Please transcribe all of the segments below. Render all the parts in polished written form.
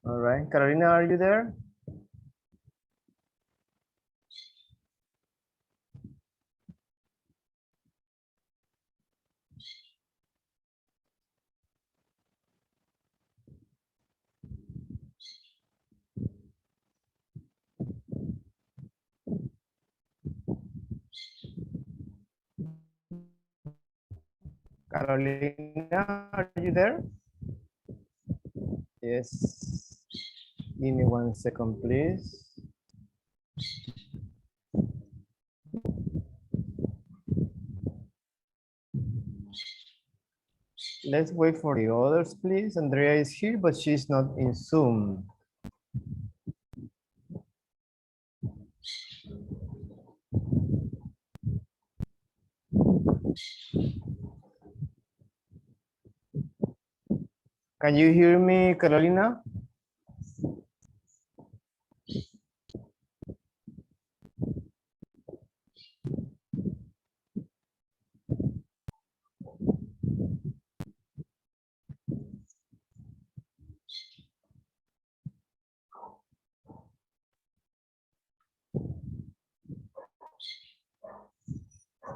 All right, Carolina, are you there? Carolina, are you there? Yes. Give me 1 second, please. Let's wait for the others, please. Andrea is here, but she's not in Zoom. Can you hear me, Carolina?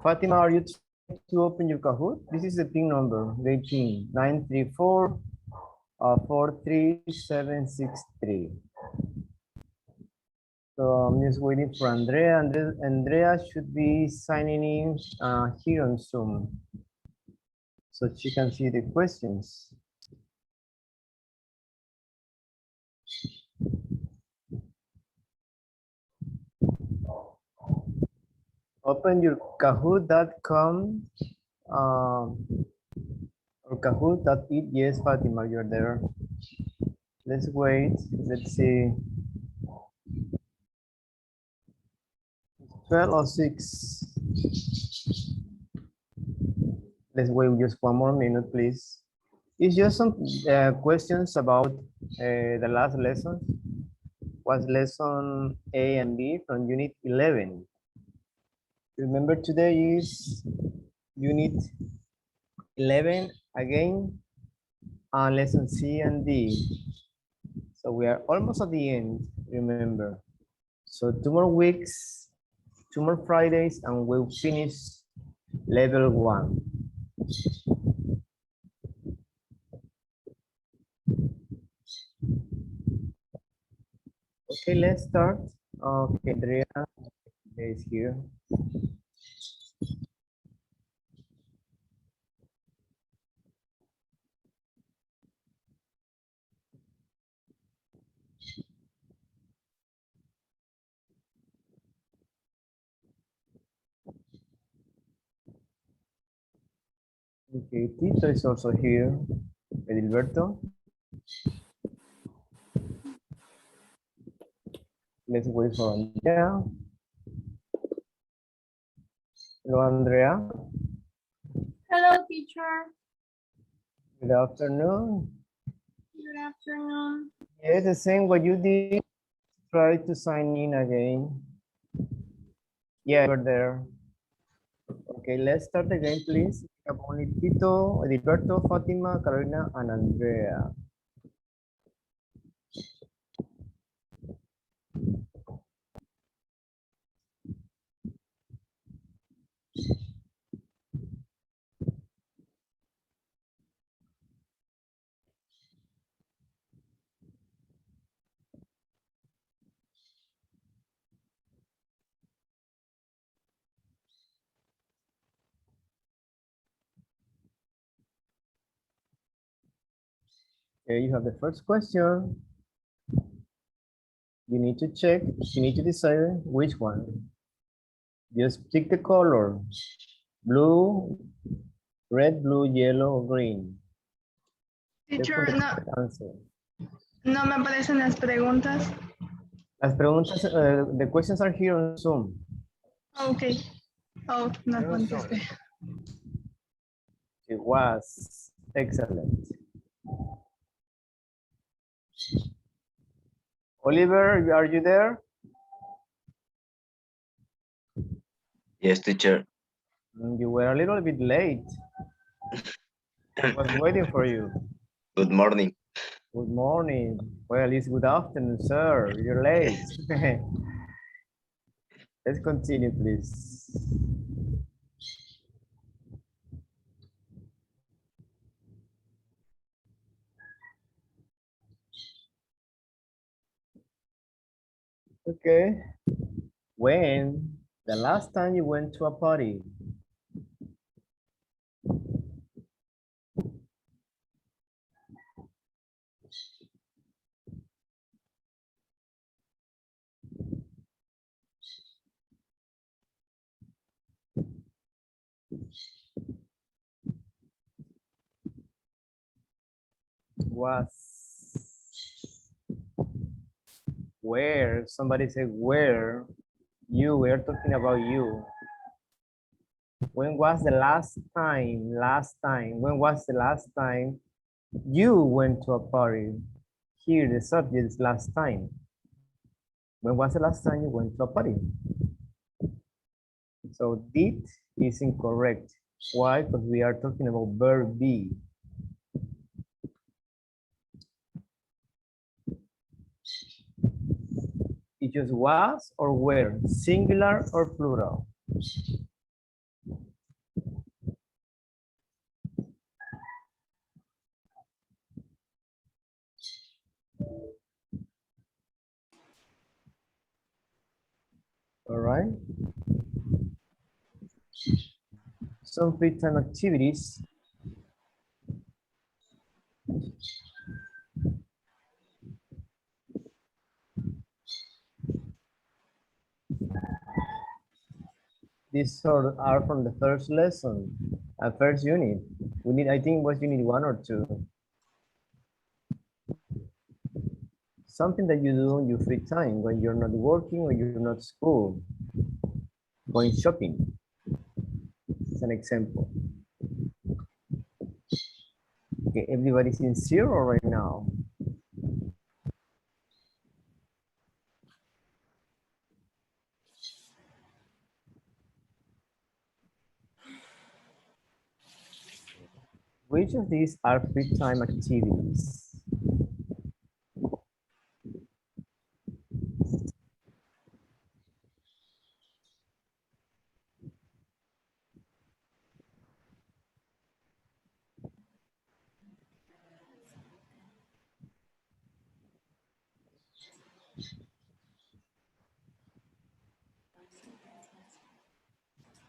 Fatima, are you trying to open your Kahoot? This is the PIN number, the PIN 934 43763. So I'm just waiting for Andrea. Andrea should be signing in here on Zoom, so she can see the questions. Open your kahoot.com or kahoot.it. Yes, Fatima, you're there. Let's wait. Let's see. 12:06. Let's wait just 1 more minute, please. It's just some questions about the last lesson. Was lesson A and B from unit 11. Remember, today is unit 11 again, lesson C and D. So we are almost at the end, remember. So 2 more weeks, 2 more Fridays, and we'll finish level 1. Okay, let's start. Okay, Andrea is here. Okay, Tito is also here. Edilberto. Let's wait for Andrea. Hello, Andrea. Hello, teacher. Good afternoon. Good afternoon. Yes, the same what you did. Try to sign in again. Yeah, you're there. Okay, let's start again, please. We have only Tito, Edilberto, Fatima, Carolina, and Andrea. Okay, you have the first question. You need to check, you need to decide which one. Just pick the color. Blue, red, blue, yellow, or green. Teacher, Answer. no me aparecen las preguntas. Las preguntas, the questions are here on Zoom. Okay. Oh, no Here on contesté. Zoom. It was excellent. Oliver, are you there? Yes, teacher. You were a little bit late. I was waiting for you. Good morning. Good morning. Well, it's good afternoon, sir. You're late. Let's continue, please. Okay. When the last time you went to a party? Was where? Somebody said where? You, we are talking about you. When was the last time? Last time. When was the last time you went to a party? Here, the subject is last time. When was the last time you went to a party? So did is incorrect. Why? Because we are talking about verb be. It just was or were, singular or plural. All right. Some free time activities. These are from the first lesson, first unit. We need, I think, was unit 1 or 2. Something that you do in your free time when you're not working or you're not school. Going shopping. It's an example. Okay, everybody's in zero right now. Which of these are free time activities?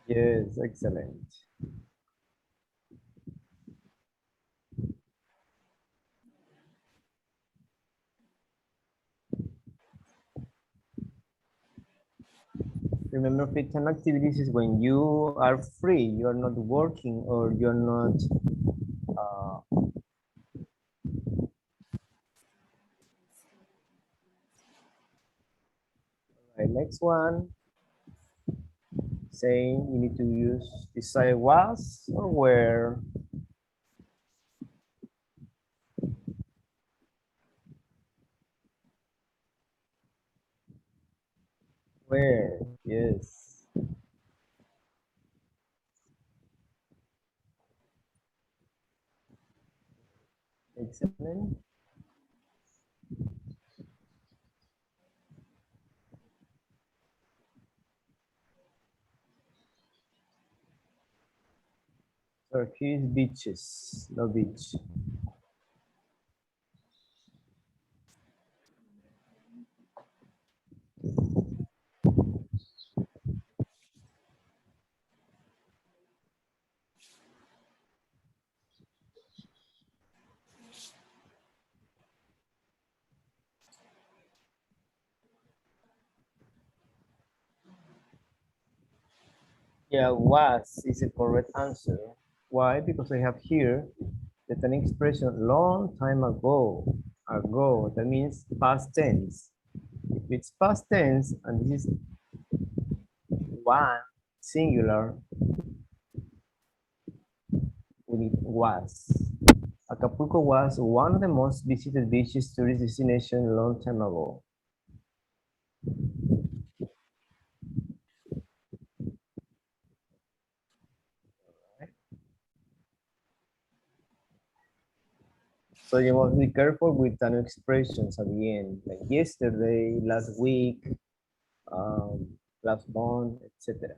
Yes, excellent. Remember, free time activities is when you are free, you're not working or you're not. Right, next one, saying you need to use decide was or where. Where, yes. Excellent. Turkey's beaches, no beach. Yeah, was is the correct answer. Why? Because I have here that an expression long time ago. Ago, that means past tense. If it's past tense and this is one singular, we need was. Acapulco was one of the most visited beaches tourist destination a long time ago. So you must be careful with the new expressions at the end, like yesterday, last week, um, last month, etc.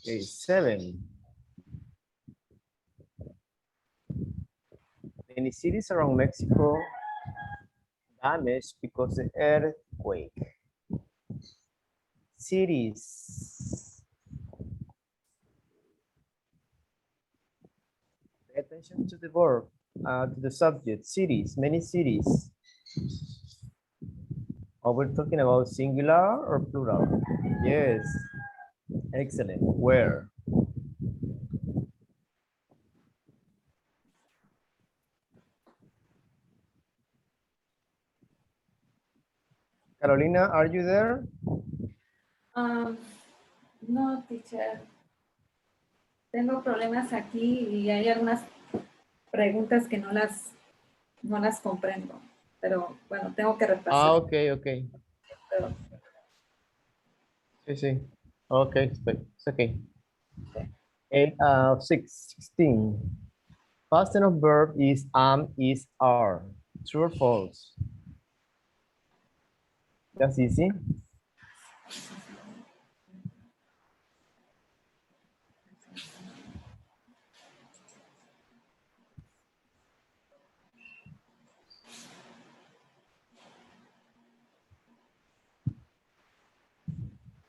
Okay, 7. Many cities around Mexico damaged because of the earthquake. Cities. Pay attention to the verb, to the subject. Cities, many cities. Are we talking about singular or plural? Yes. Excellent. Where? Carolina, are you there? No, teacher. Tengo problemas aquí y hay algunas preguntas que no las comprendo. Pero bueno, tengo que repasar. Ok. Pero, Sí. Ok, it's okay. 16. Past tense of verb is am, is, are. True or false? That's easy.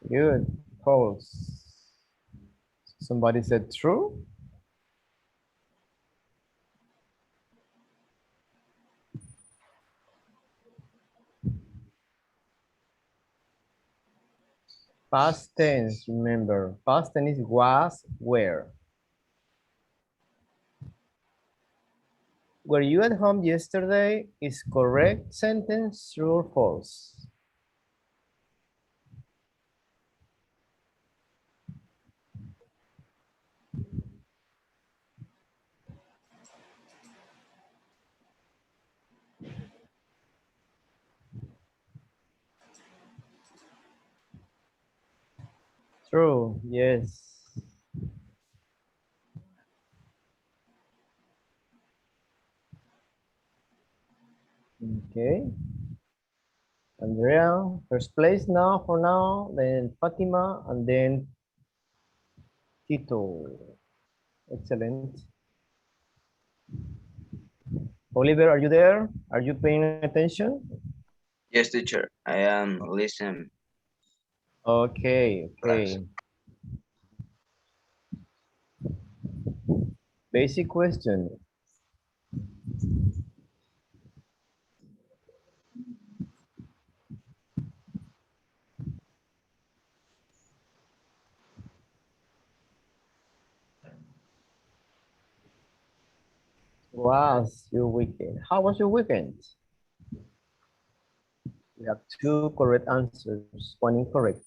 Good. False. Somebody said true. Past tense, remember. Past tense is was, were. Were you at home yesterday is correct sentence, true or false? True, yes. Okay. Andrea, first place now for now, then Fatima, and then Tito. Excellent. Oliver, are you there? Are you paying attention? Yes, teacher. I am listening. Okay. Basic question. Was your weekend? How was your weekend? We have 2 correct answers, 1 incorrect.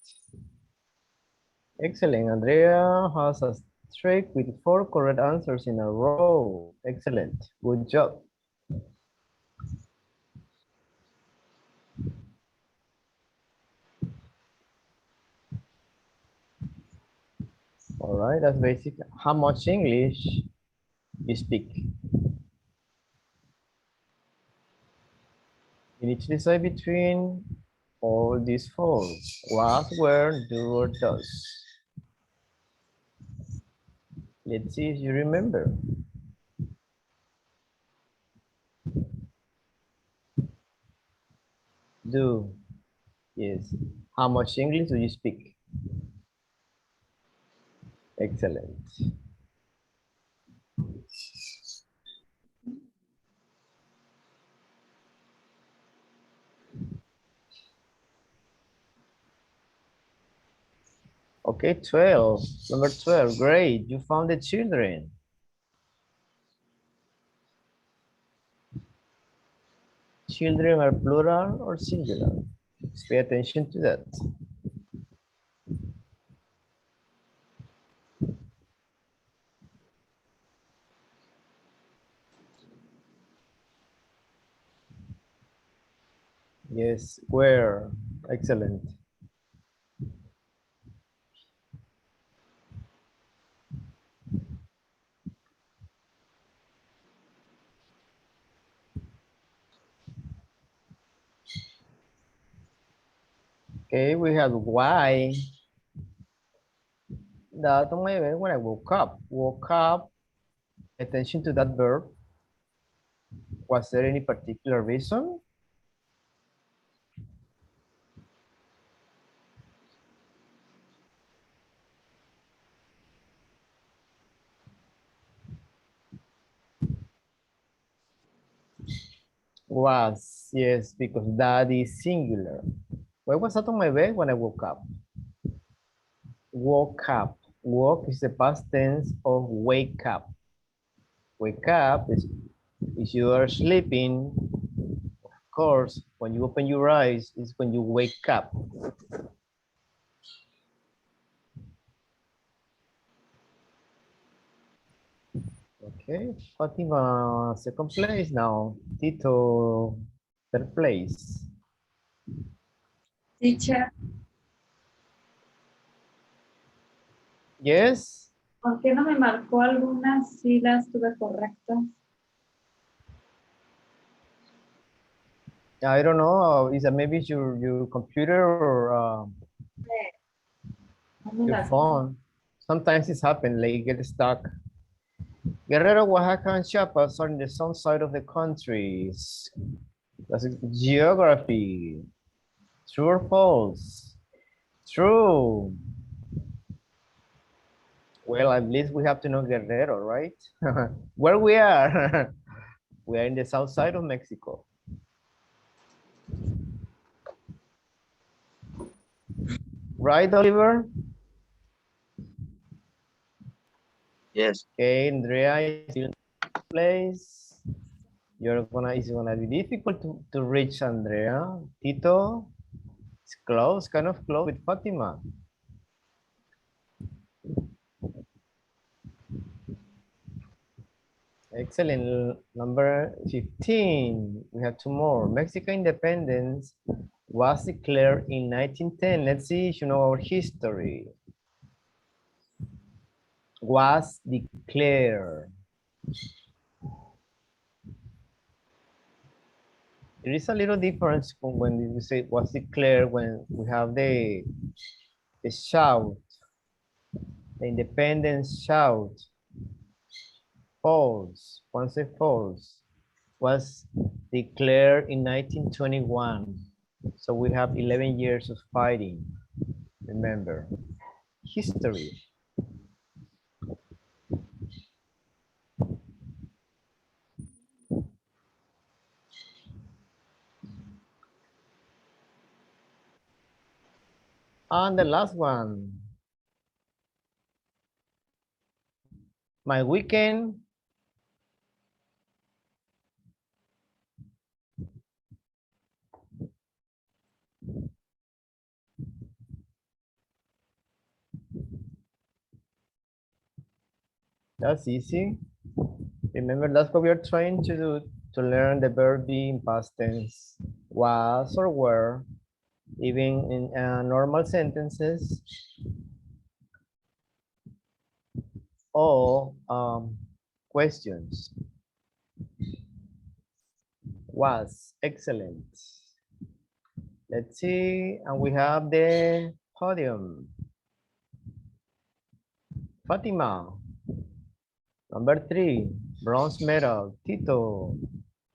Excellent. Andrea has a streak with 4 correct answers in a row. Excellent. Good job. All right, that's basic. How much English you speak? You need to decide between all these four. Was, were, do, or does. Let's see if you remember. Do. Yes. How much English do you speak? Excellent. Okay, 12. Number 12. Great. You found the children. Children are plural or singular? Let's pay attention to that. Yes, where? Excellent. Okay, we have why. That on my bed when I woke up. Woke up, attention to that verb. Was there any particular reason? Was, yes, because that is singular. Why was that on my bed when I woke up? Woke up. Woke is the past tense of wake up. Wake up is you are sleeping. Of course, when you open your eyes is when you wake up. Okay, Fatima, second place now. Tito, third place. Teacher, Yes, ¿por qué no me marcó algunas? Sí las tuve correctas. I don't know. Is that maybe your computer or No me your las- phone? Sometimes it's happened, like get stuck. Guerrero, Oaxaca, and Chiapas are in the south side of the countries. That's geography. True or false? True. Well, at least we have to know Guerrero, right? Where we are? We are in the south side of Mexico. Right, Oliver? Yes. Okay, Andrea is still in place. It's gonna be difficult to reach Andrea. Tito, it's close, kind of close with Fatima. Excellent. Number 15. We have two more. Mexican independence was declared in 1910. Let's see if you know our history. Was declared. There is a little difference when we say was declared when we have the shout, the independence shout. False. Once say false. Was declared in 1921. So we have 11 years of fighting. Remember, history. And the last one. My weekend. That's easy. Remember, that's what we are trying to do, to learn the verb be in past tense. Was or were, even in normal sentences, or questions. Was, excellent. Let's see, and we have the podium. Fatima, number 3, bronze medal. Tito,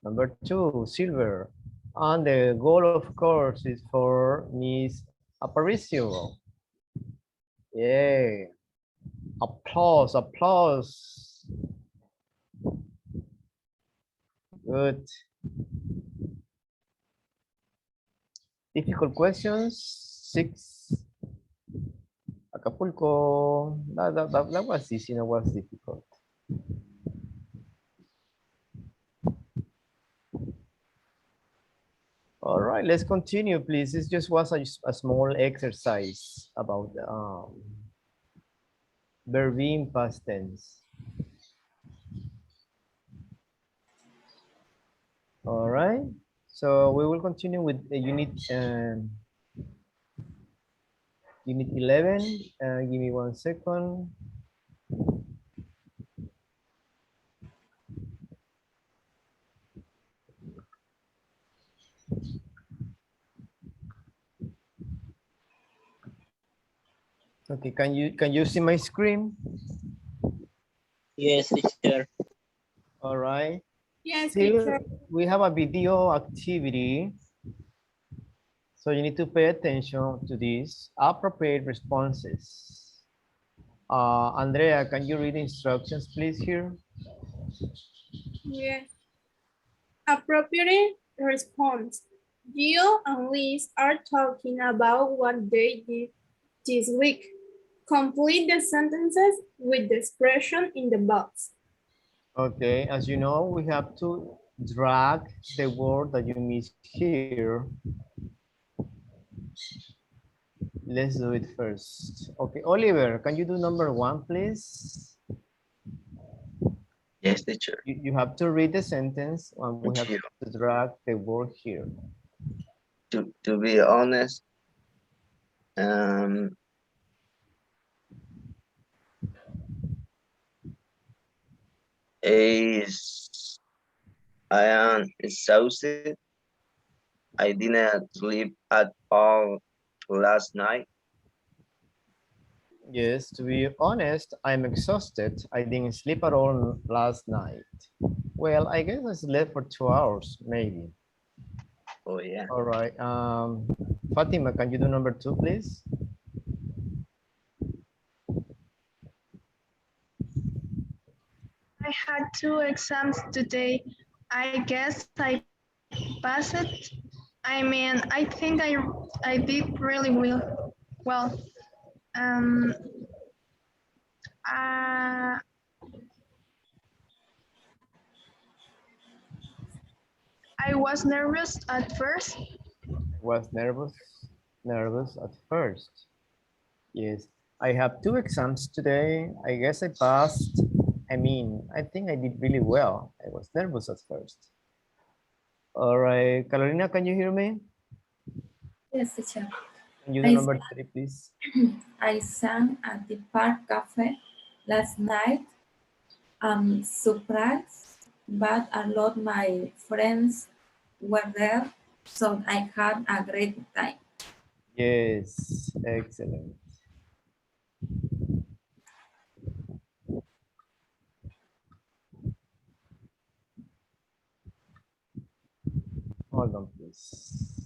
number 2, silver. And the goal, of course, is for Miss Aparicio. Yay. Applause, applause. Good. Difficult questions, 6. Acapulco, that was easy, that was difficult. All right, let's continue, please. This just was a small exercise about verb in past tense. All right, so we will continue with unit 11. Give me 1 second. Okay, can you see my screen? Yes, teacher. All right. Yes, Still, teacher. we have a video activity. So you need to pay attention to these appropriate responses. Andrea, can you read the instructions, please, here? Yes. Appropriate response. Gio and Liz are talking about what they did this week. Complete the sentences with the expression in the box. Okay, as you know, we have to drag the word that you miss here. Let's do it first. Okay, Oliver, can you do number 1, please? Yes, teacher. You have to read the sentence and we have Thank you. to drag the word here. To be honest, um, is I am exhausted. I didn't sleep at all last night. Yes, to be honest, I'm exhausted. I didn't sleep at all last night. Well, I guess I slept for 2 hours, maybe. Oh yeah. All right. Fatima, can you do number 2, please? I had 2 exams today. I guess I passed it. I mean, I think I did really well. Well, um, uh, I was nervous at first. Was nervous at first. Yes, I have 2 exams today. I guess I passed. I think I did really well. I was nervous at first. All right, Carolina, can you hear me? Yes, teacher. Can you do I, number 3, please? I sang at the park cafe last night. I'm surprised, but a lot of my friends were there, so I had a great time. Yes, excellent. Hold on, please.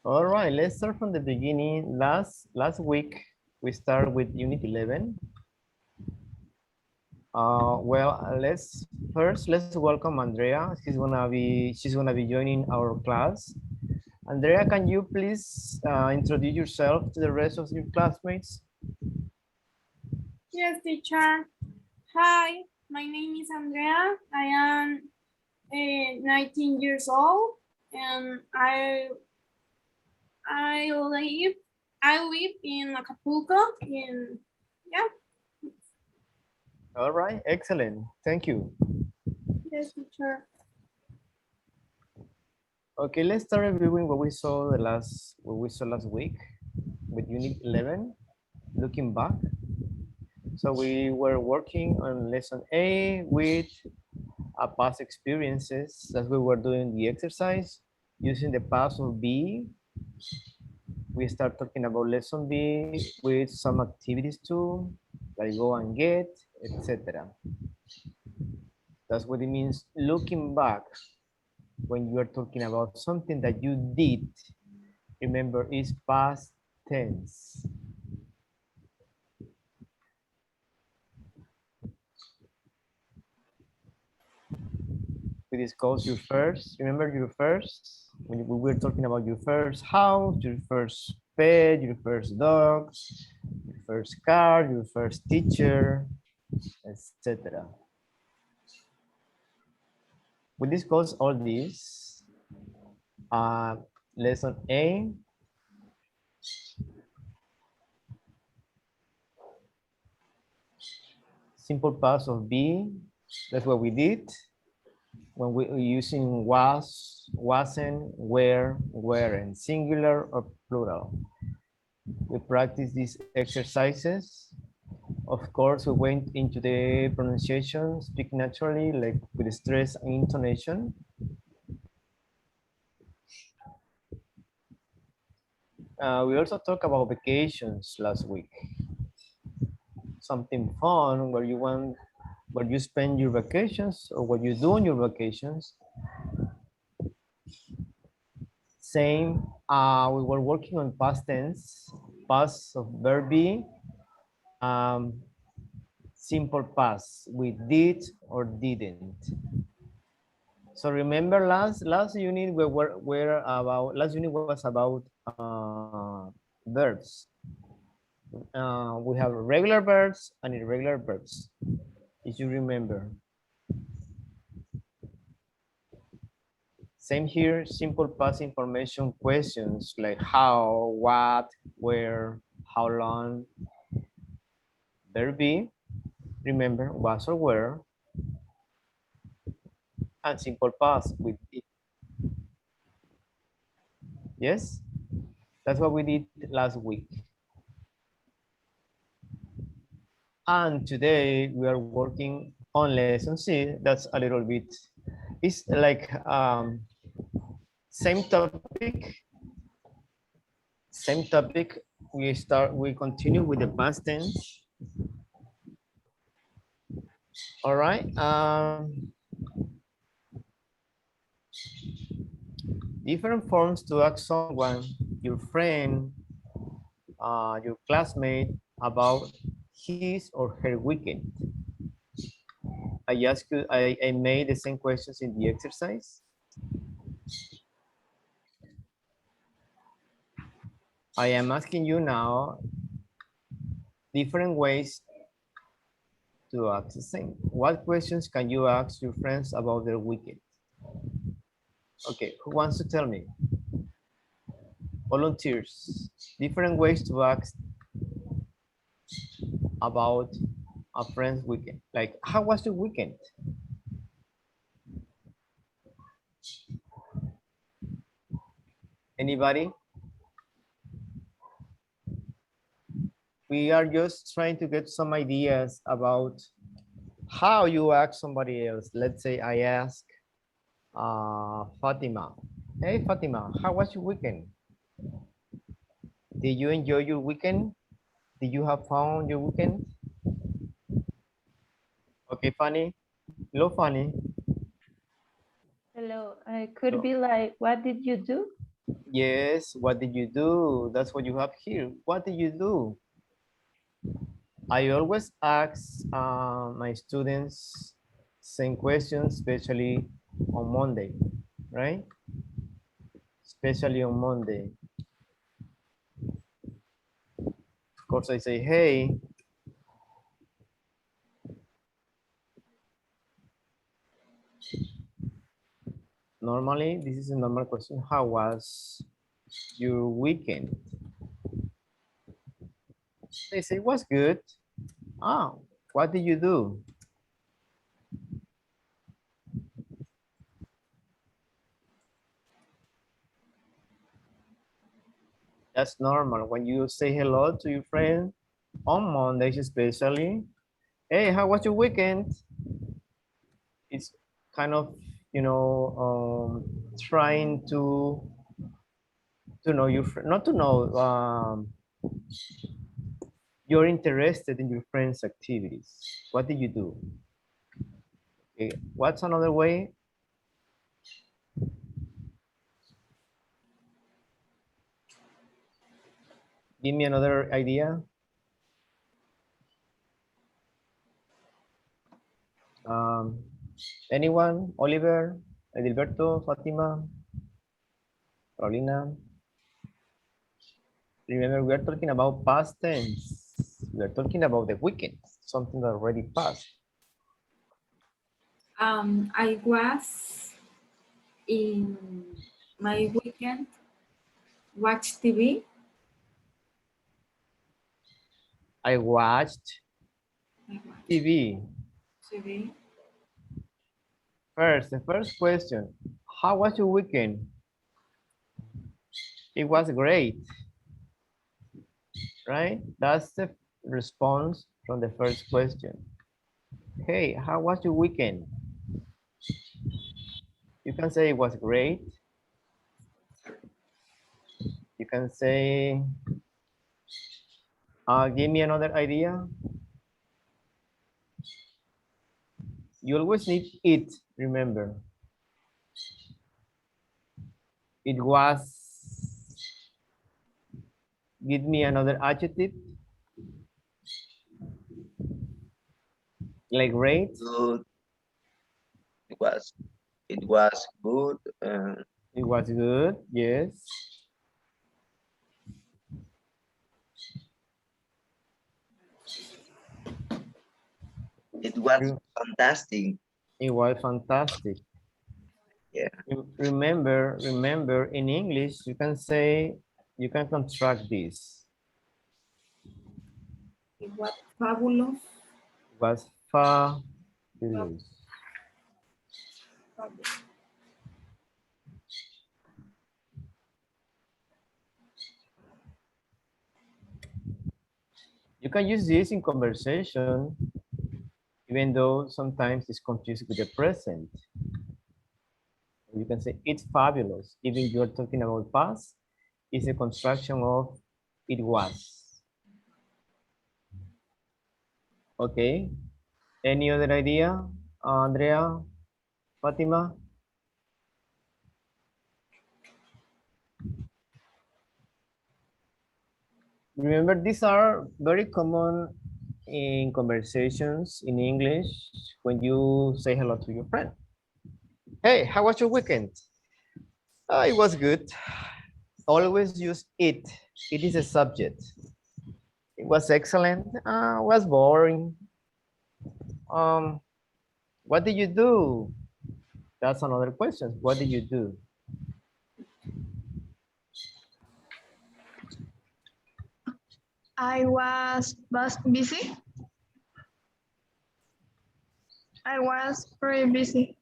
All right, let's start from the beginning. Last week, we started with Unit 11. Let's welcome Andrea. She's gonna be joining our class. Andrea, can you please introduce yourself to the rest of your classmates? Yes, teacher. Hi, my name is Andrea. I am 19 years old, and I live in Acapulco. Yeah, All right, excellent. Thank you. yes, teacher. Okay, let's start reviewing what we saw last week with Unit 11. Looking back, so we were working on lesson A with past experiences as we were doing the exercise using the past of be. We start talking about lesson B with some activities too, like go and get, etc. That's what it means looking back when you are talking about something that you did. Remember, it's past tense. We discussed your first. Remember your first? When we were talking about your first house, your first pet, your first dog, your first car, your first teacher, etc. We discuss all these. Lesson A. Simple past of be. That's what we did. When we using was, wasn't, were, weren't, singular or plural. We practice these exercises. Of course, we went into the pronunciation, speak naturally, like with stress and intonation. We also talked about vacations last week. Something fun where you spend your vacations or what you do on your vacations. Same, we were working on past tense, past of verb be, simple past, we did or didn't. So remember last unit last unit was about verbs. We have regular verbs and irregular verbs, if you remember. Same here, simple past information questions like how, what, where, how long. Verb be, remember, was or were. And simple past with it. Yes? That's what we did last week. And today we are working on lesson C. That's a little bit, it's like same topic. We continue with the past tense. All right. Different forms to ask someone, your friend, your classmate, about his or her weekend. I made the same questions in the exercise. I am asking you now different ways to ask the same. What questions can you ask your friends about their weekend? Okay, who wants to tell me? Volunteers. Different ways to ask about a friend's weekend. Like, how was your weekend? Anybody? We are just trying to get some ideas about how you ask somebody else. Let's say I ask Fatima. Hey, Fatima, how was your weekend? Did you enjoy your weekend? Did you have fun your weekend? Okay, Fanny. Hello, Fanny. Hello, could be like, what did you do? Yes, what did you do? That's what you have here. What did you do? I always ask my students same questions, especially on Monday, right? Especially on Monday. Of course, I say, hey. Normally, this is a normal question. How was your weekend? They say, it was good. Ah, what did you do? That's normal. When you say hello to your friend on Mondays especially, hey, how was your weekend? It's kind of, you know, trying to know your friend, not to know, you're interested in your friend's activities. What did you do? Okay. What's another way? Give me another idea. Anyone? Oliver, Edilberto, Fatima, Carolina. Remember, we are talking about past tense. We are talking about the weekend, something that already passed. I was in my weekend watch TV. I watched I watched TV. TV. The first question, how was your weekend? It was great, right? That's the response from the first question. Hey, how was your weekend? You can say it was great. You can say, give me another idea. You always need it, remember. It was, give me another adjective. Like great. Good. It was good. It was good, yes. It was fantastic. It was fantastic. Yeah. Remember, in English, you can say, you can contract this. It was fabulous. It was fabulous. Fabulous. You can use this in conversation, even though sometimes it's confused with the present. You can say it's fabulous. Even you're talking about past, it's a construction of it was. Okay. Any other idea? Andrea, Fatima? Remember, these are very common in conversations in English when you say hello to your friend. Hey, how was your weekend? It was good. Always use it. It is a subject. It was excellent. Was boring. What did you do? That's another question. What did you do? I was busy. I was pretty busy.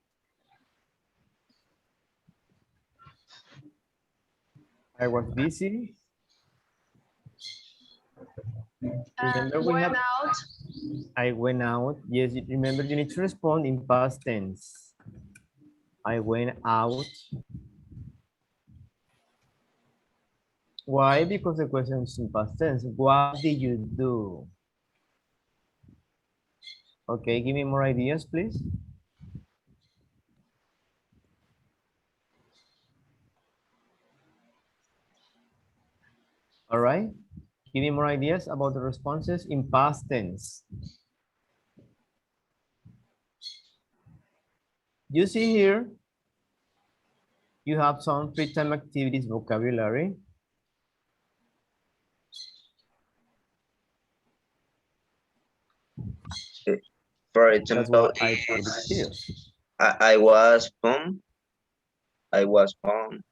I was busy. Remember we have, Went out. I went out. Yes, remember you need to respond in past tense. I went out. Why? Because the question is in past tense. What did you do? Okay, give me more ideas, please. All right. Give me more ideas about the responses in past tense. You see here, you have some free time activities vocabulary. For That's example, what I put it here. I was home. I was home.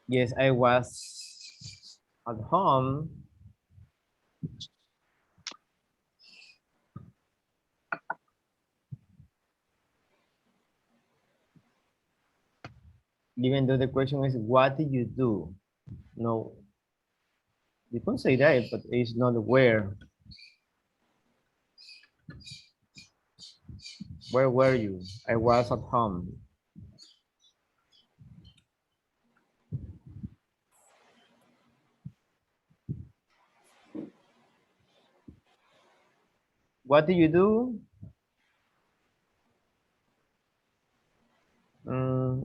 Yes, I was at home. Even though the question is, what did you do? No, you can say that, but it's not where. Where were you? I was at home. What did you do?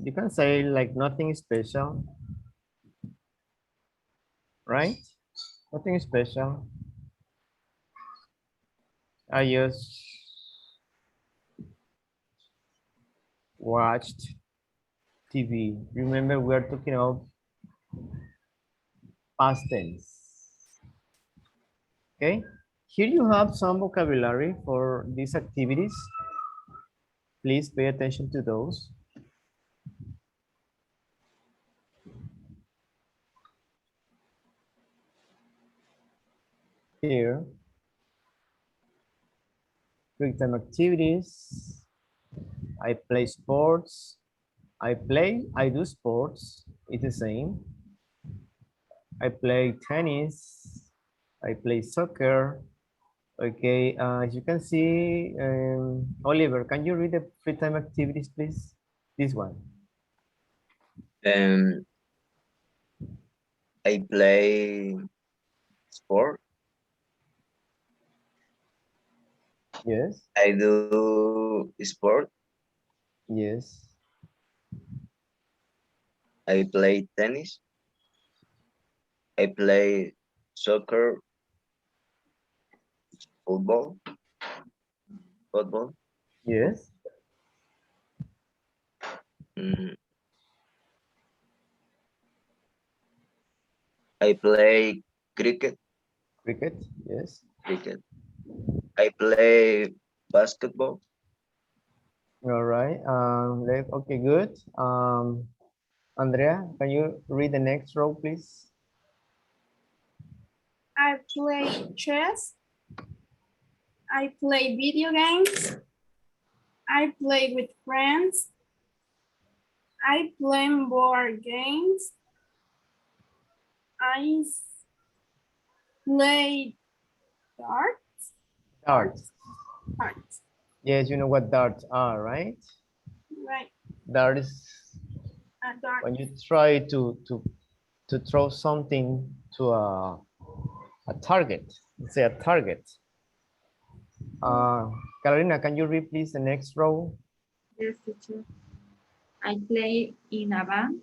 You can say like nothing special, right? Nothing special. I just watched TV. Remember, we are talking about past tense. Okay, here you have some vocabulary for these activities. Please pay attention to those. Here, quick time activities. I play sports. I do sports. It's the same. I play tennis. I play soccer. Okay, as you can see, Oliver, can you read the free time activities, please? This one. I play sport. Yes. I do sport. Yes. I play tennis. I play soccer, football. Yes. Mm, I play cricket. Cricket. Yes. Cricket. I play basketball. All right. Okay, good. Andrea, can you read the next row, please? I play chess. I play video games. I play with friends. I play board games. I play darts. Darts. Darts. Yes, you know what darts are, right? Right. Darts. Dart. When you try to throw something to a target, let's say a target. Carolina, can you read please the next row? Yes, teacher. I play in a band.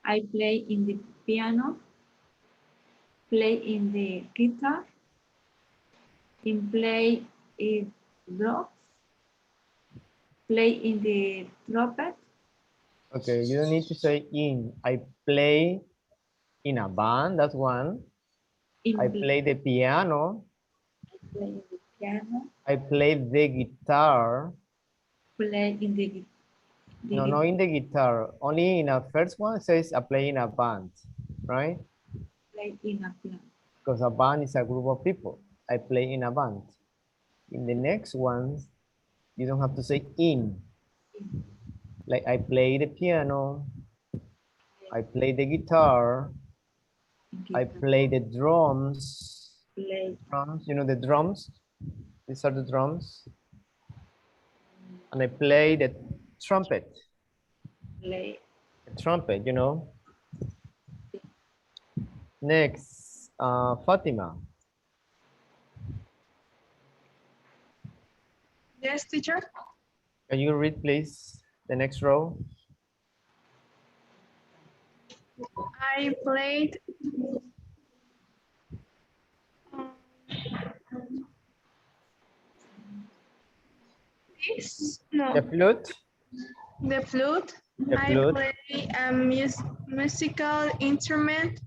I play in the piano. Play in the guitar. In play in drums. Play in the trumpet. Okay, you don't need to say in. I play in a band, that's one. I play the piano. I play in the piano. I play the guitar. Play in the No, not in the guitar. Only in a first one it says I play in a band, right? play in a piano. Because a band is a group of people. I play in a band. In the next one, you don't have to say in. Like I play the piano. I play the guitar. I play the drums. Play. Drums, you know the drums? These are the drums. And I play the trumpet. Play. The trumpet, you know. Next, Fatima. Yes, teacher. Can you read, please, the next row? I played this. No, The flute. the flute. The I flute. play a musical instrument.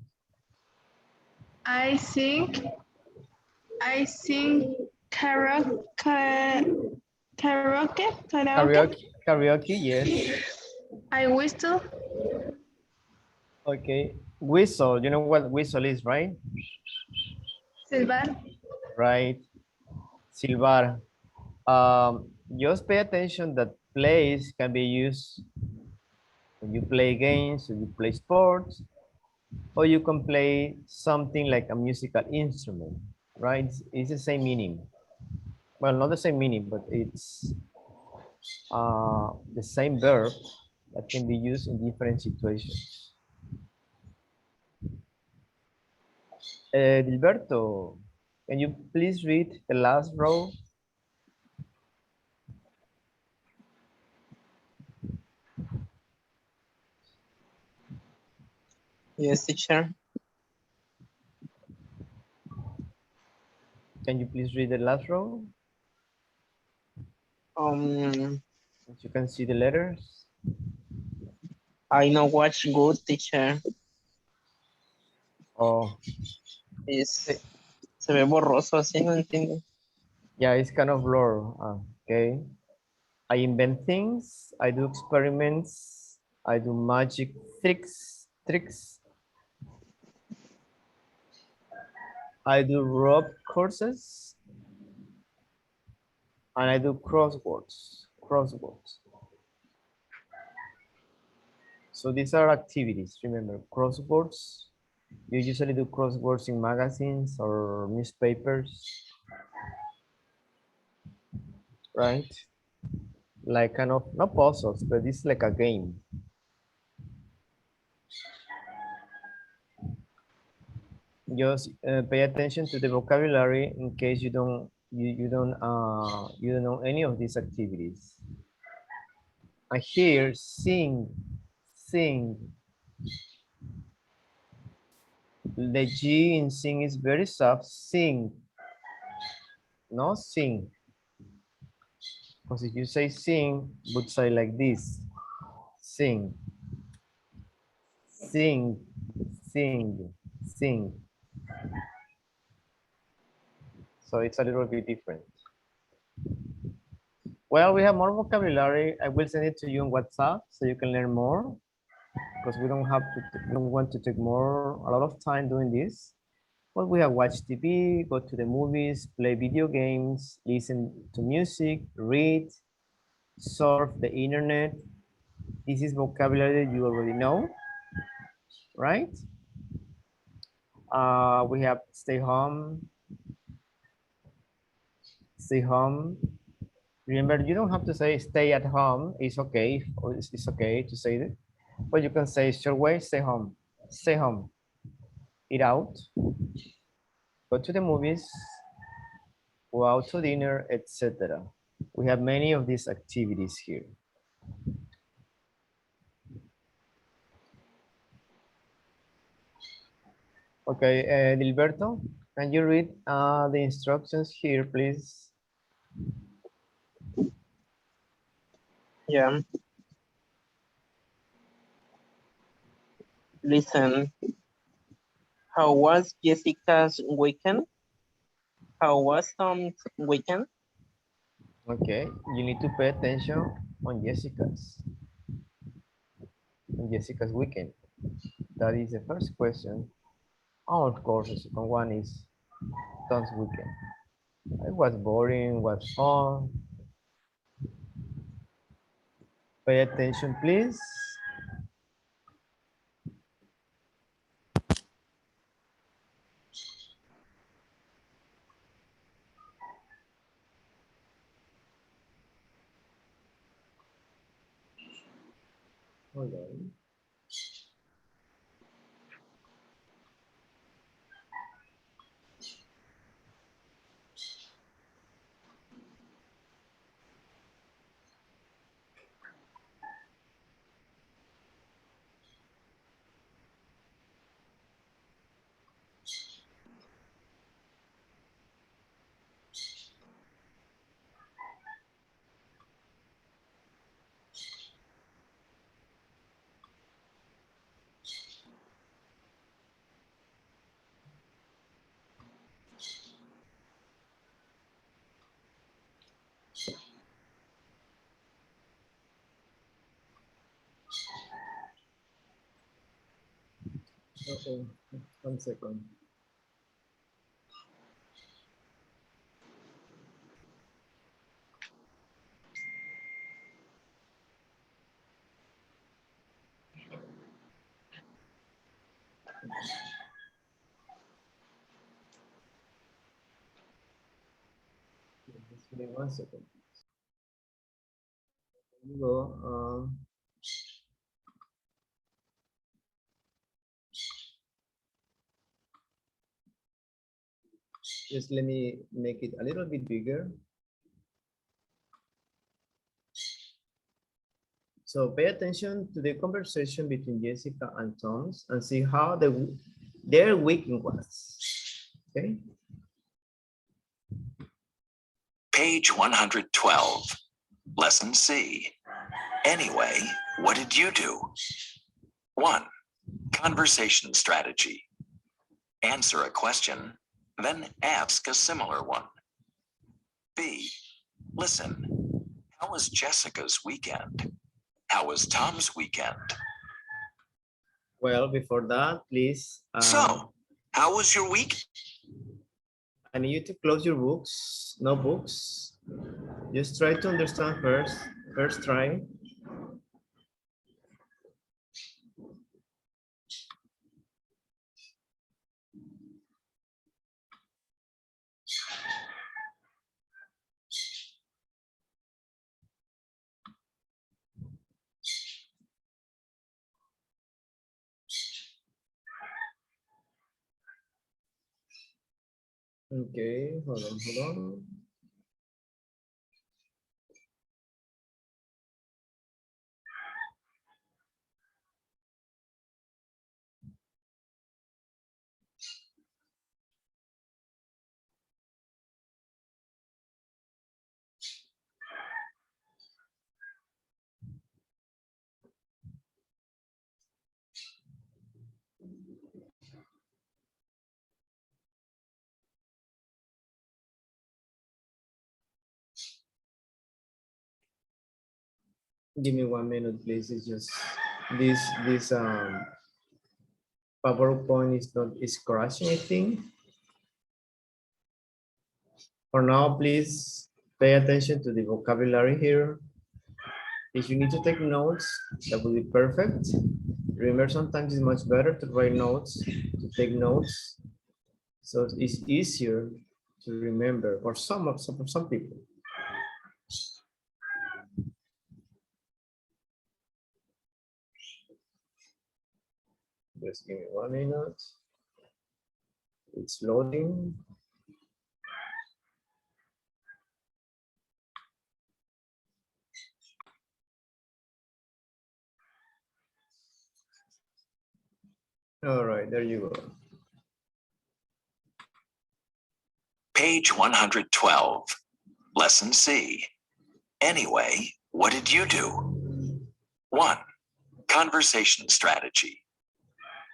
I sing karaoke. Karaoke, yes. I whistle. Okay. Whistle, you know what whistle is, right? Silbar. Right. Silbar. Just pay attention that plays can be used when you play games, when you play sports, or you can play something like a musical instrument, right? It's the same meaning. Well, not the same meaning, but it's the same verb that can be used in different situations. Gilberto, can you please read the last row? Yes, teacher. Can you please read the last row? As you can see the letters. I know what's good, teacher. Oh, Se ve borroso así, no entiendo. yeah, it's kind of blur. Okay. I invent things. I do experiments. I do magic tricks. I do rope courses. And I do crosswords. So these are activities. Remember, crosswords. You usually do crosswords in magazines or newspapers, right? Like kind of, not puzzles, but it's like a game. Just pay attention to the vocabulary in case you don't know any of these activities. I hear sing. The G in sing is very soft. Sing, no sing. Because if you say sing, would say like this. Sing, sing, sing. So it's a little bit different. Well, we have more vocabulary. I will send it to you on WhatsApp so you can learn more, because we don't want to take a lot of time doing this. But we have watched TV, go to the movies, play video games, listen to music, read, surf the internet. This is vocabulary that you already know, right? We have stay home. Remember, you don't have to say stay at home. It's okay. It's okay to say it. But you can say short way, stay home. Stay home. Eat out. Go to the movies. Go out to dinner, etc. We have many of these activities here. Okay, Dilberto, can you read the instructions here, please? Yeah. Listen. How was Jessica's weekend? How was Tom's weekend? Okay, you need to pay attention on Jessica's weekend. That is the first question. Oh, of course, the second one is Tom's weekend. It was boring, was fun. Pay attention, please. Hold on. Okay, 1 second. Just give me 1 second. Here you go. Just let me make it a little bit bigger. So pay attention to the conversation between Jessica and Tom's and see how their weekend was. Okay. Page 112, Lesson C. Anyway, what did you do? 1. Conversation strategy. Answer a question, then ask a similar one. B. Listen. How was Jessica's weekend? How was Tom's weekend? Well, before that, please. So, how was your week? I need you to close your books, notebooks. Just try to understand first try. Okay, hold on. Give me 1 minute, please. It's just this PowerPoint is crashing, I think. For now, please pay attention to the vocabulary here. If you need to take notes, that will be perfect. Remember, sometimes it's much better to write notes, to take notes, so it's easier to remember for some people. Just give me 1 minute. It's loading. All right, there you go. Page 112, Lesson C. Anyway, what did you do? 1. Conversation strategy.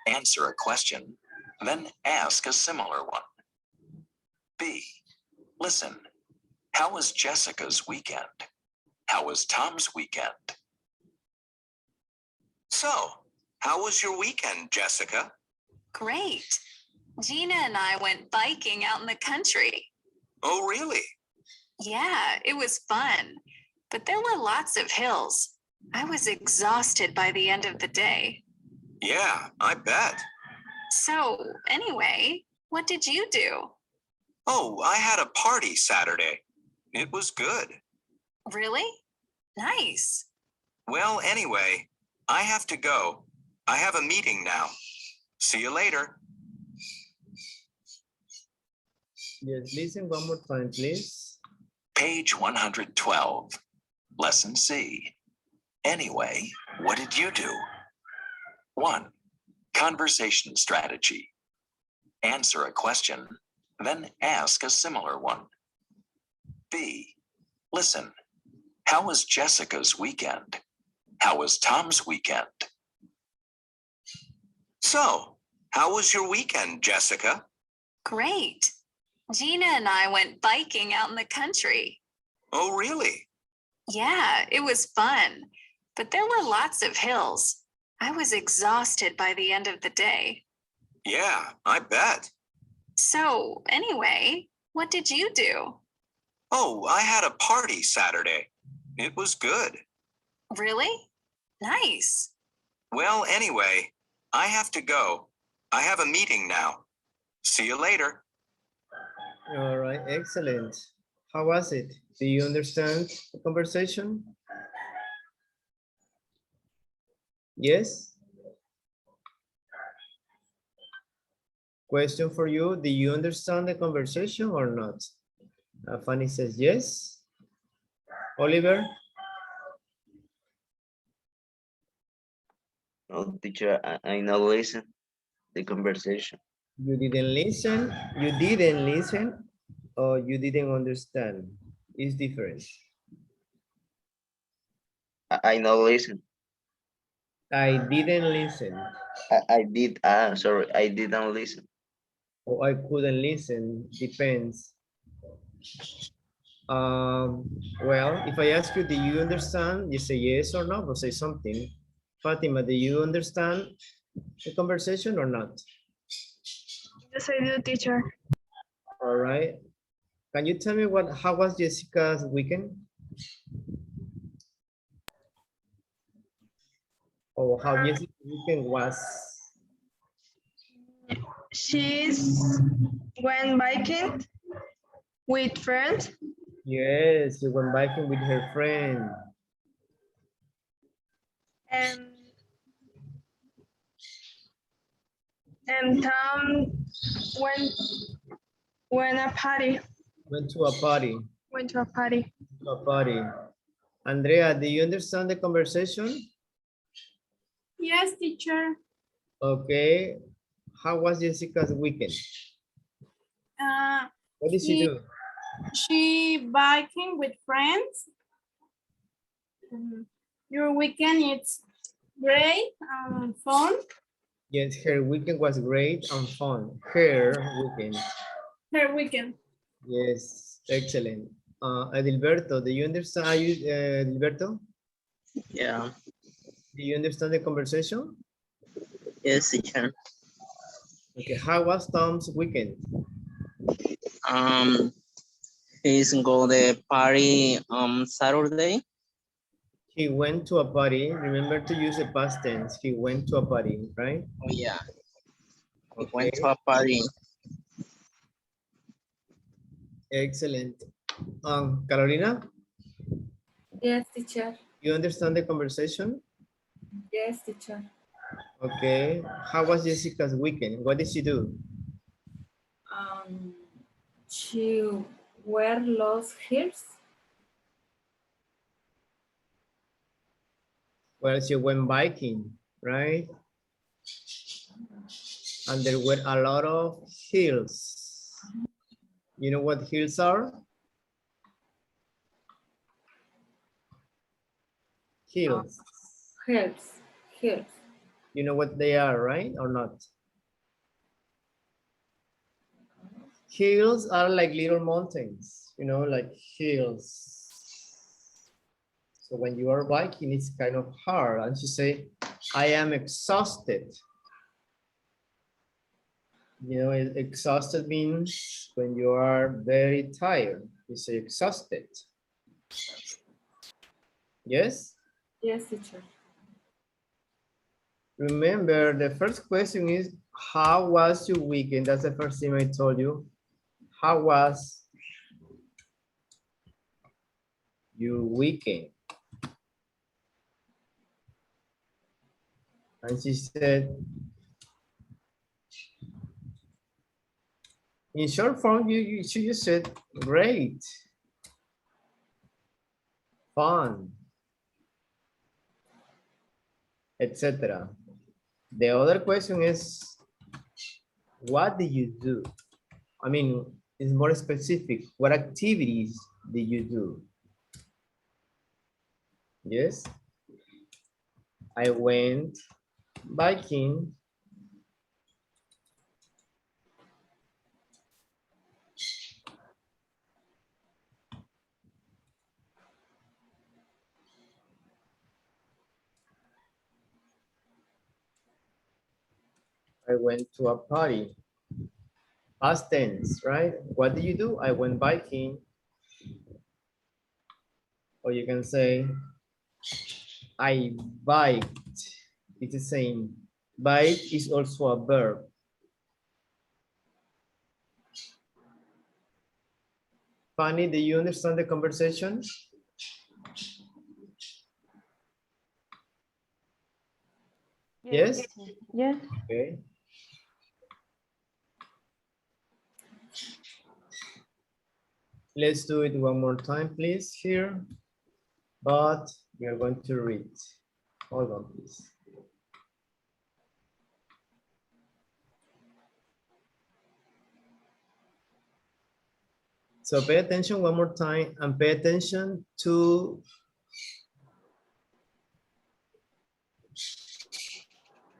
Answer a question, then ask a similar one. B. Listen. How was Jessica's weekend? How was Tom's weekend? So, how was your weekend, Jessica? Great. Gina and I went biking out in the country. Oh, really? Yeah, it was fun, but there were lots of hills. I was exhausted by the end of the day. Yeah, I bet. So, anyway, what did you do? Oh, I had a party Saturday. It was good. Really? Nice. Well, anyway, I have to go. I have a meeting now. See you later. Yes, listen one more time, please. Page 112, Lesson C. Anyway, what did you do? 1. Conversation strategy. Answer a question, then ask a similar one. B. Listen. How was Jessica's weekend? How was Tom's weekend? So, how was your weekend, Jessica? Great. Gina and I went biking out in the country. Oh, really? Yeah, it was fun, but there were lots of hills. I was exhausted by the end of the day. Yeah, I bet. So, anyway, what did you do? Oh, I had a party Saturday. It was good. Really? Nice. Well, anyway, I have to go. I have a meeting now. See you later. All right, excellent. How was it? Do you understand the conversation? Yes? Question for you, do you understand the conversation or not? Fanny says yes. Oliver? No, teacher, I not listen the conversation. You didn't listen, or you didn't understand? It's different. I not listen. I didn't listen. I did, sorry, I didn't listen. or I couldn't listen, depends. Well, if I ask you, do you understand? You say yes or no, or say something. Fatima, do you understand the conversation or not? Yes, I do, teacher. All right. Can you tell me how was Jessica's weekend? Or how Jessica's weekend was? She's went biking with friends. Yes, she went biking with her friend. And Tom went a party. Went to a party. Went to a party. To a party. Andrea, do you understand the conversation? Yes, teacher. Okay. How was Jessica's weekend? What did she do? She biking with friends. Your weekend is great, fun. Yes, her weekend was great and fun. Her weekend. Her weekend. Yes, excellent. Adilberto, do you understand? Are you, Adilberto? Yeah. Do you understand the conversation? Yes, teacher. Okay, how was Tom's weekend? He's go the party Saturday. He went to a party. Remember to use the past tense. He went to a party, right? Oh yeah. We Okay. went to a party. Excellent. Carolina, Yes, teacher. you understand the conversation? Yes, teacher. Okay. How was Jessica's weekend? What did she do? She wear los heels. Well, she went biking, right? And there were a lot of hills. You know what hills are? Hills. Heels. You know what they are, right? Or not? Hills are like little mountains, you know, like hills. So when you are biking, it's kind of hard. And you say, I am exhausted. You know, exhausted means when you are very tired, you say exhausted. Yes? Yes, teacher. Remember, the first question is, how was your weekend? That's the first thing I told you. How was your weekend? And she said, in short form, she just said, great, fun, etc. The other question is, what did you do? I mean, it's more specific. What activities did you do? Yes. I went biking. I went to a party. Past tense, right? What did you do? I went biking. Or you can say, I biked. It's the same. Bike is also a verb. Fanny, do you understand the conversation? Yes? Yes. Okay. Let's do it one more time, please, here. But we are going to read. Hold on, please. So pay attention one more time and pay attention to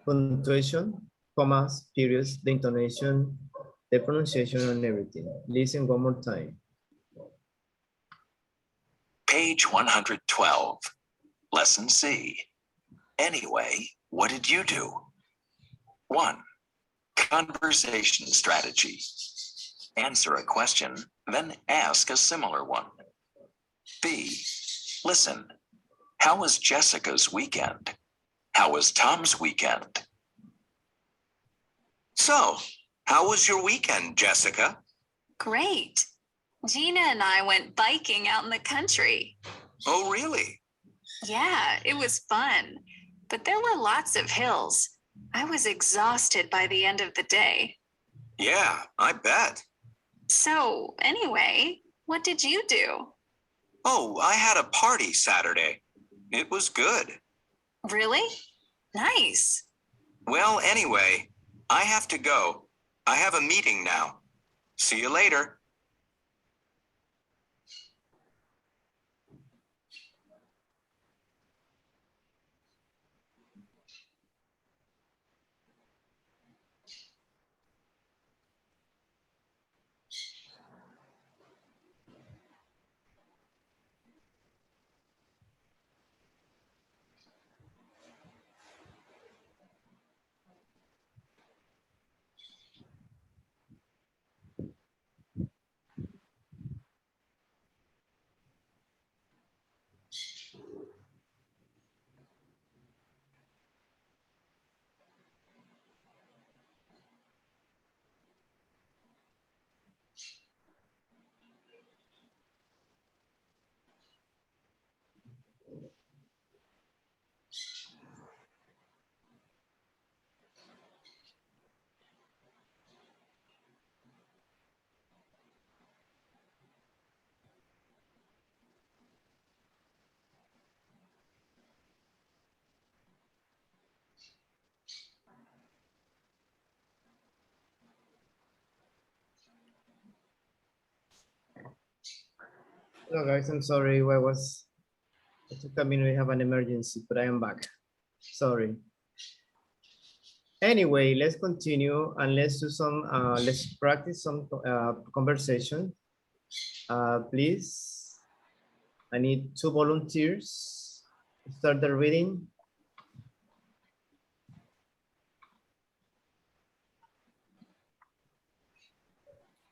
punctuation, commas, periods, the intonation, the pronunciation and everything. Listen one more time. Page 112, Lesson C. Anyway, what did you do? 1. Conversation strategy. Answer a question, then ask a similar one. B. Listen. How was Jessica's weekend? How was Tom's weekend? So, how was your weekend, Jessica? Great. Gina and I went biking out in the country. Oh, really? Yeah, it was fun, but there were lots of hills. I was exhausted by the end of the day. Yeah, I bet. So, anyway, what did you do? Oh, I had a party Saturday. It was good. Really? Nice. Well, anyway, I have to go. I have a meeting now. See you later. Hello guys, I'm sorry. It took a minute. We have an emergency, but I am back. Sorry. Anyway, let's continue and let's do some, let's practice some conversation. Please, I need 2 volunteers. Start the reading.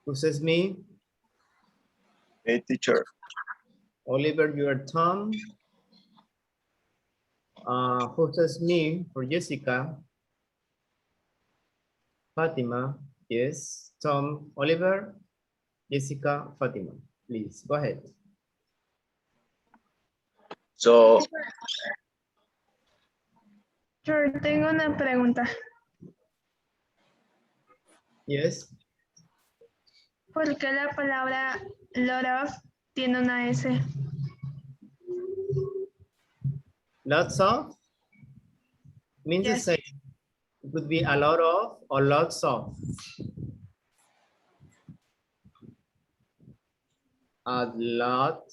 Who says me? Hey, teacher. Oliver, you are Tom. Who says me for Jessica? Fatima, yes. Tom, Oliver, Jessica, Fatima. Please, go ahead. So, Sure, tengo una pregunta. Yes. ¿Por qué la palabra lot of tiene una S? Lots of means Yes. the same. It could be a lot of or lots of. A lot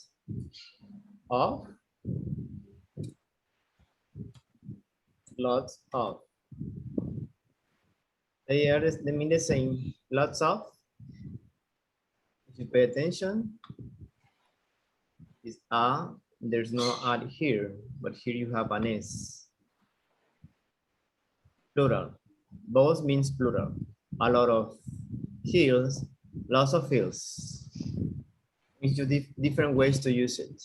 of. Lots of. They mean the same. Lots of. If you pay attention, is a. There's no add here, but here you have an S. Plural. Both means plural. A lot of hills, lots of hills. Means different ways to use it.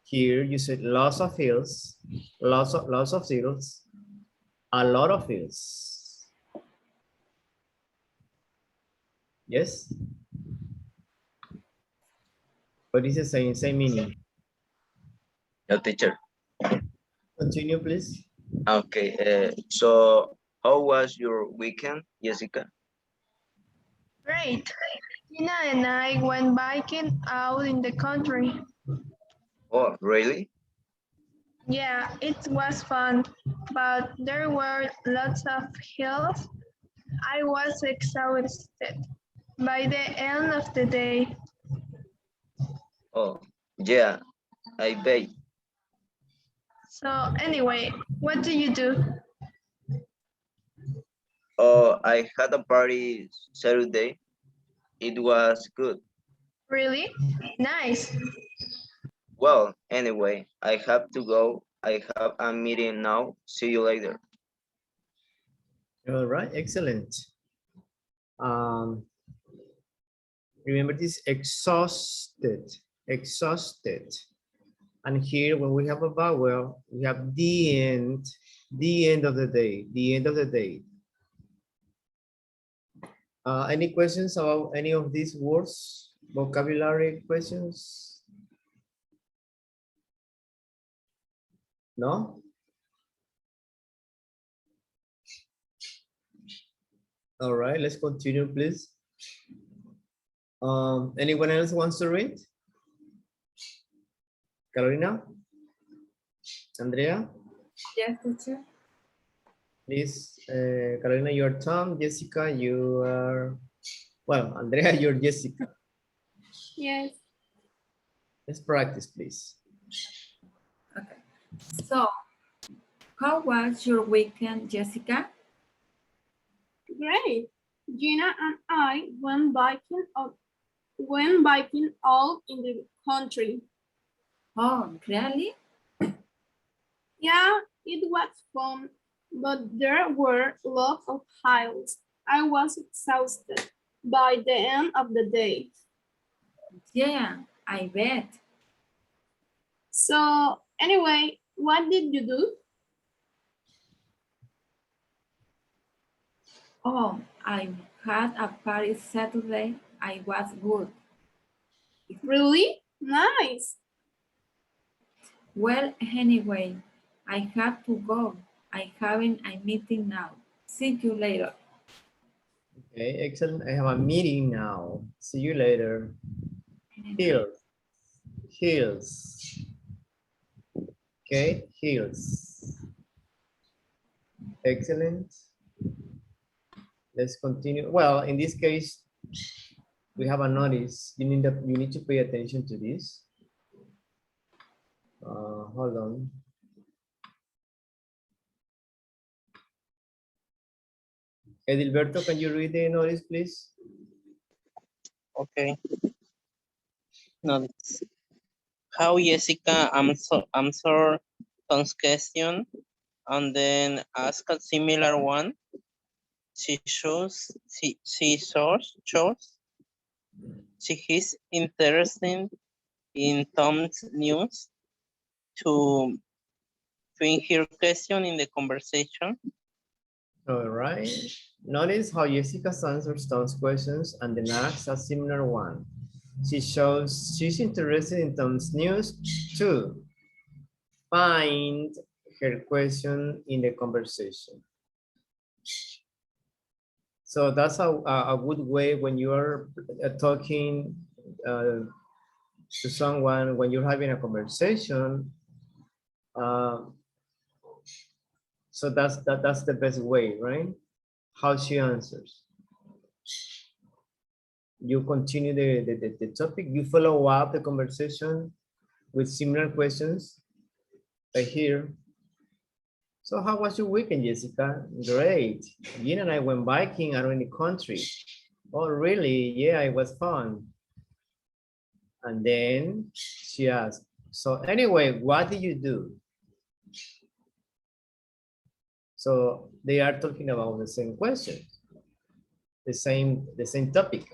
Here you said lots of hills, lots of hills, a lot of hills. Yes? But it's the same meaning. no, teacher. Continue, please. Okay. So, how was your weekend, Jessica? Great. Tina and I went biking out in the country. Oh, really? Yeah, it was fun, but there were lots of hills. I was exhausted by the end of the day. Oh, yeah, I bet. So anyway, what do you do? Oh, I had a party Saturday. It was good. Really? Nice. Well, anyway, I have to go. I have a meeting now. See you later. All right, excellent. Remember this, exhausted, exhausted. And here when we have a vowel, we have the end of the day, the end of the day. Any questions about any of these words? Vocabulary questions? No? All right, let's continue, please. Anyone else wants to read? Carolina? Andrea? Yes, teacher. Please, Carolina, you're Tom. Jessica, you are, well, Andrea, you're Jessica. Yes. Let's practice, please. Okay. So, how was your weekend, Jessica? Great. Gina and I went biking all in the country. Oh, really? Yeah, it was fun, but there were lots of hills. I was exhausted by the end of the day. Yeah, I bet. So anyway, what did you do? Oh, I had a party Saturday. I was good. Really? Nice. Well, anyway, I have to go. I having a meeting now. See you later. Okay, excellent. I have a meeting now. See you later. Hills. Hills. Okay, hills. Excellent. Let's continue. Well, in this case, we have a notice. You need to pay attention to this. Hold on. Edilberto, can you read the notice, please? Okay. Notice. How Jessica answer Tom's question and then ask a similar one. She shows she is interested in Tom's news to bring her question in the conversation. All right. Notice how Jessica answers Tom's questions and then asks a similar one. She shows she's interested in Tom's news to find her question in the conversation. So that's a good way when you are talking to someone, when you're having a conversation. So that's the best way, right? How she answers. You continue the topic, you follow up the conversation with similar questions right here. So how was your weekend, Jessica? Great. Gina and I went biking around the country. Oh, really? Yeah, it was fun. And then she asked, so anyway, what did you do? So they are talking about the same question, the same topic.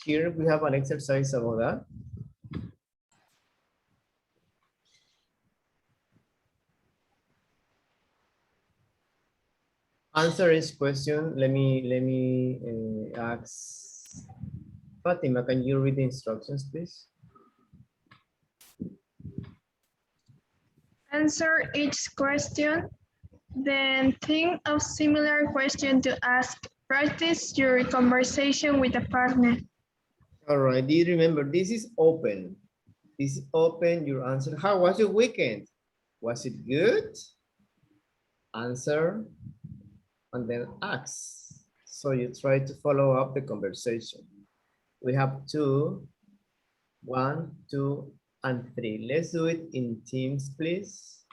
Here we have an exercise about that. Answer this question. Let me ask Fatima, can you read the instructions, please? Answer each question, then think of similar question to ask. Practice your conversation with a partner. All right, do you remember, this is open. This is open, your answer. How was your weekend? Was it good? Answer, and then ask. So you try to follow up the conversation. We have two 1, 2, and 3. Let's do it in teams, please.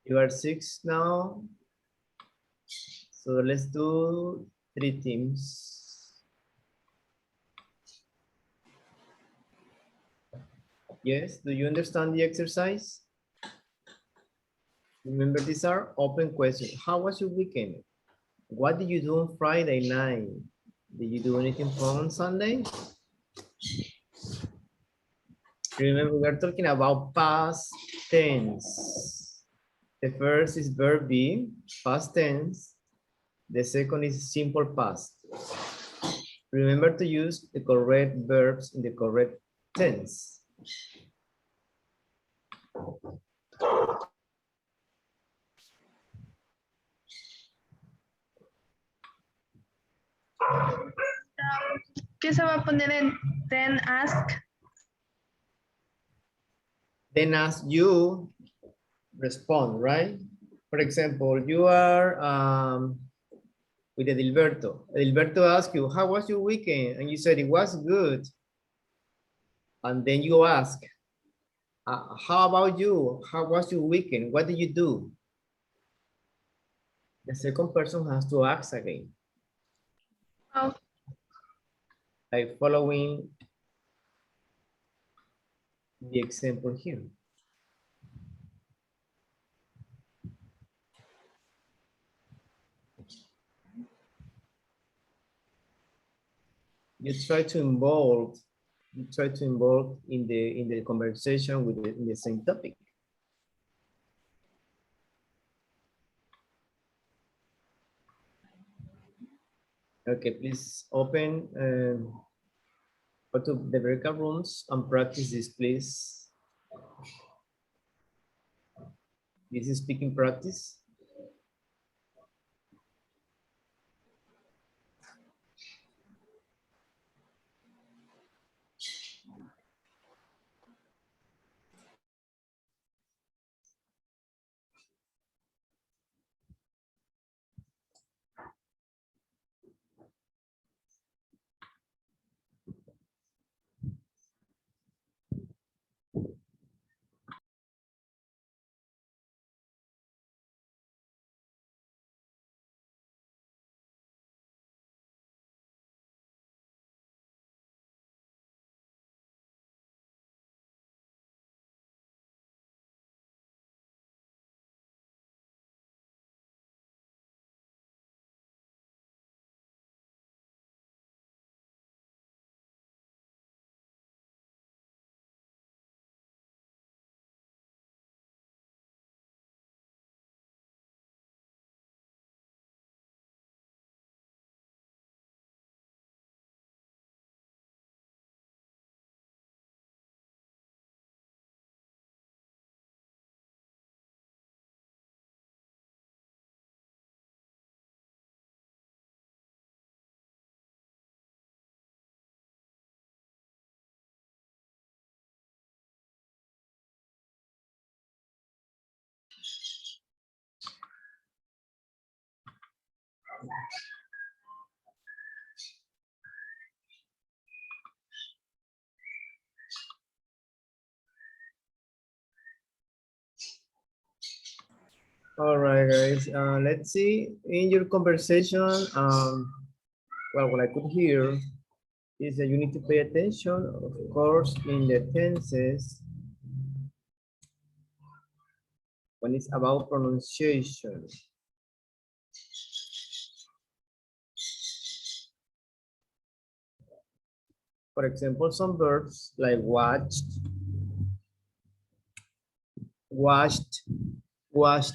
You are 6 now. So let's do 3 teams. Yes, do you understand the exercise? Remember, these are open questions. How was your weekend? What did you do on Friday night? Did you do anything fun on Sunday? Remember, we are talking about past tense. The first is verb be, past tense. The second is simple past. Remember to use the correct verbs in the correct tense. ¿Qué se va a poner en then ask? Then as you respond, right? For example, you are with Edilberto. Edilberto asks you, how was your weekend? And you said it was good. And then you ask, how about you? How was your weekend? What did you do? The second person has to ask again. Oh. Like following the example here. You try to involve in the conversation with in the same topic. Okay, please open go to the breakout rooms and practice this, please. This is speaking practice. All right, guys. Let's see in your conversation. Well, what I could hear is that you need to pay attention, of course, in the tenses when it's about pronunciation. For example, some verbs like watched, washed, washed,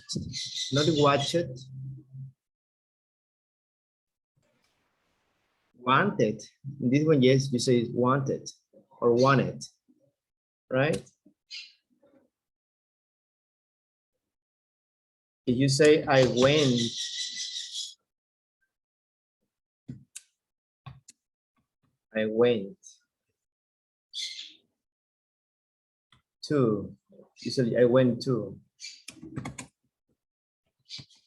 not watched, wanted. In this one, yes, you say wanted or wanted, right? If you say I went, I went to, usually I went to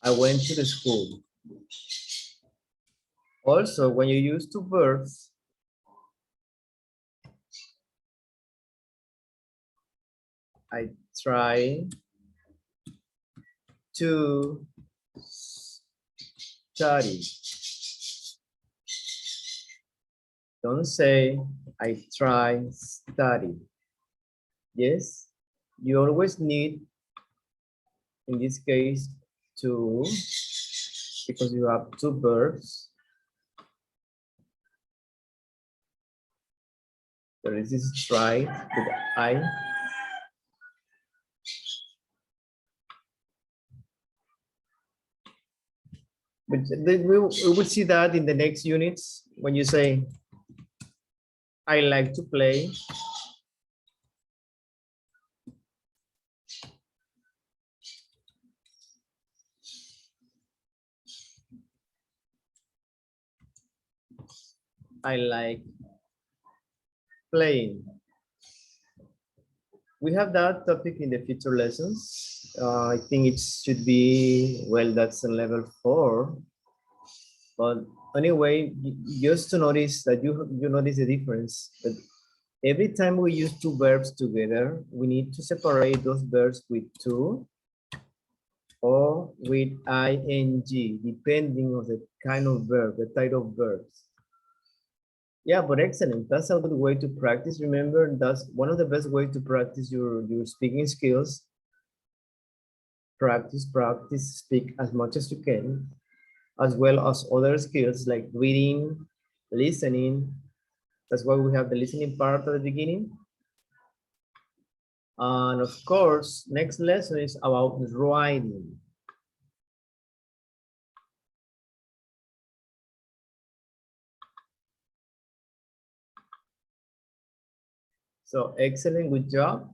the school. Also, when you use two verbs, I try to study. Don't say I try study. Yes, you always need, in this case, to, because you have two verbs. There is this try with I. But we will see that in the next units when you say, I like to play. I like playing. We have that topic in the future lessons. I think it should be, well, that's a level 4. But anyway, just to notice that you notice the difference. But every time we use two verbs together, we need to separate those verbs with to or with ing, depending on the kind of verb, the type of verbs. Yeah, but excellent. That's a good way to practice. Remember, that's one of the best ways to practice your speaking skills. Practice, speak as much as you can, as well as other skills like reading, listening. That's why we have the listening part at the beginning. And of course, next lesson is about writing. So excellent, good job.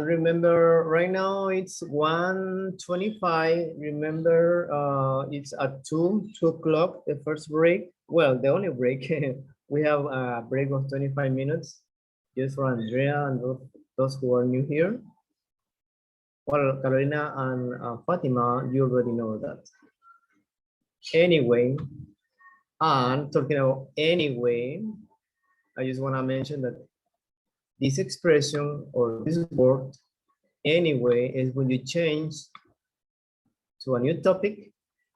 Remember, right now it's 1:25. Remember, it's at 2 o'clock, the first break. Well, the only break. We have a break of 25 minutes just for Andrea and those who are new here. Well, Carolina and Fatima, you already know that. Anyway, and talking about anyway, I just want to mention that this expression or this word anyway is when you change to a new topic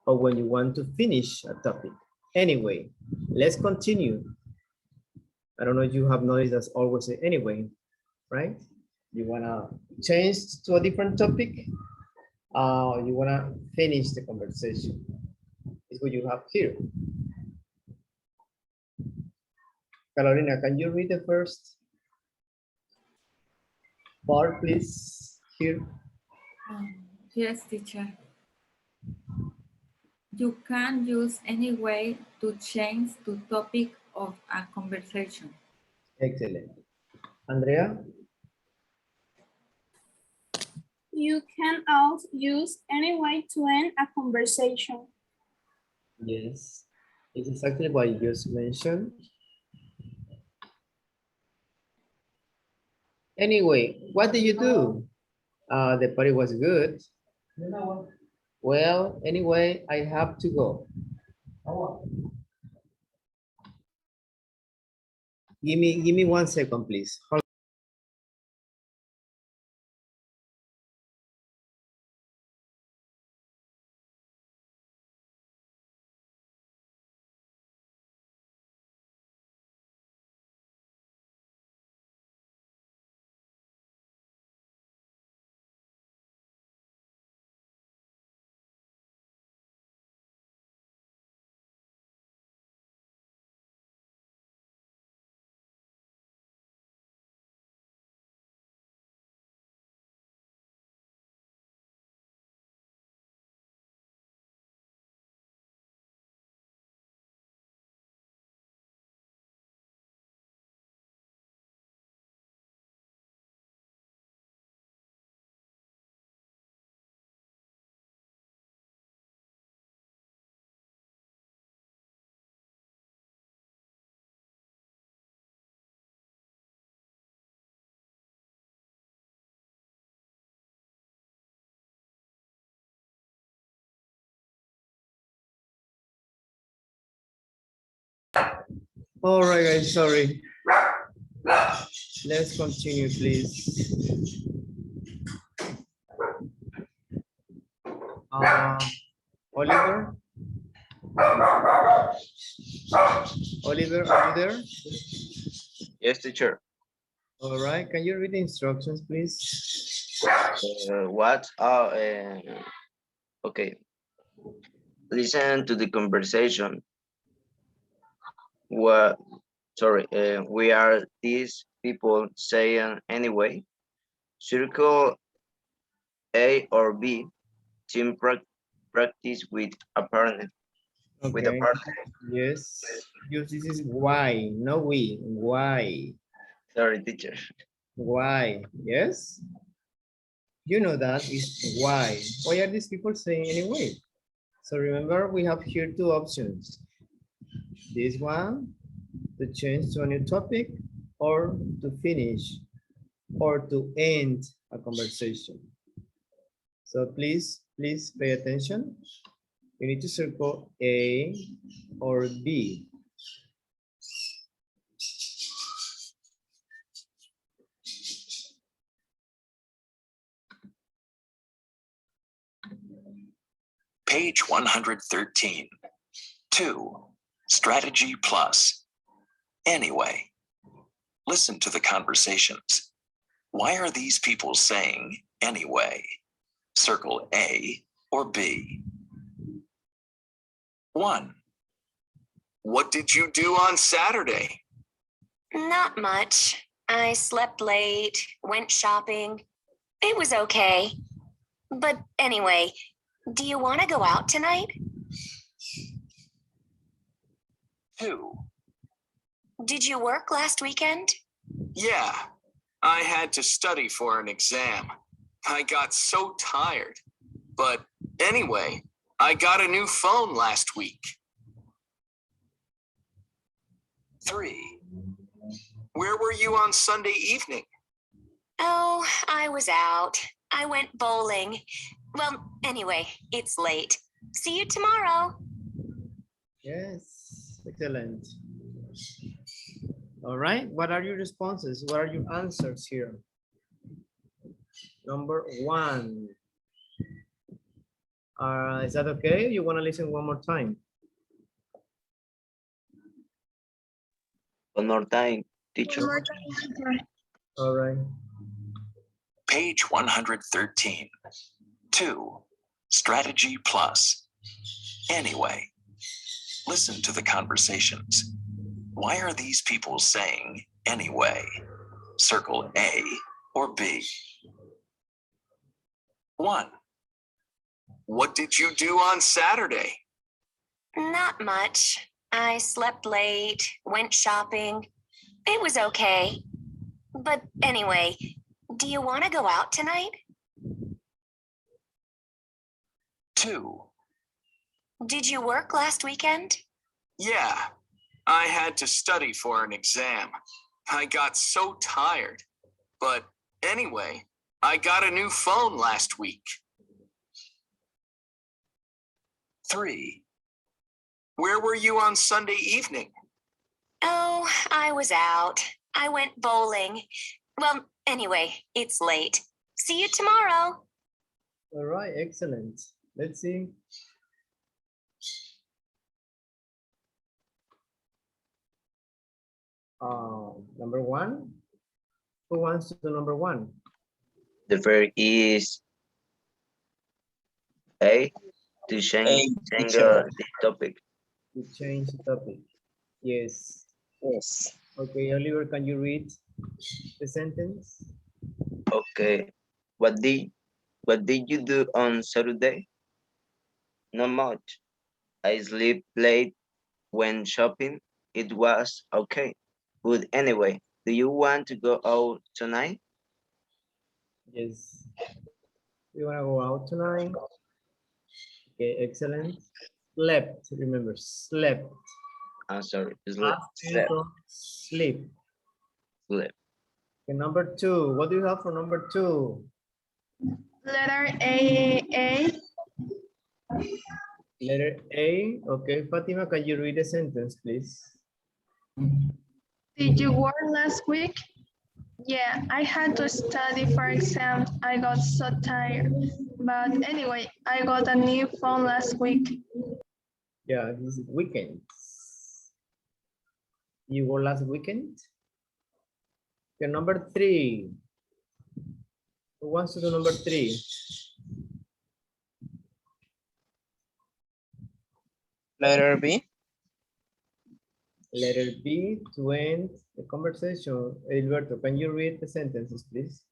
or when you want to finish a topic. Anyway, let's continue. I don't know if you have noticed that's always say anyway, right? You wanna change to a different topic, you wanna finish the conversation. Is what you have here. Carolina, can you read the first part, please, here? Yes, teacher. You can use any way to change the topic of a conversation. Excellent. Andrea? You can also use any way to end a conversation. Yes, it's exactly what you just mentioned. Anyway, what did you do? The party was good. Well, anyway, I have to go. Give me 1 second, please. Hold All right, guys, sorry. Let's continue, please. Oliver? Oliver, are you there? Yes, teacher. All right, can you read the instructions, please? What? Okay. Listen to the conversation. What? Sorry. We are these people saying anyway. Circle A or B. Team practice with a partner. With a Okay, partner. yes. Use this is why, no we, why, Sorry, teacher. why, yes? You know that is why. Why are these people saying anyway? So remember, we have here two options. This one, to change to a new topic, or to finish, or to end a conversation. So please pay attention. You need to circle A or B. Page 113. 2. Strategy plus. Anyway. Listen to the conversations. Why are these people saying anyway? Circle A or B. 1. What did you do on Saturday? Not much. I slept late, went shopping. It was okay. But anyway, do you want to go out tonight? 2. Did you work last weekend? Yeah, I had to study for an exam. I got so tired. But anyway, I got a new phone last week. 3. Where were you on Sunday evening? Oh, I was out. I went bowling. Well, anyway, it's late. See you tomorrow. Yes, excellent. All right, what are your responses? What are your answers here? Number 1. Is that okay? You want to listen one more time? One more time, teacher. All right. Page 113. 2. Strategy plus. Anyway. Listen to the conversations. Why are these people saying anyway? Circle A or B. 1. What did you do on Saturday? Not much. I slept late, went shopping. It was okay. But anyway, do you want to go out tonight? 2. Did you work last weekend? Yeah, I had to study for an exam. I got so tired. But anyway, I got a new phone last week. 3. Where were you on Sunday evening? Oh, I was out. I went bowling. Well, anyway, it's late. See you tomorrow. All right, excellent. Let's see. Number 1. Who wants to do number 1? The verb is A, to change the topic. To change the topic. Yes. Yes. Okay, Oliver, can you read the sentence? Okay. What did you do on Saturday? Not much. I sleep late, went shopping. It was okay. But anyway, do you want to go out tonight? Yes. You want to go out tonight? Okay, excellent. Slept, remember, slept. I'm sorry. Past tense of sleep. Sleep. Okay, number 2. What do you have for number 2? Letter A. Letter A. Okay, Fatima, can you read the sentence, please? Did you work last week? Yeah, I had to study for exams. I got so tired. But anyway, I got a new phone last week. Yeah, this is weekend. You go last weekend? Okay, number 3. Who wants to do number 3? Letter B. Letter B to end the conversation. Alberto, can you read the sentences, please?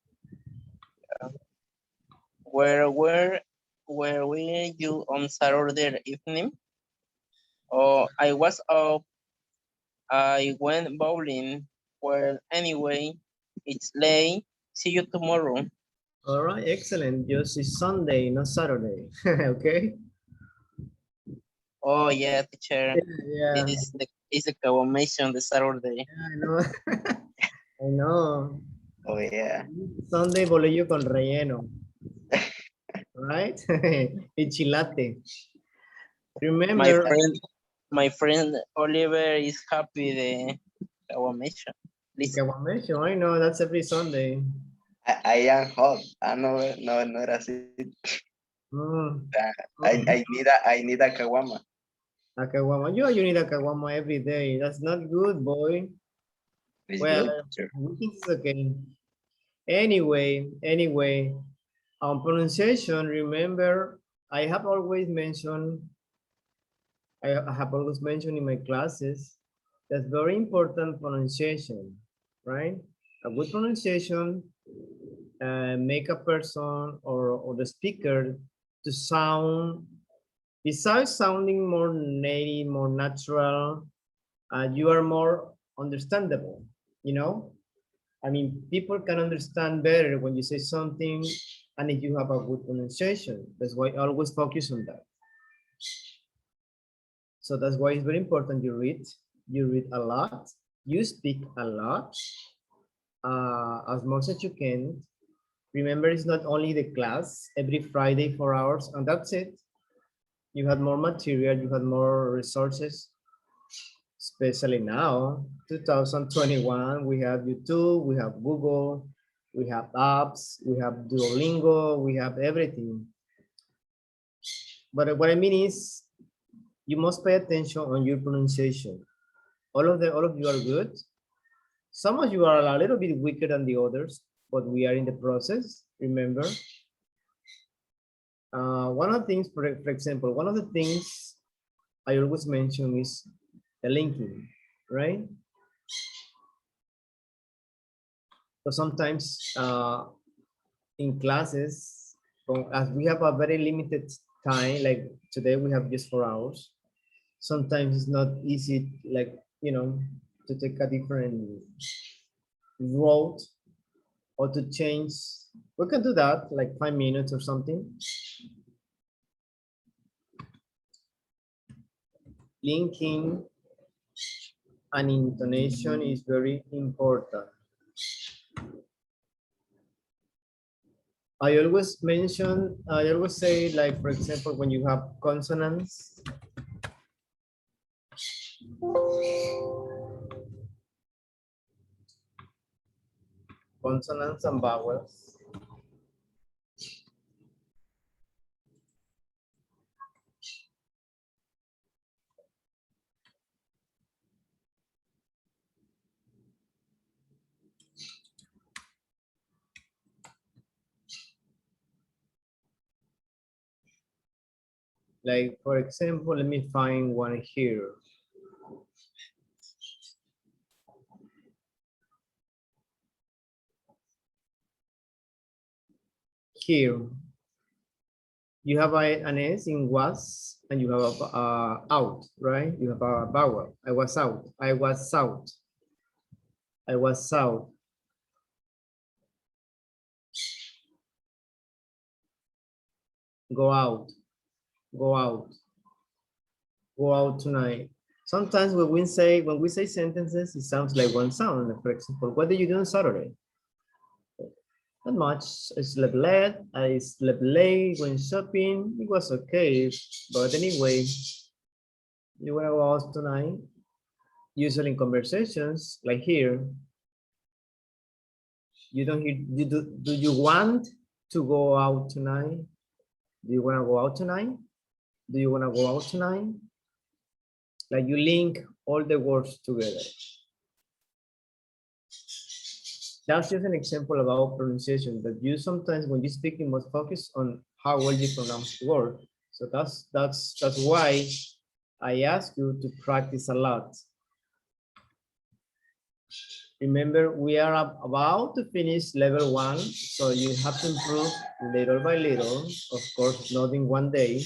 Where were you on Saturday evening? Oh, I was up. I went bowling. Well, anyway, it's late. See you tomorrow. All right, excellent. Just it's Sunday, not Saturday. Okay. Oh yeah, teacher. Yeah, It's the confirmation the Saturday. I know. I know. Oh yeah. Sunday bolillo con relleno. Right? Y chilate. Remember. My friend Oliver is happy the confirmation. I know that's every Sunday. I am hot. No era así. I need a caguama. A caguama. You need a caguama every day. That's not good, boy. It's Well, good. we think it's okay. Anyway, pronunciation, remember, I have always mentioned in my classes, that's very important pronunciation, right? A good pronunciation make a person or the speaker to sound, besides sounding more native, more natural, you are more understandable, you know? I mean, people can understand better when you say something and if you have a good pronunciation. That's why I always focus on that. So that's why it's very important you read a lot, you speak a lot, as much as you can. Remember, it's not only the class every Friday 4 hours, and that's it. You had more material, you had more resources, especially now, 2021, we have YouTube, we have Google, we have apps, we have Duolingo, we have everything. But what I mean is, you must pay attention on your pronunciation. All of you are good. Some of you are a little bit weaker than the others, but we are in the process, remember. One of the things, for example, one of the things I always mention is the linking, right? So sometimes in classes, as we have a very limited time, like today we have just 4 hours, sometimes it's not easy, like, you know, to take a different road or to change. We can do that like 5 minutes or something. Linking and intonation is very important. I always say, like, for example, when you have consonants, and vowels, like, for example, let me find one here. Here, you have an S in was, and you have a out, right? You have a vowel. I was out. I was out. I was out. Go out. Go out. Go out tonight. Sometimes when we say sentences, it sounds like one sound. For example, what did you do on Saturday? Not much. I slept late, went shopping. It was okay. But anyway, you wanna go out tonight? Usually in conversations, like here, you don't hear, do you want to go out tonight? Do you want to go out tonight? Do you want to go out tonight? Like you link all the words together. That's just an example about pronunciation that you sometimes when you speak, you must focus on how well you pronounce the word. So that's why I ask you to practice a lot. Remember, we are about to finish level 1, so you have to improve little by little, of course, not in one day.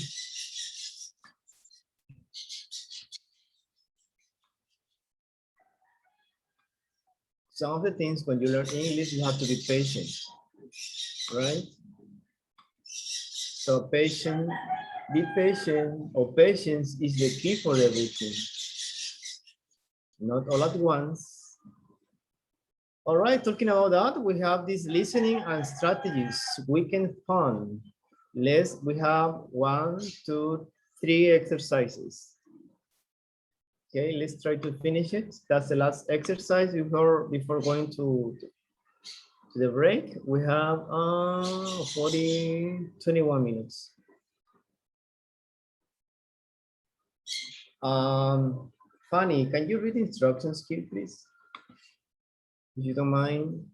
Some of the things when you learn English, you have to be patient, right? So patient, be patient, or patience is the key for everything. Not all at once. All right, talking about that, we have this listening and strategies, weekend fun. We have 1, 2, 3 exercises. Okay, let's try to finish it. That's the last exercise before going to the break. We have 21 minutes. Fanny, can you read the instructions here, please? If you don't mind.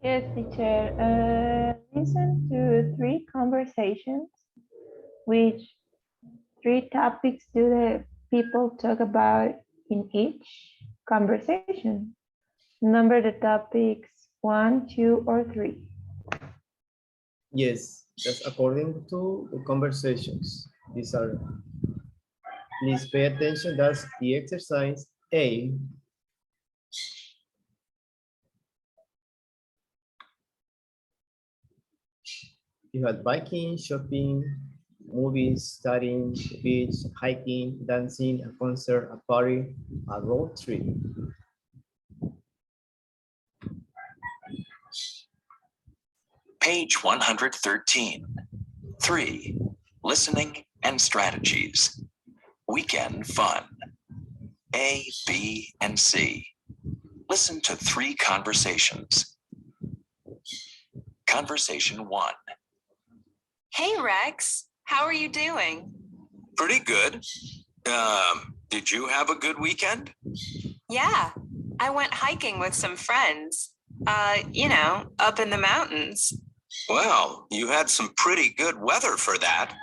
Yes, teacher. Listen to 3 conversations. Which 3 topics do the people talk about in each conversation? Number the topics 1, 2, or 3. Yes, that's according to the conversations. These are, please pay attention. That's the exercise A. You had biking, shopping, movies, studying, beach, hiking, dancing, a concert, a party, a road trip. Page 113. 3. Listening and strategies. Weekend fun. A, B, and C. Listen to 3 conversations. Conversation 1. Hey, Rex. How are you doing? Pretty good. Did you have a good weekend? Yeah, I went hiking with some friends. You know, up in the mountains. Well, you had some pretty good weather for that.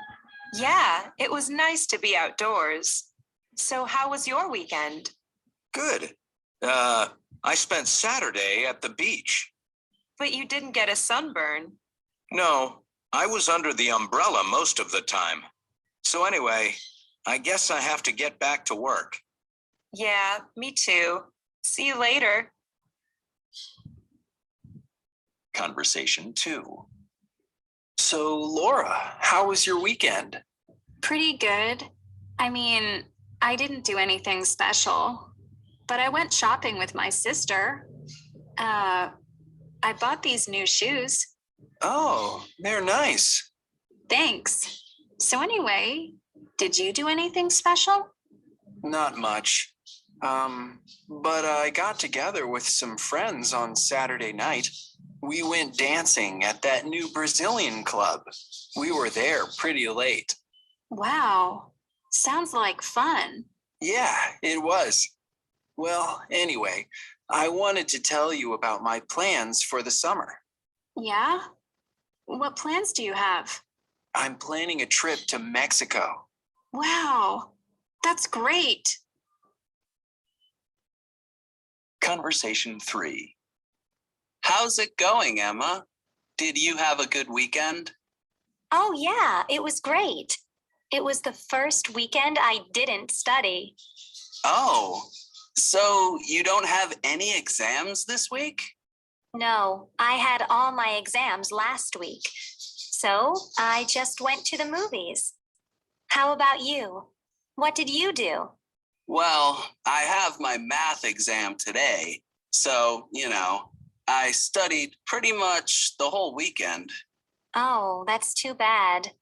Yeah, it was nice to be outdoors. So how was your weekend? Good. I spent Saturday at the beach. But you didn't get a sunburn. No, I was under the umbrella most of the time. So anyway, I guess I have to get back to work. Yeah, me too. See you later. Conversation 2. So, Laura, how was your weekend? Pretty good. I mean, I didn't do anything special, but I went shopping with my sister. I bought these new shoes. Oh, they're nice. Thanks. So anyway, did you do anything special? Not much. But I got together with some friends on Saturday night. We went dancing at that new Brazilian club. We were there pretty late. Wow. Sounds like fun. Yeah, it was. Well, anyway, I wanted to tell you about my plans for the summer. Yeah? What plans do you have? I'm planning a trip to Mexico. Wow. That's great. Conversation 3. How's it going, Emma? Did you have a good weekend? Oh, yeah, it was great. It was the first weekend I didn't study. Oh, so you don't have any exams this week? No, I had all my exams last week. So I just went to the movies. How about you? What did you do? Well, I have my math exam today. So, I studied pretty much the whole weekend. Oh, that's too bad.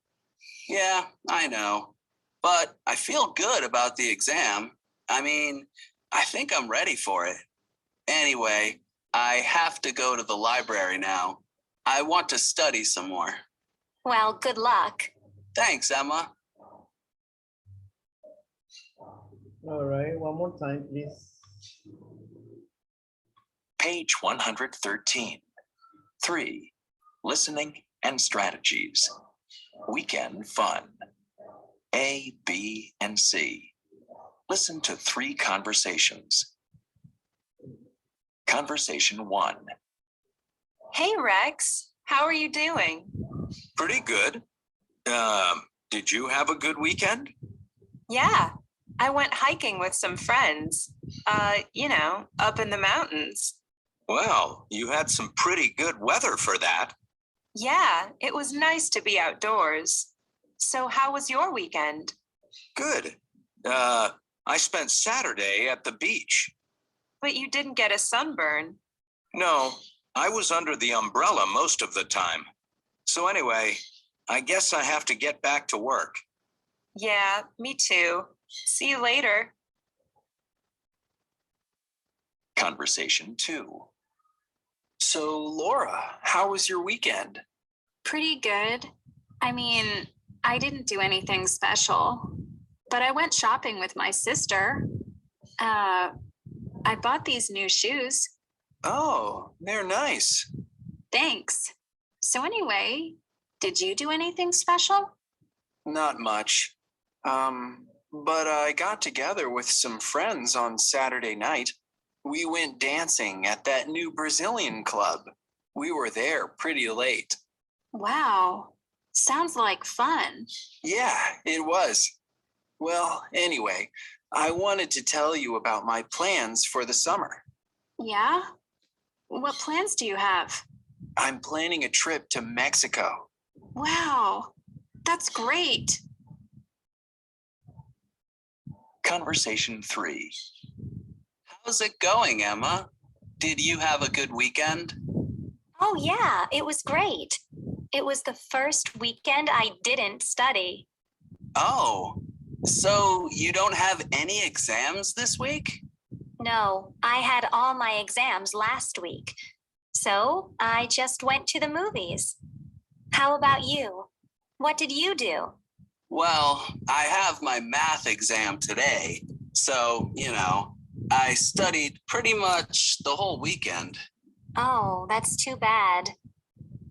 Yeah, I know. But I feel good about the exam. I mean, I think I'm ready for it. Anyway, I have to go to the library now. I want to study some more. Well, good luck. Thanks, Emma. All right, one more time, please. Page 113. 3. Listening and strategies. Weekend fun. A, B, and C. Listen to 3 conversations. Conversation 1. Hey, Rex. How are you doing? Pretty good. Did you have a good weekend? Yeah, I went hiking with some friends. Up in the mountains. Well, you had some pretty good weather for that. Yeah, it was nice to be outdoors. So how was your weekend? Good. I spent Saturday at the beach. But you didn't get a sunburn. No, I was under the umbrella most of the time. So anyway, I guess I have to get back to work. Yeah, me too. See you later. Conversation 2. So, Laura, how was your weekend? Pretty good. I mean, I didn't do anything special, but I went shopping with my sister. I bought these new shoes. Oh, they're nice. Thanks. So anyway, did you do anything special? Not much. But I got together with some friends on Saturday night. We went dancing at that new Brazilian club. We were there pretty late. Wow. Sounds like fun. Yeah, it was. Well, anyway, I wanted to tell you about my plans for the summer. Yeah? What plans do you have? I'm planning a trip to Mexico. Wow. That's great. Conversation 3. How's it going, Emma? Did you have a good weekend? Oh, yeah, it was great. It was the first weekend I didn't study. Oh, so you don't have any exams this week? No, I had all my exams last week. So I just went to the movies. How about you? What did you do? Well, I have my math exam today. So, I studied pretty much the whole weekend. Oh, that's too bad.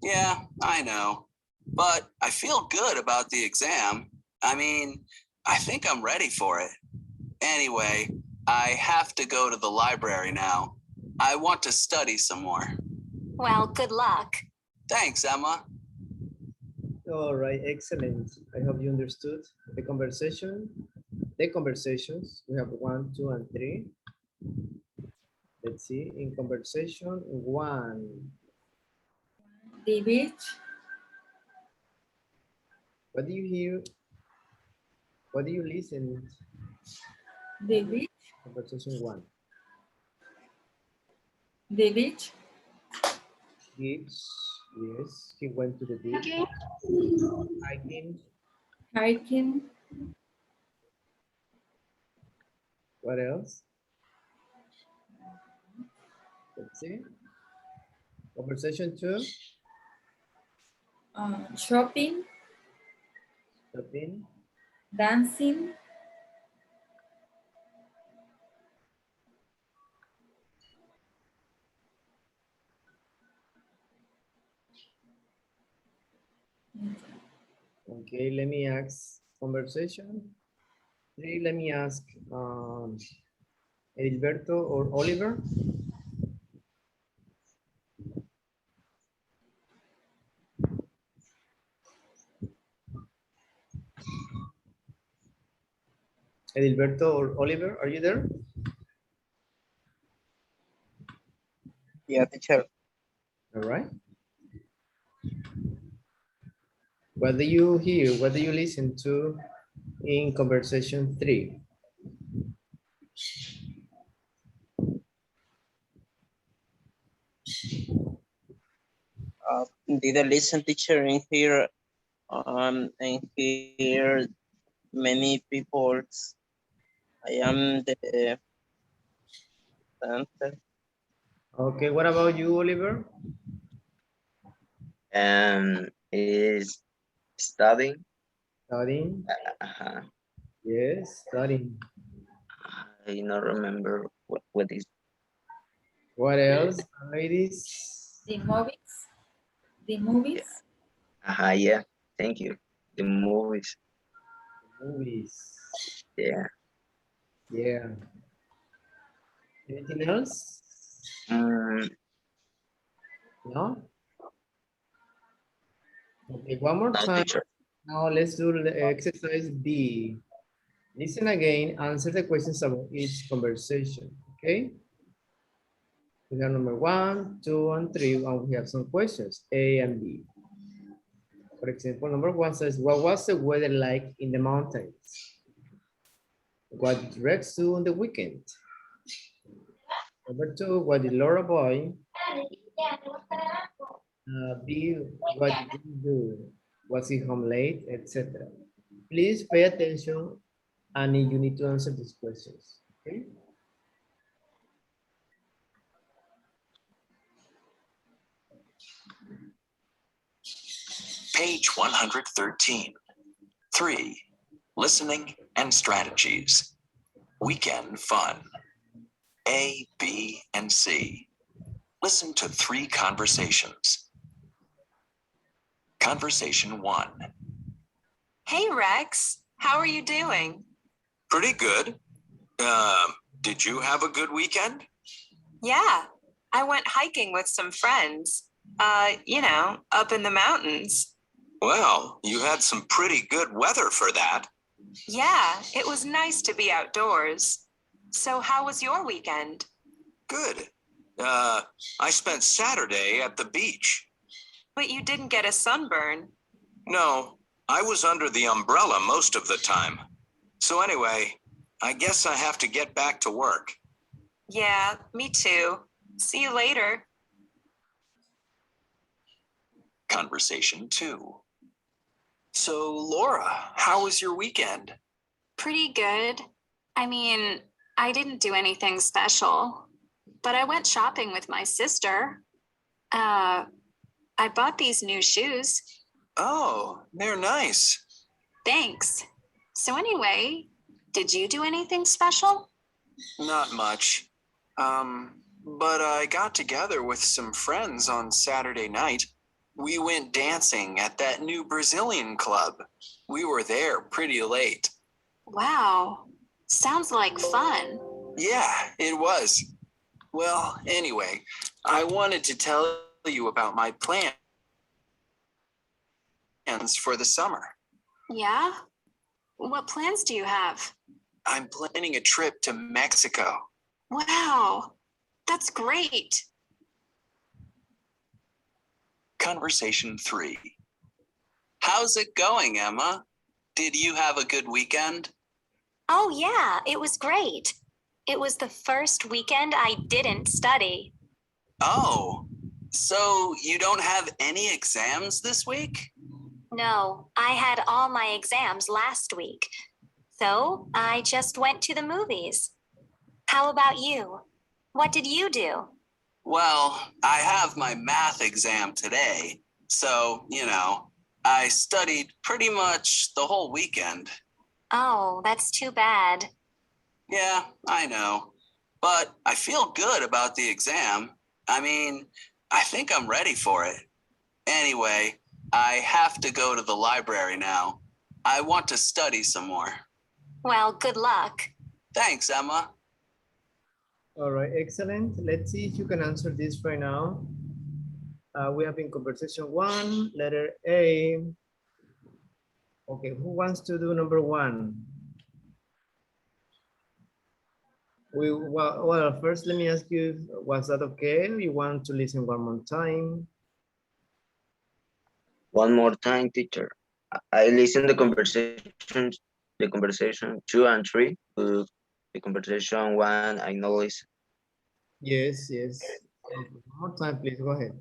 Yeah, I know. But I feel good about the exam. I think I'm ready for it. Anyway, I have to go to the library now. I want to study some more. Well, good luck. Thanks, Emma. All right, excellent. I hope you understood the conversation. The conversations, we have 1, 2, and 3. Let's see, in conversation 1. The beach. What do you hear? What do you listen? The beach. Conversation 1. The beach. Beach, yes, he went to the beach. Okay. Hiking. Hiking. What else? Let's see. Conversation 2. Shopping. Shopping. Dancing. Okay, let me ask conversation 3. Let me ask Edilberto or Oliver. Edilberto or Oliver, are you there? Yeah, teacher. All right. What do you hear? What do you listen to in conversation 3? Did I listen, teacher, in here? And hear many people. I am the answer. Okay, what about you, Oliver? Is studying. Studying? Uh-huh. Yes, studying. I don't remember what is. What else, ladies? The movies. The movies. Yeah. Thank you. The movies. Movies. Yeah. Yeah. Anything else? No? Okay, one more No, time. teacher. Now let's do the exercise B. Listen again, answer the questions about each conversation, okay? We have number 1, 2, and 3, and we have some questions, A and B. For example, number 1 says, what was the weather like in the mountains? What did Rex do on the weekend? Number 2, what did Laura buy? B, what did you do? Was he home late, etc. Please pay attention and you need to answer these questions, okay? Page 113. 3. Listening and strategies. Weekend fun. A, B, and C. Listen to 3 conversations. Conversation 1. Hey, Rex. How are you doing? Pretty good. Did you have a good weekend? Yeah, I went hiking with some friends. Up in the mountains. Well, you had some pretty good weather for that. Yeah, it was nice to be outdoors. So how was your weekend? Good. I spent Saturday at the beach. But you didn't get a sunburn. No, I was under the umbrella most of the time. So anyway, I guess I have to get back to work. Yeah, me too. See you later. Conversation 2. So, Laura, how was your weekend? Pretty good. I mean, I didn't do anything special, but I went shopping with my sister. I bought these new shoes. Oh, they're nice. Thanks. So anyway, did you do anything special? Not much. But I got together with some friends on Saturday night. We went dancing at that new Brazilian club. We were there pretty late. Wow, sounds like fun. Yeah, it was. Well, anyway, I wanted to tell you about my plans for the summer. Yeah? What plans do you have? I'm planning a trip to Mexico. Wow, that's great. Conversation 3. How's it going, Emma? Did you have a good weekend? Oh, yeah, it was great. It was the first weekend I didn't study. Oh, so you don't have any exams this week? No, I had all my exams last week. So I just went to the movies. How about you? What did you do? Well, I have my math exam today. So, I studied pretty much the whole weekend. Oh, that's too bad. Yeah, I know. But I feel good about the exam. I mean, I think I'm ready for it. Anyway, I have to go to the library now. I want to study some more. Well, good luck. Thanks, Emma. All right, excellent. Let's see if you can answer this right now. We have in conversation 1, letter A. Okay, who wants to do number 1? Well, first let me ask you, was that okay? You want to listen one more time? One more time, teacher. I listened the conversation 2 and 3. The conversation 1, I know listen. Yes, yes. Okay, one more time, please, go ahead.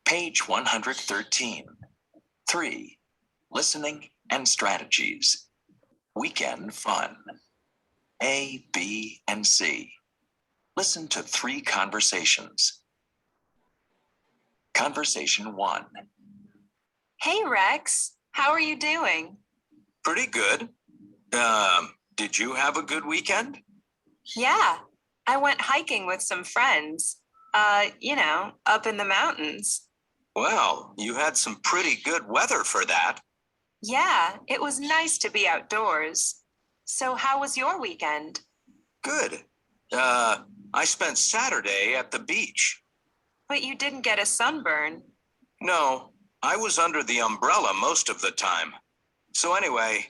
Page 113. 3. Listening and strategies. Weekend fun. A, B, and C. Listen to 3 conversations. Conversation 1. Hey, Rex. How are you doing? Pretty good. Did you have a good weekend? Yeah, I went hiking with some friends. Up in the mountains. Well, you had some pretty good weather for that. Yeah, it was nice to be outdoors. So how was your weekend? Good. I spent Saturday at the beach. But you didn't get a sunburn. No, I was under the umbrella most of the time. So anyway,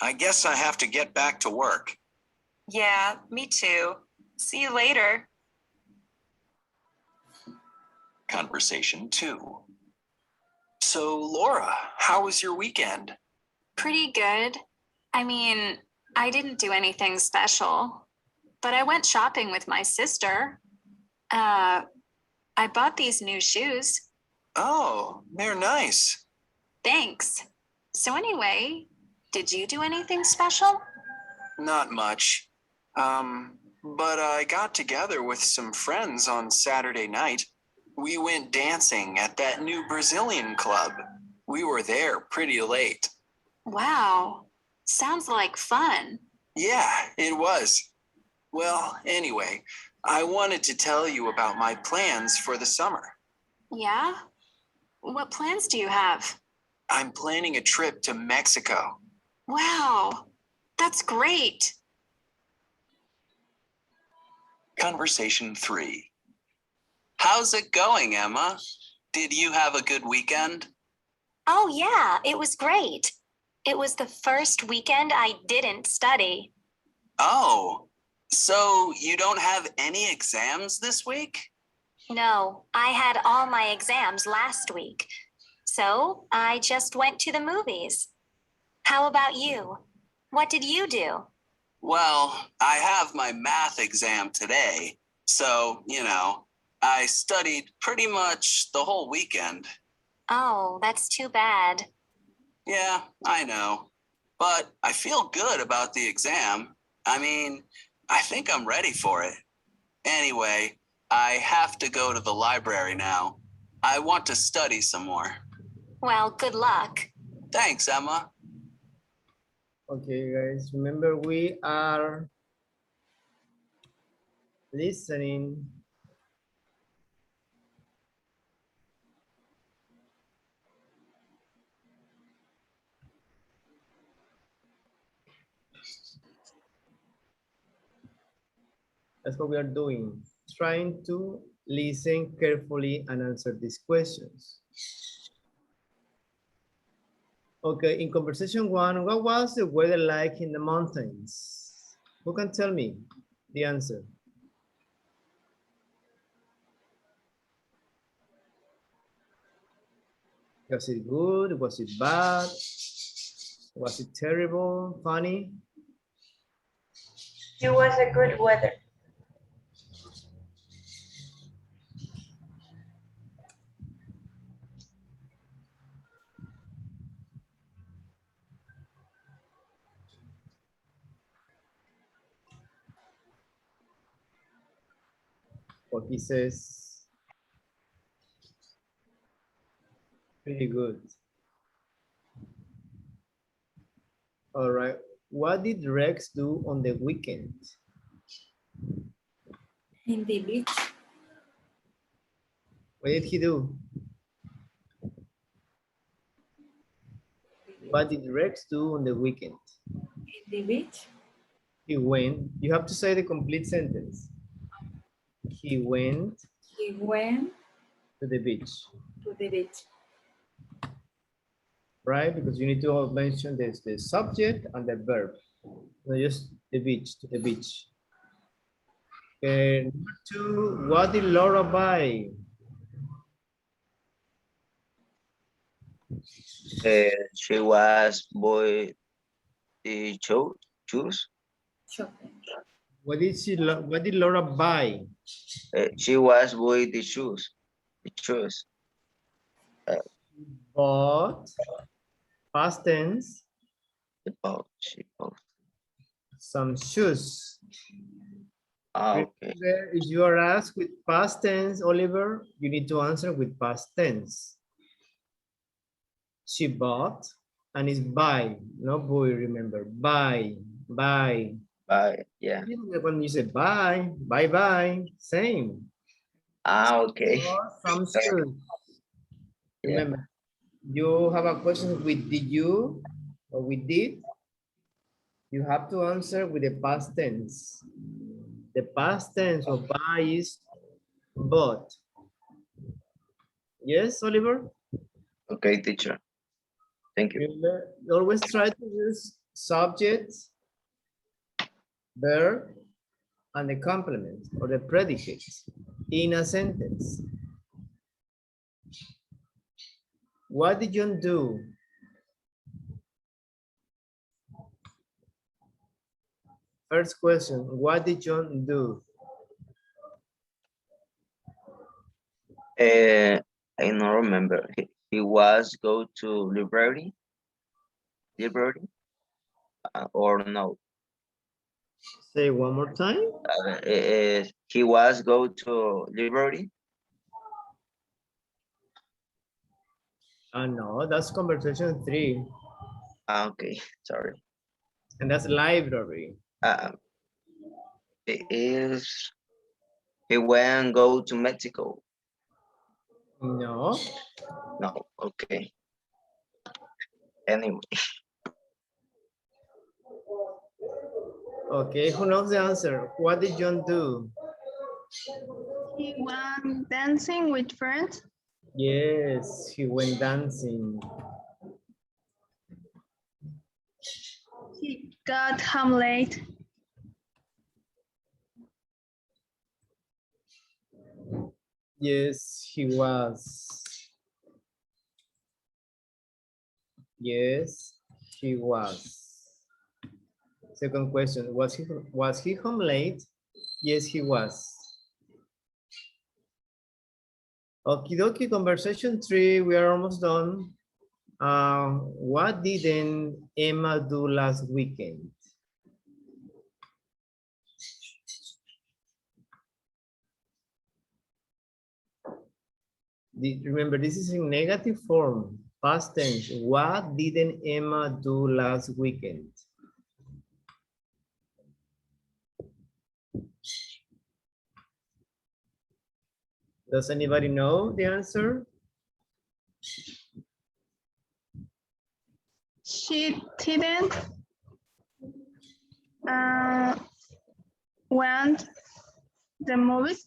I guess I have to get back to work. Yeah, me too. See you later. Conversation 2. So, Laura, how was your weekend? Pretty good. I mean, I didn't do anything special, but I went shopping with my sister. I bought these new shoes. Oh, they're nice. Thanks. So anyway, did you do anything special? Not much. But I got together with some friends on Saturday night. We went dancing at that new Brazilian club. We were there pretty late. Wow, sounds like fun. Yeah, it was. Well, anyway, I wanted to tell you about my plans for the summer. Yeah? What plans do you have? I'm planning a trip to Mexico. Wow, that's great. Conversation 3. How's it going, Emma? Did you have a good weekend? Oh, yeah, it was great. It was the first weekend I didn't study. Oh, so you don't have any exams this week? No, I had all my exams last week. So I just went to the movies. How about you? What did you do? Well, I have my math exam today. So, I studied pretty much the whole weekend. Oh, that's too bad. Yeah, I know. But I feel good about the exam. I mean, I think I'm ready for it. Anyway, I have to go to the library now. I want to study some more. Well, good luck. Thanks, Emma. Okay, guys, remember we are listening. That's what we are doing, trying to listen carefully and answer these questions. Okay, in conversation 1, what was the weather like in the mountains? Who can tell me the answer? Was it good? Was it bad? Was it terrible? Funny? It was a good weather. What he says, pretty good. All right, what did Rex do on the weekend? In the beach. What did he do? What did Rex do on the weekend? In the beach. He went, you have to say the complete sentence. He went He went to the beach, to the beach. right? Because you need to mention this, the subject and the verb. No, just the beach, to the beach. Okay, number 2, what did Laura buy? She was boy the shoes. Shopping. What did Laura buy? She was boy the shoes. The shoes. Bought, past tense, She bought. some shoes. Okay. Remember, if you are asked with past tense, Oliver, you need to answer with past tense. She bought, and it's buy, no boy, remember, buy. Yeah. When you say bye, bye, same. Okay. Or some students. Remember, you have a question with did you or with did, you have to answer with the past tense. The past tense of buy is bought. Yes, Oliver? Okay, teacher. Thank you. Remember, always try to use subject, verb, and the complement or the predicate in a sentence. What did John do? First question, what did John do? I don't remember. He was go to library or no? Say one more time. He was go to library. No, that's conversation 3. Okay, sorry. And that's library. He went go to Mexico. No. No, okay. Anyway. Okay, who knows the answer? What did John do? He went dancing with friends. Yes, he went dancing. He got home late. Yes, he was. Yes, he was. Second question, was he home late? Yes, he was. Okie dokie, conversation 3, we are almost done. What didn't Emma do last weekend? Remember, this is in negative form, past tense. What didn't Emma do last weekend? Does anybody know the answer? She didn't went the movies.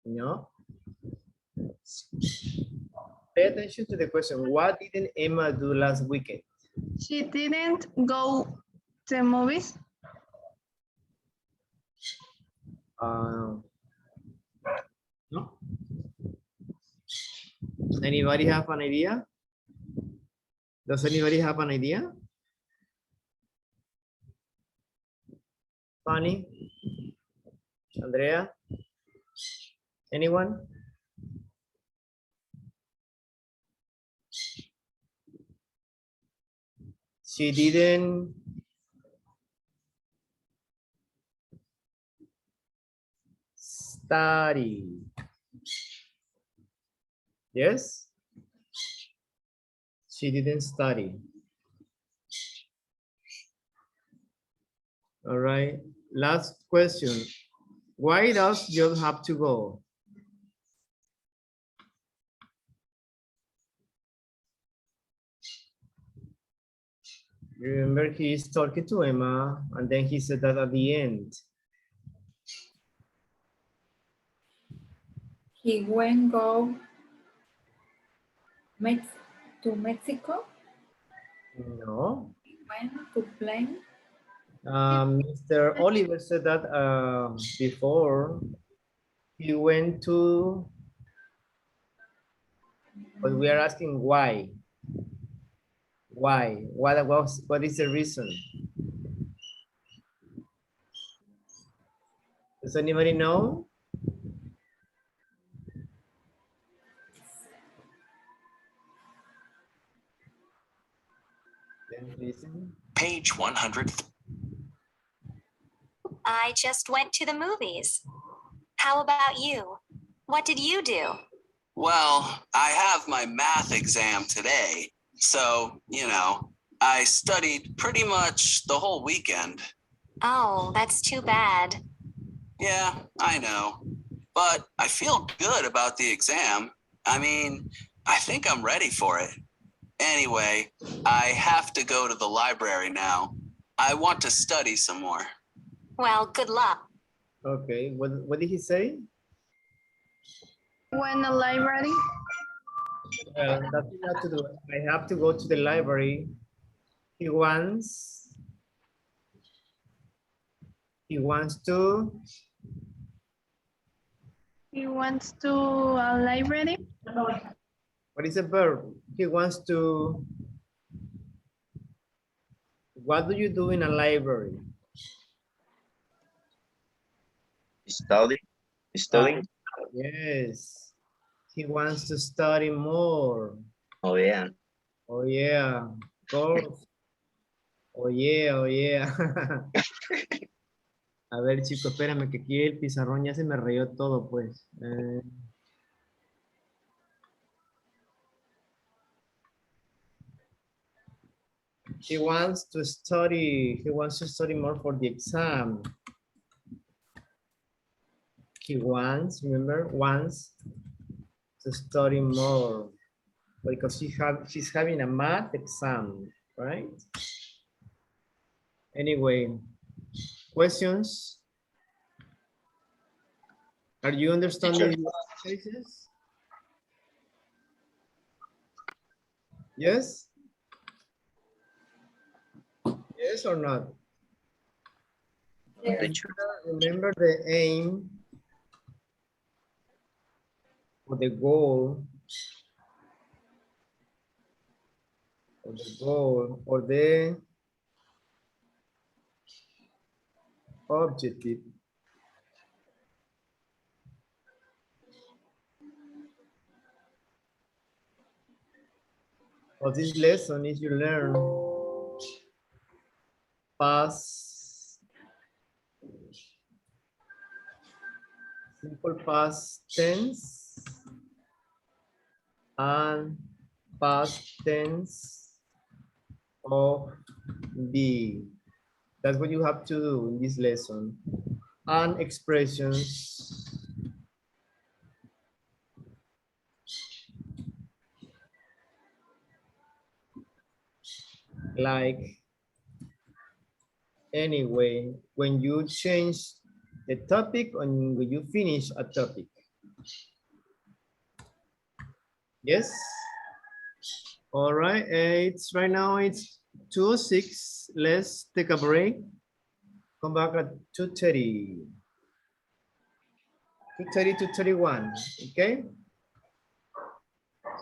No. Pay attention to the question. What didn't Emma do last weekend? She didn't go to the movies. No. Anybody have an idea? Does anybody have an idea? Fanny? Andrea? Anyone? She didn't study. Yes? She didn't study. All right. Last question. Why does John have to go? Remember, he's talking to Emma, and then he said that at the end. He went go to Mexico. No. He went to play. Mr. Oliver said that before. He went to, but we are asking why. Why? What is the reason? Does anybody know? Page 100. I just went to the movies. How about you? What did you do? Well, I have my math exam today, so, I studied pretty much the whole weekend. Oh, that's too bad. Yeah, I know. But I feel good about the exam. I think I'm ready for it. Anyway, I have to go to the library now. I want to study some more. Well, good luck. Okay, what did he say? When the library. Well, that's what I have to do. I have to go to the library. He wants to. He wants to a library. What is a verb? He wants to. What do you do in a library? Studying. Yes. He wants to study more. Oh yeah. Oh yeah. Of course. Oh yeah, oh yeah. A ver, chicos, espérame que aquí el pizarrón ya se me rayó todo, pues. He wants to study more for the exam. He wants, remember, wants to study more because she's having a math exam, right? Anyway, questions? Are you understanding the cases? Yes? Yes or not? Remember the aim or the goal or the objective. Of this lesson is you learn past, simple past tense and past tense of be. That's what you have to do in this lesson. And expressions like anyway, when you change the topic and when you finish a topic. Yes? All right, it's right now it's 2:06. Let's take a break. Come back at 2:30. 2:30 to 31, okay?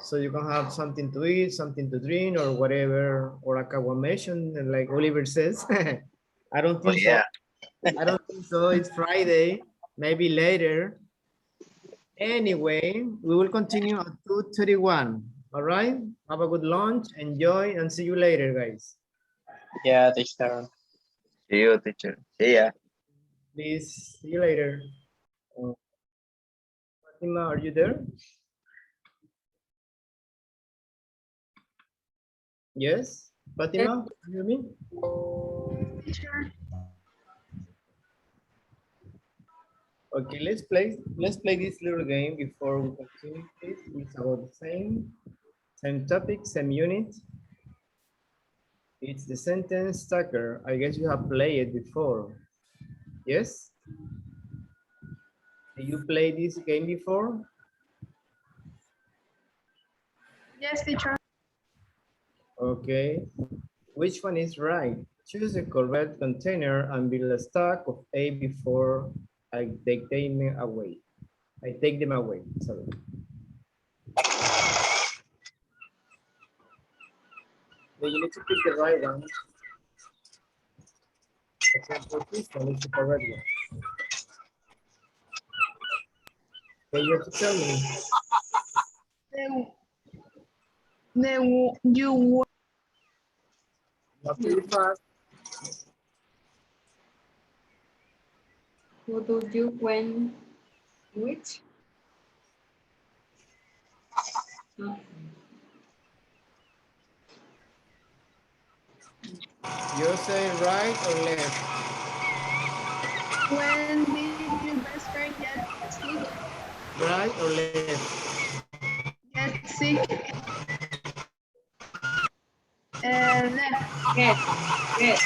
So you can have something to eat, something to drink, or whatever, or a caguamation, like Oliver says. I don't think so. I don't think so. It's Friday, maybe later. Anyway, we will continue at 2:31. All right. Have a good lunch, enjoy, and see you later, guys. Yeah, teacher. See you, teacher. See ya. Please, see you later. Fatima, are you there? Yes, Fatima, can you hear me? Teacher. Okay, let's play this little game before we continue, please. It's about the same topic, same unit. It's the sentence stacker. I guess you have played it before. Yes? Did you play this game before? Yes, teacher. Okay. Which one is right? Choose the correct container and build a stack of A before I take them away. Sorry. Then you need to pick the right one. Example, this one is the correct one. Okay, you have to tell me. You Not pretty fast. Who do you went with? You say right or left? When did your best friend get sick? Right or left? Get sick? Left. Get.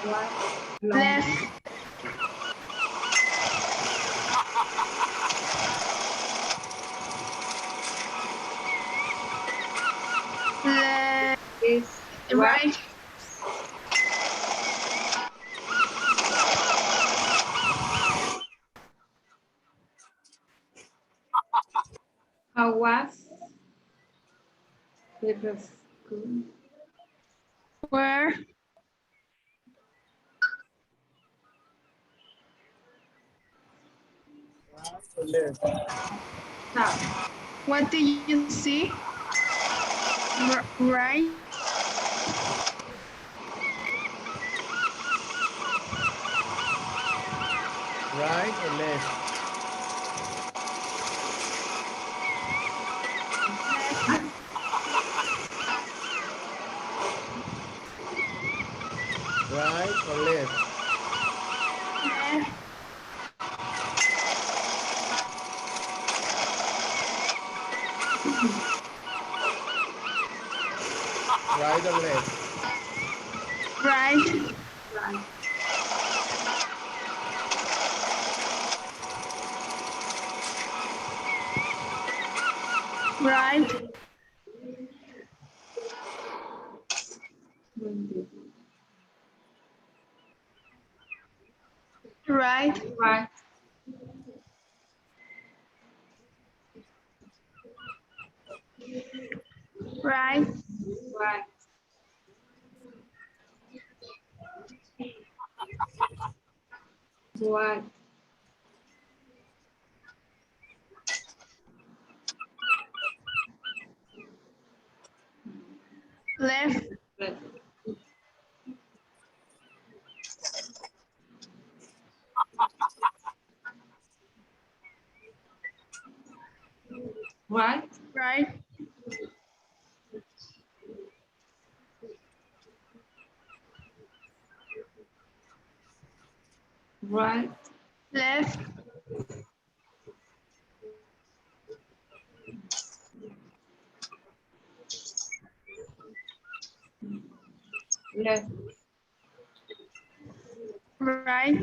What? Left. Left. Is Right. How was the school? Where? Right or left? How? What do you see? Right. Right or left? Right or left? Left. Right or left? Right. Right. Right. Right. Right. Right. Right. Right. Left. Left. Right. Right. Right. Left. Left. Right.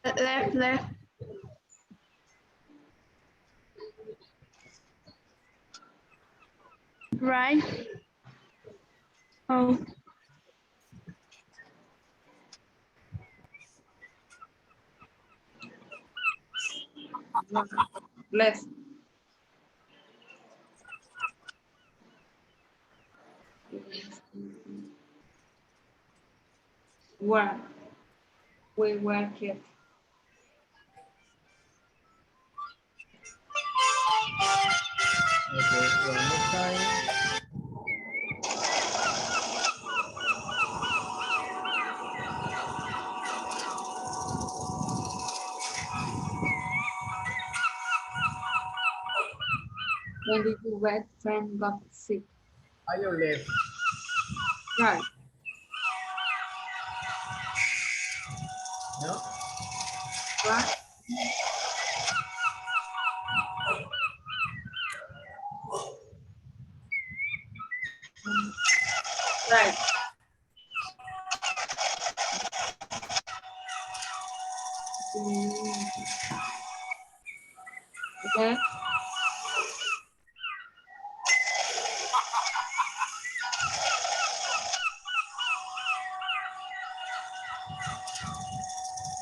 Left. Left. Right. Oh. Left. Where we were kids. Okay, one more time. When did your best friend got sick? Right or left? Right. No? Right. Right. Okay.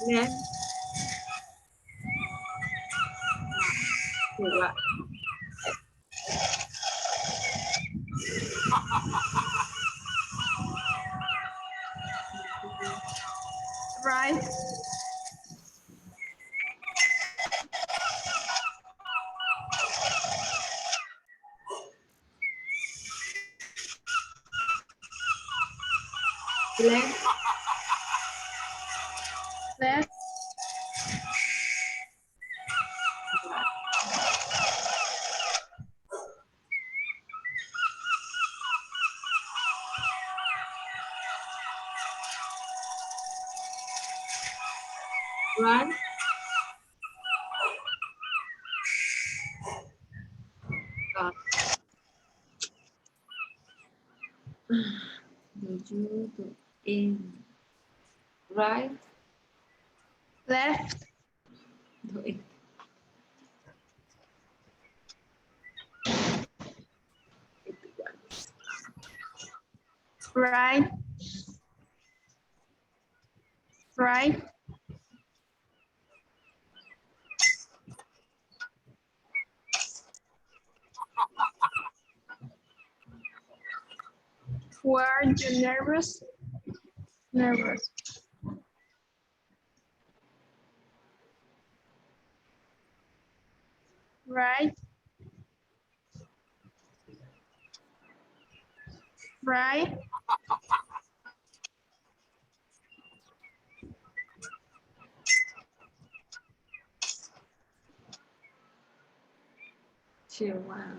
Left. Right. Right. Left, Left, right, uh, do you do in right, left, do it right, right, were you nervous? Nervous. Right, right, Chihuahua.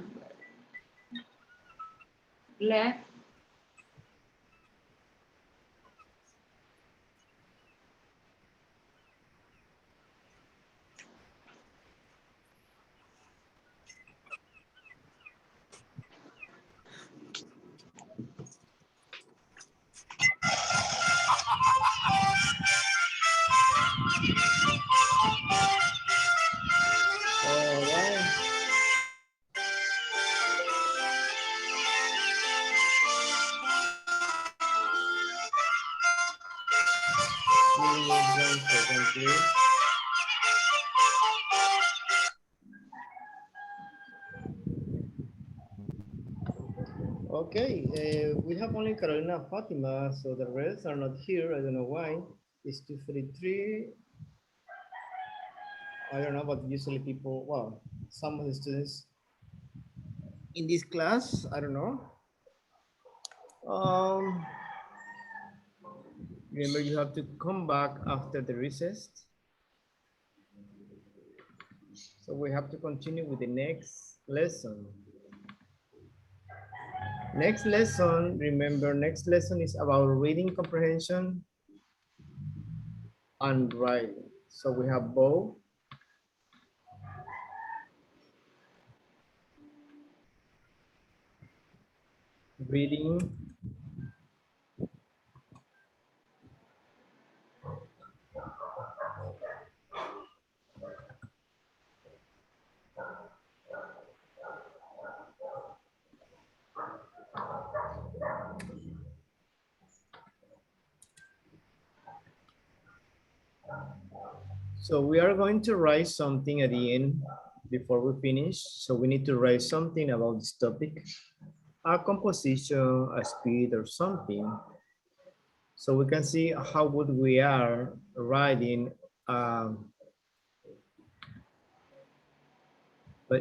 Left, All right. Give me 1 second, please. Okay, we have only Carolina Fatima, so the rest are not here. I don't know why. It's 2:33. I don't know, but usually people, well, some of the students in this class, I don't know. Um, Remember, you have to come back after the recess. So we have to continue with the next lesson. Next lesson, remember, next lesson is about reading comprehension and writing. So we have both. Reading So we are going to write something at the end before we finish. So we need to write something about this topic, a composition, a speed, or something. So we can see how good we are writing. But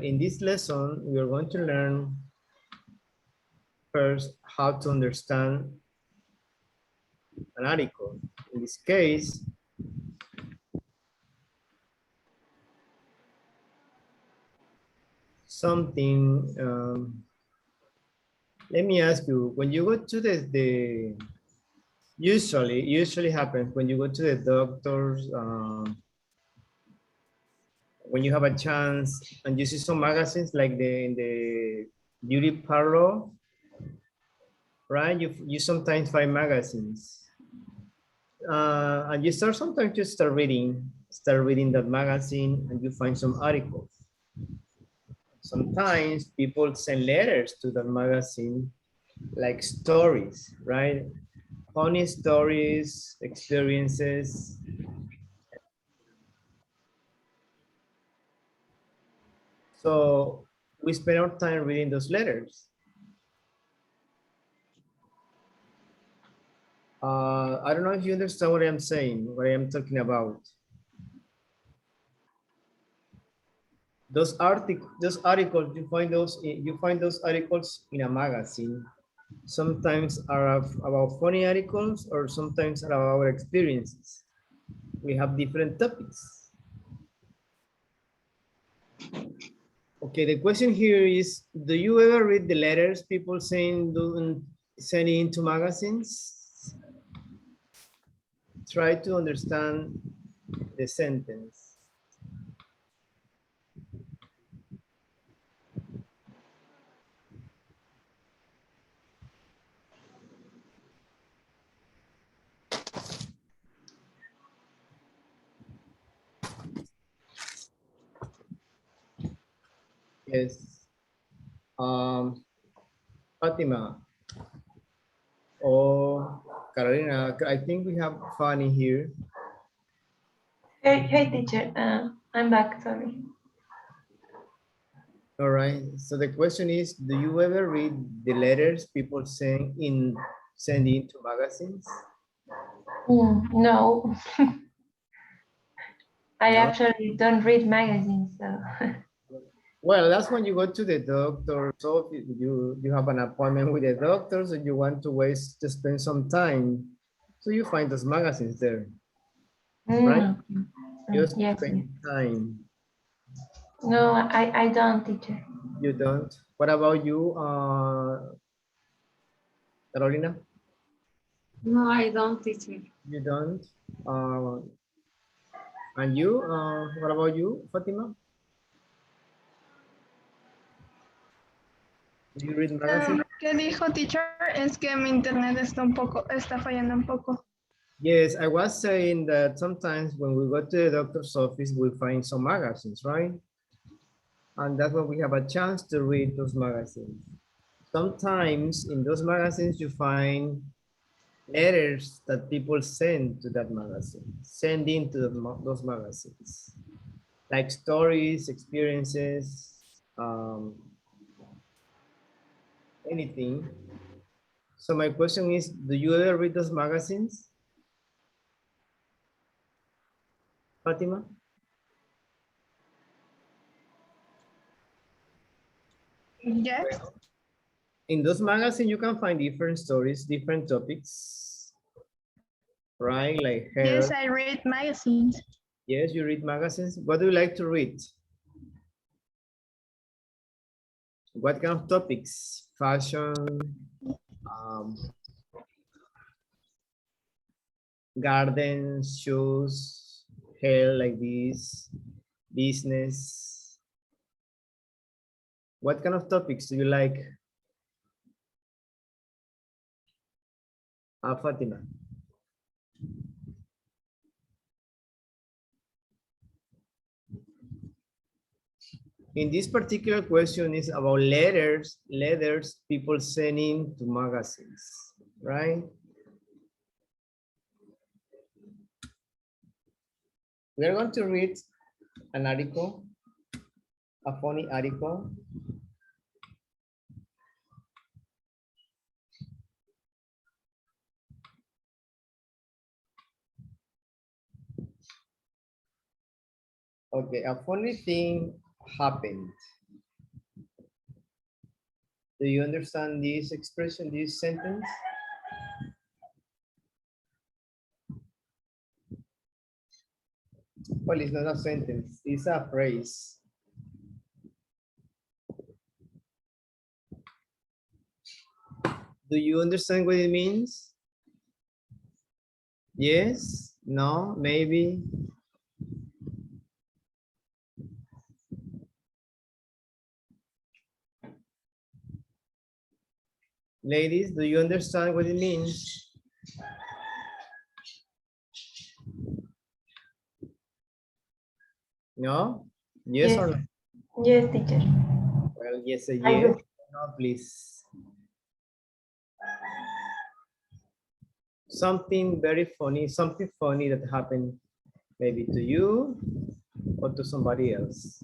in this lesson, we are going to learn first how to understand an article. In this case, something, let me ask you, when you go to the usually happens when you go to the doctors, when you have a chance and you see some magazines like in the beauty parlor, right? You sometimes find magazines. And you sometimes you start reading that magazine and you find some articles. Sometimes people send letters to the magazine, like stories, right? Funny stories, experiences. So we spend our time reading those letters. I don't know if you understand what I'm saying, what I'm talking about. Those articles, you find those articles in a magazine, Sometimes are about funny articles or sometimes are about our experiences. We have different topics. Okay, the question here is, do you ever read the letters people sending into magazines? Try to understand the sentence. Yes. Fatima or Carolina, I think we have Fanny here. Hey, teacher. I'm back. Sorry. All right. So the question is, do you ever read the letters people send into magazines? No, I No? actually don't read magazines. So. Well, that's when you go to the doctor. So if you have an appointment with the doctor, so you want to spend some time. So you find those magazines there, right? Just Yes, spend yes. time. No, I don't, teacher. You don't. What about you, Carolina? No, I don't, teacher. You don't. And you, what about you, Fatima? Do you read magazines? ¿Qué dijo, teacher? Es que mi internet está fallando un poco. Yes, I was saying that sometimes when we go to the doctor's office, we find some magazines, right? And that's when we have a chance to read those magazines. Sometimes in those magazines, you find letters that people send to that magazine, send into those magazines, like stories, experiences, anything. So my question is, do you ever read those magazines, Fatima? Yes. In those magazines, you can find different stories, different topics, right? Like Yes, health. I read magazines. Yes, you read magazines. What do you like to read? What kind of topics? Fashion, gardens, shoes, hair like this, business. What kind of topics do you like? Fatima. In this particular question is about letters people sending to magazines, right? We are going to read an article, a funny article. Okay, a funny thing happened. Do you understand this expression, this sentence? Well, it's not a sentence, it's a phrase. Do you understand what it means? Yes? No? Maybe? Ladies, do you understand what it means? No? Yes, Yes. or no? Yes, teacher. Well, yes, a I yes. do. No, please. Something very funny, something funny that happened maybe to you or to somebody else.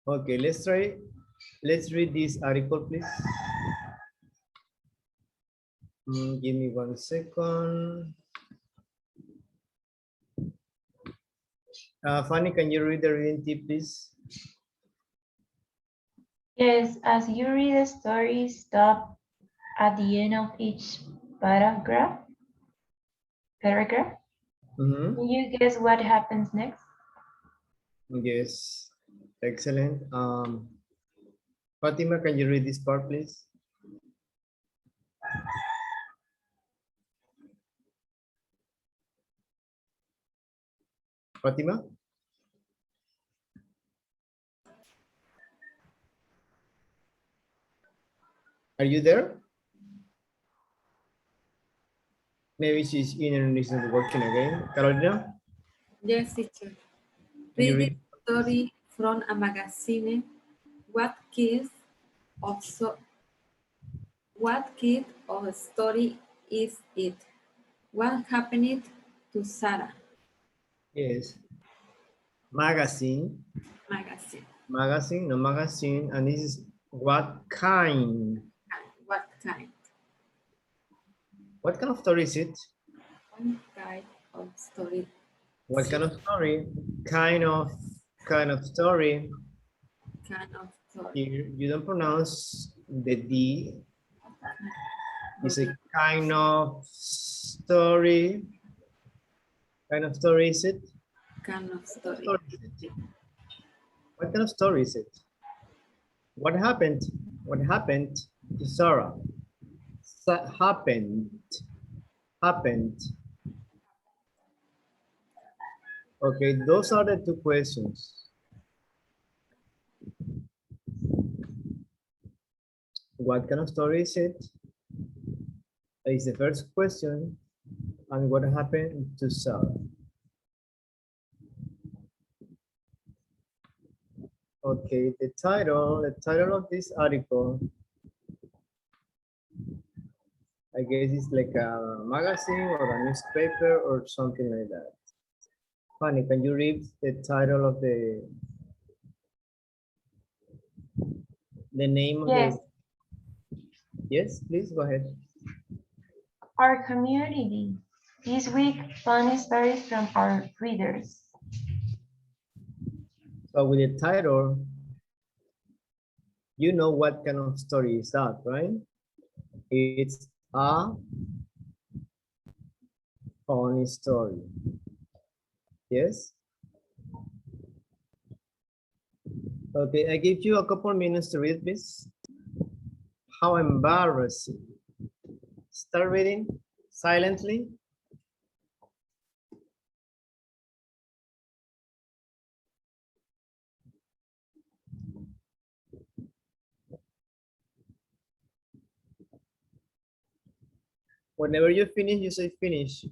Okay, let's try. Let's read this article, please. Give me 1 second. Fanny, can you read the reading tip, please? Yes, as you read a story, stop at the end of each paragraph. Mm-hmm. Can you guess what happens next? Yes, excellent. Fatima, can you read this part, please? Fatima? Are you there? Maybe she's in and is not working again. Carolina, Yes, teacher. can you Reading read? story from a magazine. What kid of story is it? What happened to Sarah? Yes. Magazine. Magazine. No magazine. And this is what kind? What kind? What kind of story is it? One kind of story. What kind of story? Kind of story. Kind of story. Here you don't pronounce the D. It's a kind of story. Kind of story is it? Kind of story. What kind of story is it? What happened? What happened to Sarah? Happened. Okay, those are the 2 questions. What kind of story is it? Is the first question. And what happened to Sarah? Okay, the title of this article, I guess it's like a magazine or a newspaper or something like that. Fanny, can you read the title of the name of Yes. the... Yes, please go ahead. Our community. This week, funny stories from our readers. So with the title, you know what kind of story is that, right? It's a funny story. Yes? Okay, I give you a couple minutes to read, please. How embarrassing. Start reading silently. Whenever you finish, you say finish.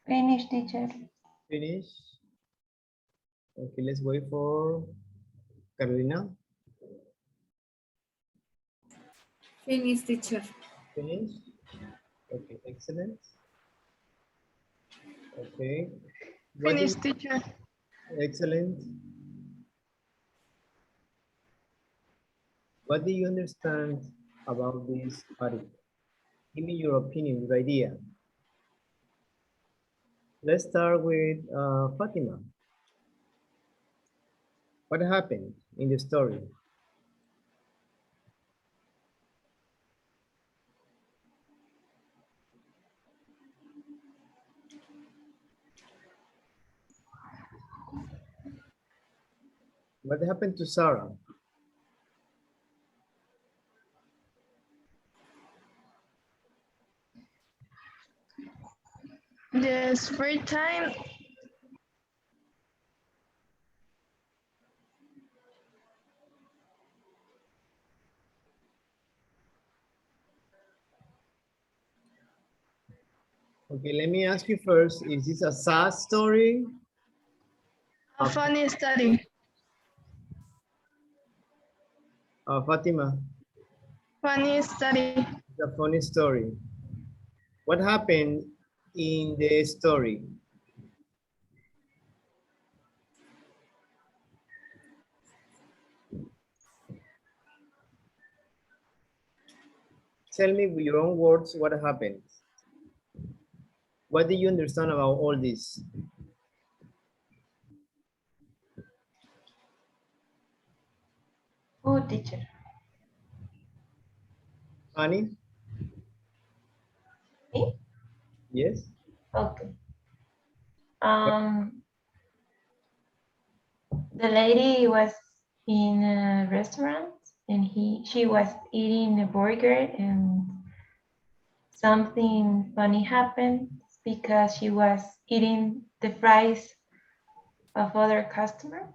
Finish, teacher. Finish. Okay, let's wait for Carolina. Finish, teacher. Finish. Okay, excellent. Okay. What Finish, is teacher. excellent? What do you understand about this article? Give me your opinion, your idea. Let's start with Fatima. What happened in the story? What happened to Sarah? The spare time. Okay, let me ask you first, is this a sad story? A funny story. Fatima, Funny story. it's a funny story. What happened in the story? Tell me with your own words what happened. What do you understand about all this? Oh, teacher. Annie? Me? Yes? Okay. The lady was in a restaurant and she was eating a burger and something funny happened because she was eating the fries of other customer.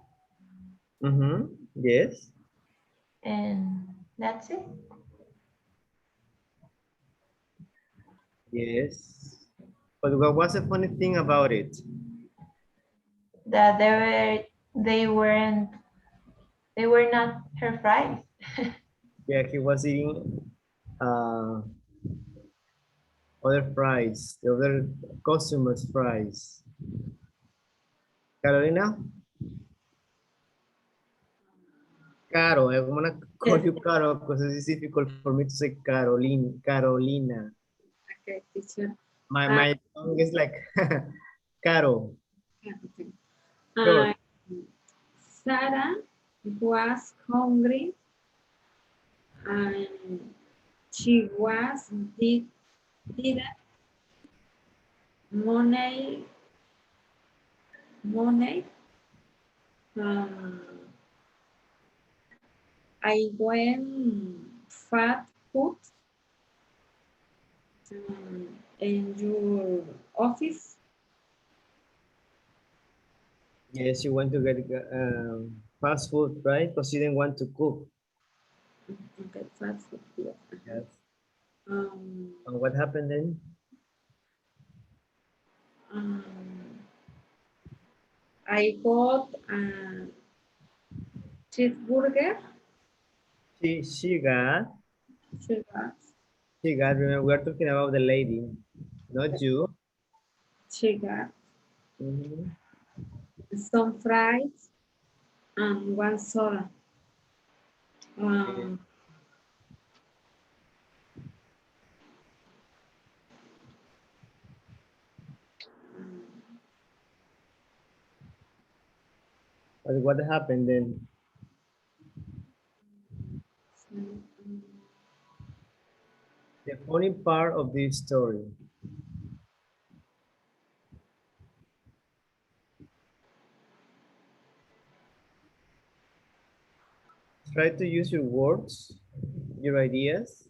Mm-hmm. Yes. And that's it. Yes. But what was the funny thing about it? That they were not her fries. Yeah, he was eating other fries, the other customers' fries. Carolina? Caro, I'm gonna call you Caro because it's difficult for me to say Caroline, Carolina. Okay, teacher. My tongue is like Caro. Okay. Sure. Sarah was hungry and she didn't money. Um, I went fast food in your office. Yes, you want to get fast food, right? Because you didn't want to cook. Okay, fast food. Yes. Yes. And what happened then? I got a cheeseburger. She got. Remember, we're talking about the lady, not you. She got Mm-hmm. some fries and one soda. But what happened then? The funny part of this story. Try to use your words, your ideas.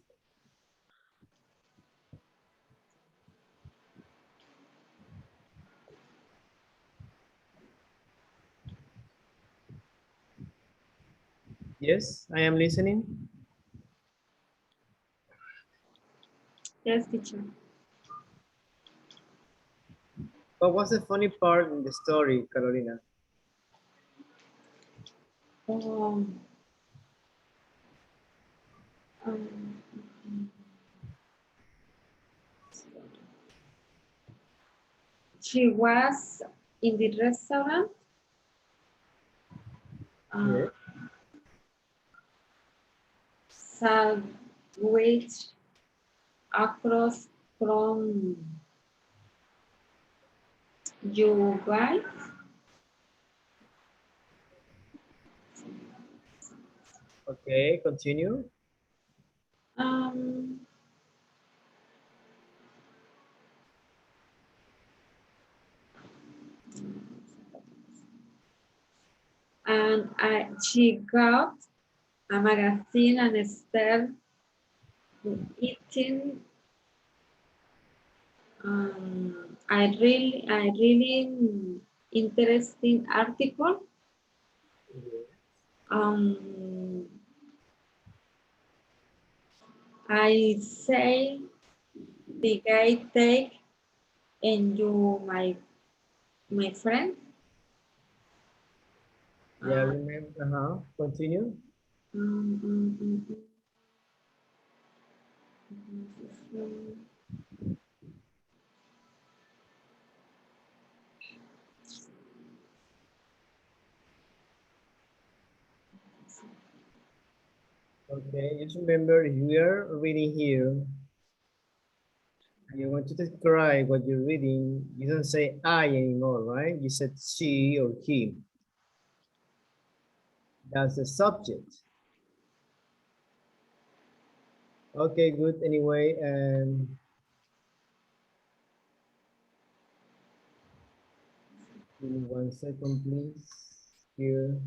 Yes, I am listening. Yes, teacher. What was the funny part in the story, Carolina? Um, um, she was in the restaurant. Yeah. Sandwich across from you guys. Okay, continue. Um, and she got a magazine and started eating. I really interesting article. I say the guy take and you my friend. Yeah, remember, continue. Okay, just remember you are reading here. You want to describe what you're reading. You don't say I anymore, right? You said she or he. That's the subject. Okay, good. Anyway, give me 1 second, please. Here.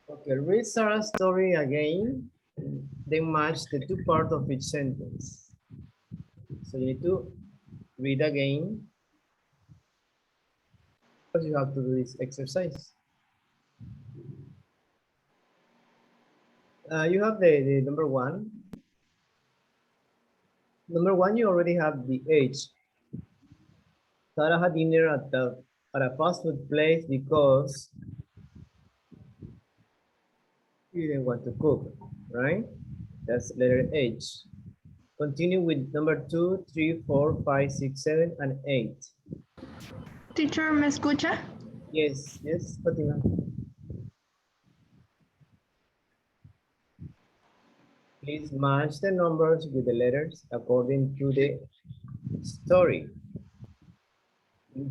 Okay, read Sarah's story again, then match the two parts of each sentence. So you need to read again, because you have to do this exercise. You have the number one. Number one, you already have the age. Sarah had dinner at a fast food place because she didn't want to cook, right? That's letter H. Continue with number 2, 3, 4, 5, 6, 7, and 8. Teacher, ¿me escucha? Yes, yes, Fatima. Please match the numbers with the letters according to the story. You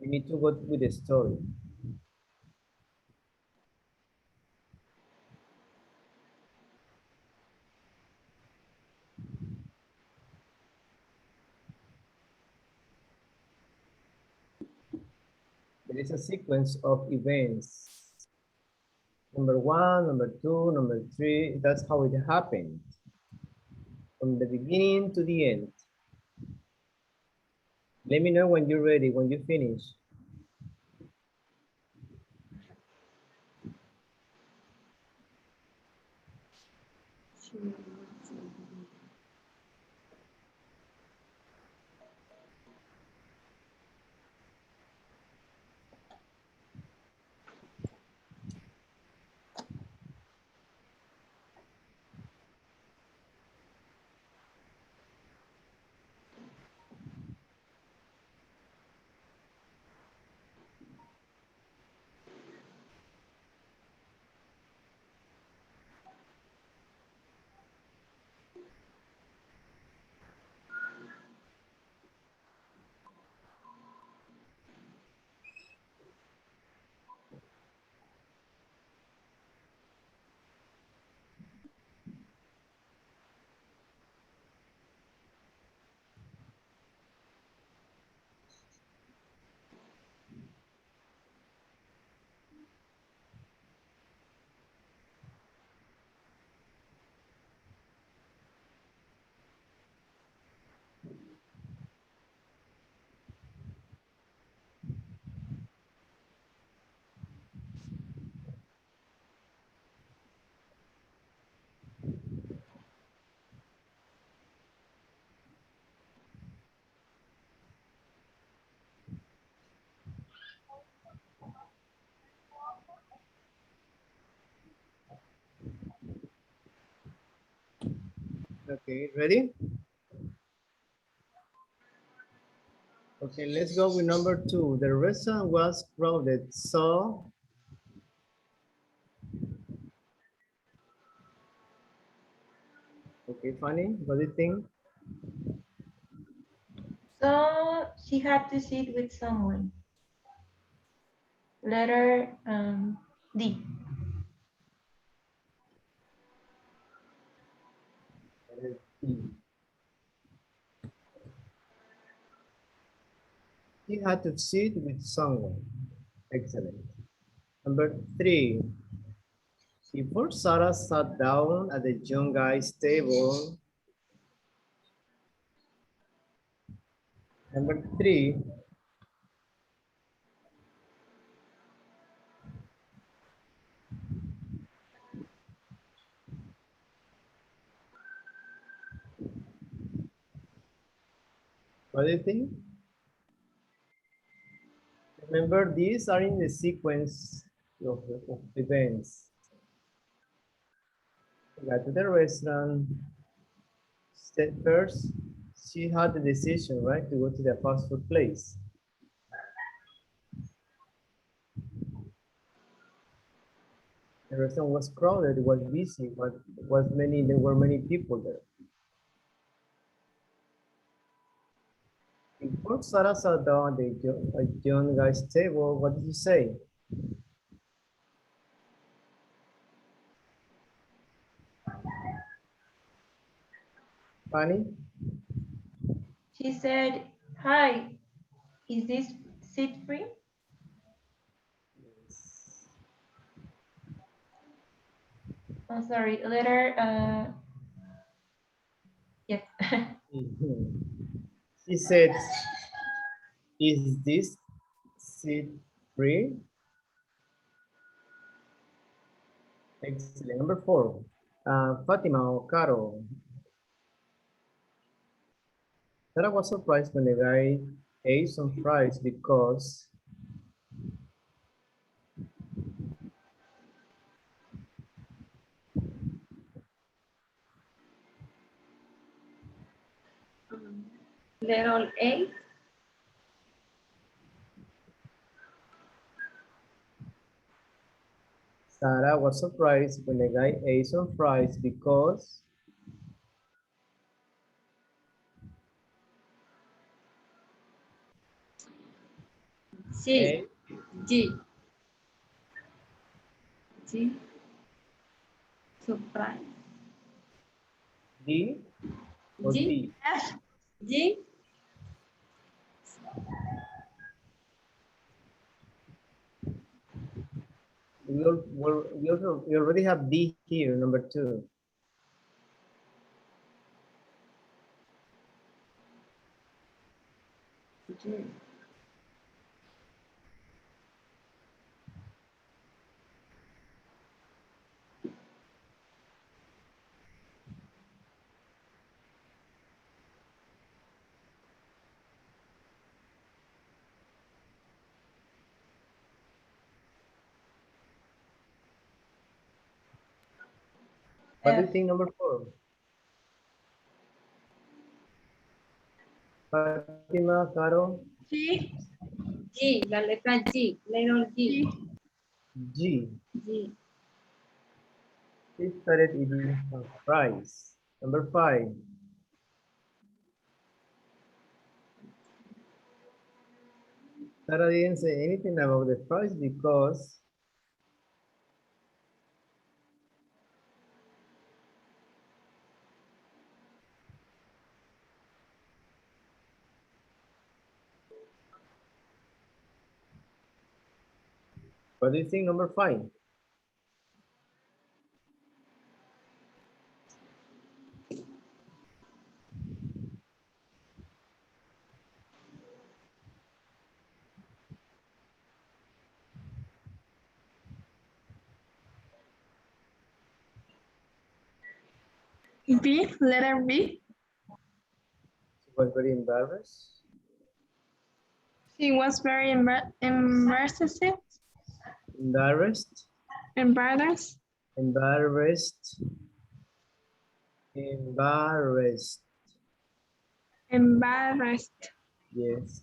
need to go with the story. There is a sequence of events. Number 1, number 2, number 3. That's how it happened. From the beginning to the end. Let me know when you're ready, when you finish. Okay, ready? Okay, let's go with number 2. The restaurant was crowded, so okay, Fanny, what do you think? So she had to sit with someone. Letter D. He had to sit with someone. Excellent. Number 3. Before Sarah sat down at the young guy's table. Number 3. What do you think? Remember, these are in the sequence of events. We got to the restaurant. First, she had the decision, right, to go to the fast food place. The restaurant was crowded, it was busy, but there were many people there. Before Sarah sat down at the young guy's table, what did you say? Fanny? She said, "Hi, is this seat free?" Oh, sorry, letter, yes. She said, is this seat free? Excellent. Number 4. Fatima or Caro. Sarah was surprised when the guy ate some fries because Letter A. Sarah was surprised when the guy ate some fries because C. G. G. Surprise. D or G. D? F. G. We already have D here, number 2. G. What do you think, number 4? Fatima, Caro? G. G. La letra G. Letter G. G. G. She started eating some fries. Number 5. Sarah didn't say anything about the fries because what do you think, number 5? B, letter B. She was very embarrassed. She was very embarrassed. Embarrassed. Embarrassed. Embarrassed. Embarrassed. Embarrassed. Yes.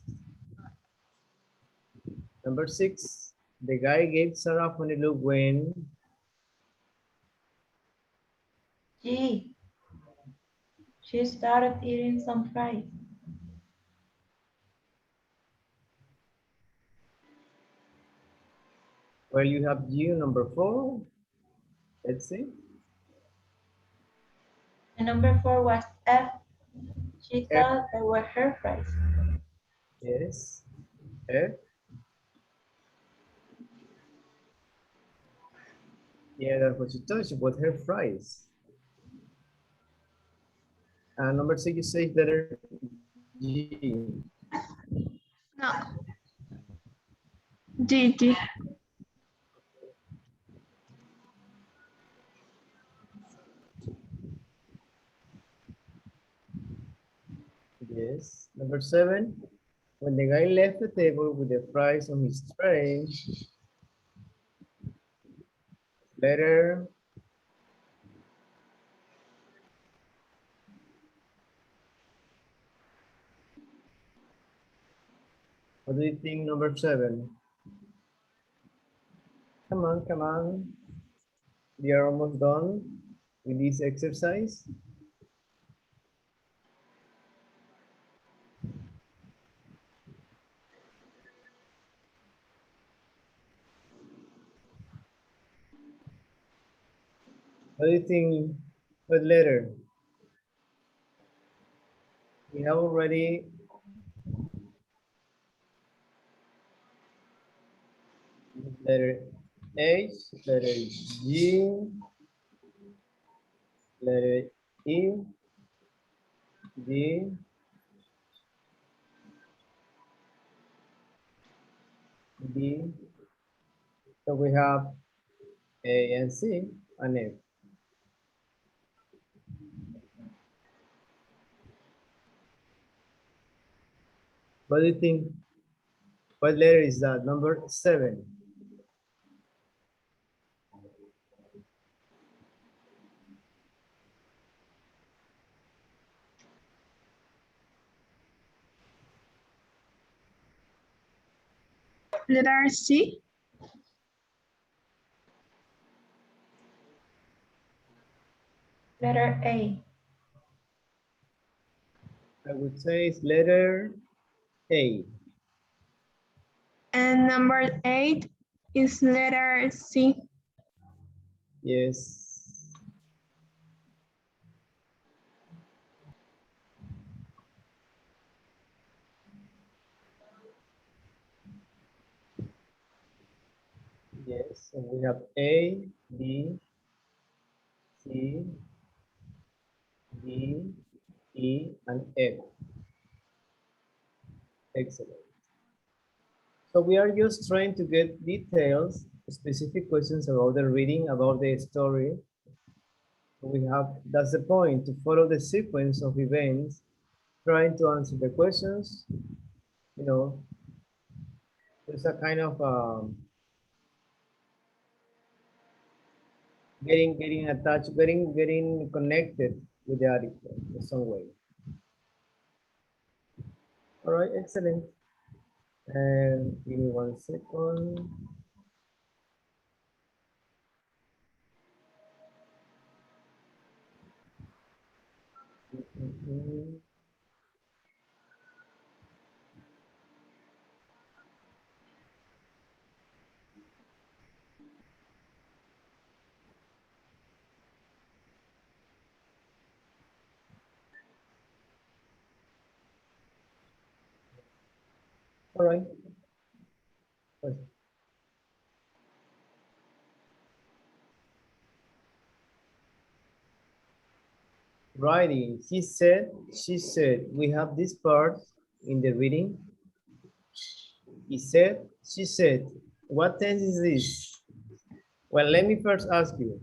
Number 6. The guy gave Sarah a funny look when Gee, she started eating some fries. well you have you number 4. Let's see. And number 4 was F. She F. thought they were her fries. Yes. F. Yeah, that's what she told you about her fries. And number 6, you say letter G. No. Gigi. Yes. Number 7, when the guy left the table with the fries on his tray, letter what do you think number 7? Come on, come on. We are almost done with this exercise. What do you think? What letter? We have already letter H, letter G, letter E, D, D. So we have A and C and F. What do you think? What letter is that? Number 7. Letter C. Letter A. I would say it's letter A. And number 8 is letter C. Yes. Yes, and we have A, B, C, D, E, and F. Excellent. So we are just trying to get details, specific questions about the reading, about the story. We have, that's the point, to follow the sequence of events, trying to answer the questions, you know, there's a kind of getting attached, getting connected with the article in some way. All right, excellent. And give me 1 second. All right. Writing, he said, she said. We have this part in the reading. He said, she said. What tense is this? Well, let me first ask you.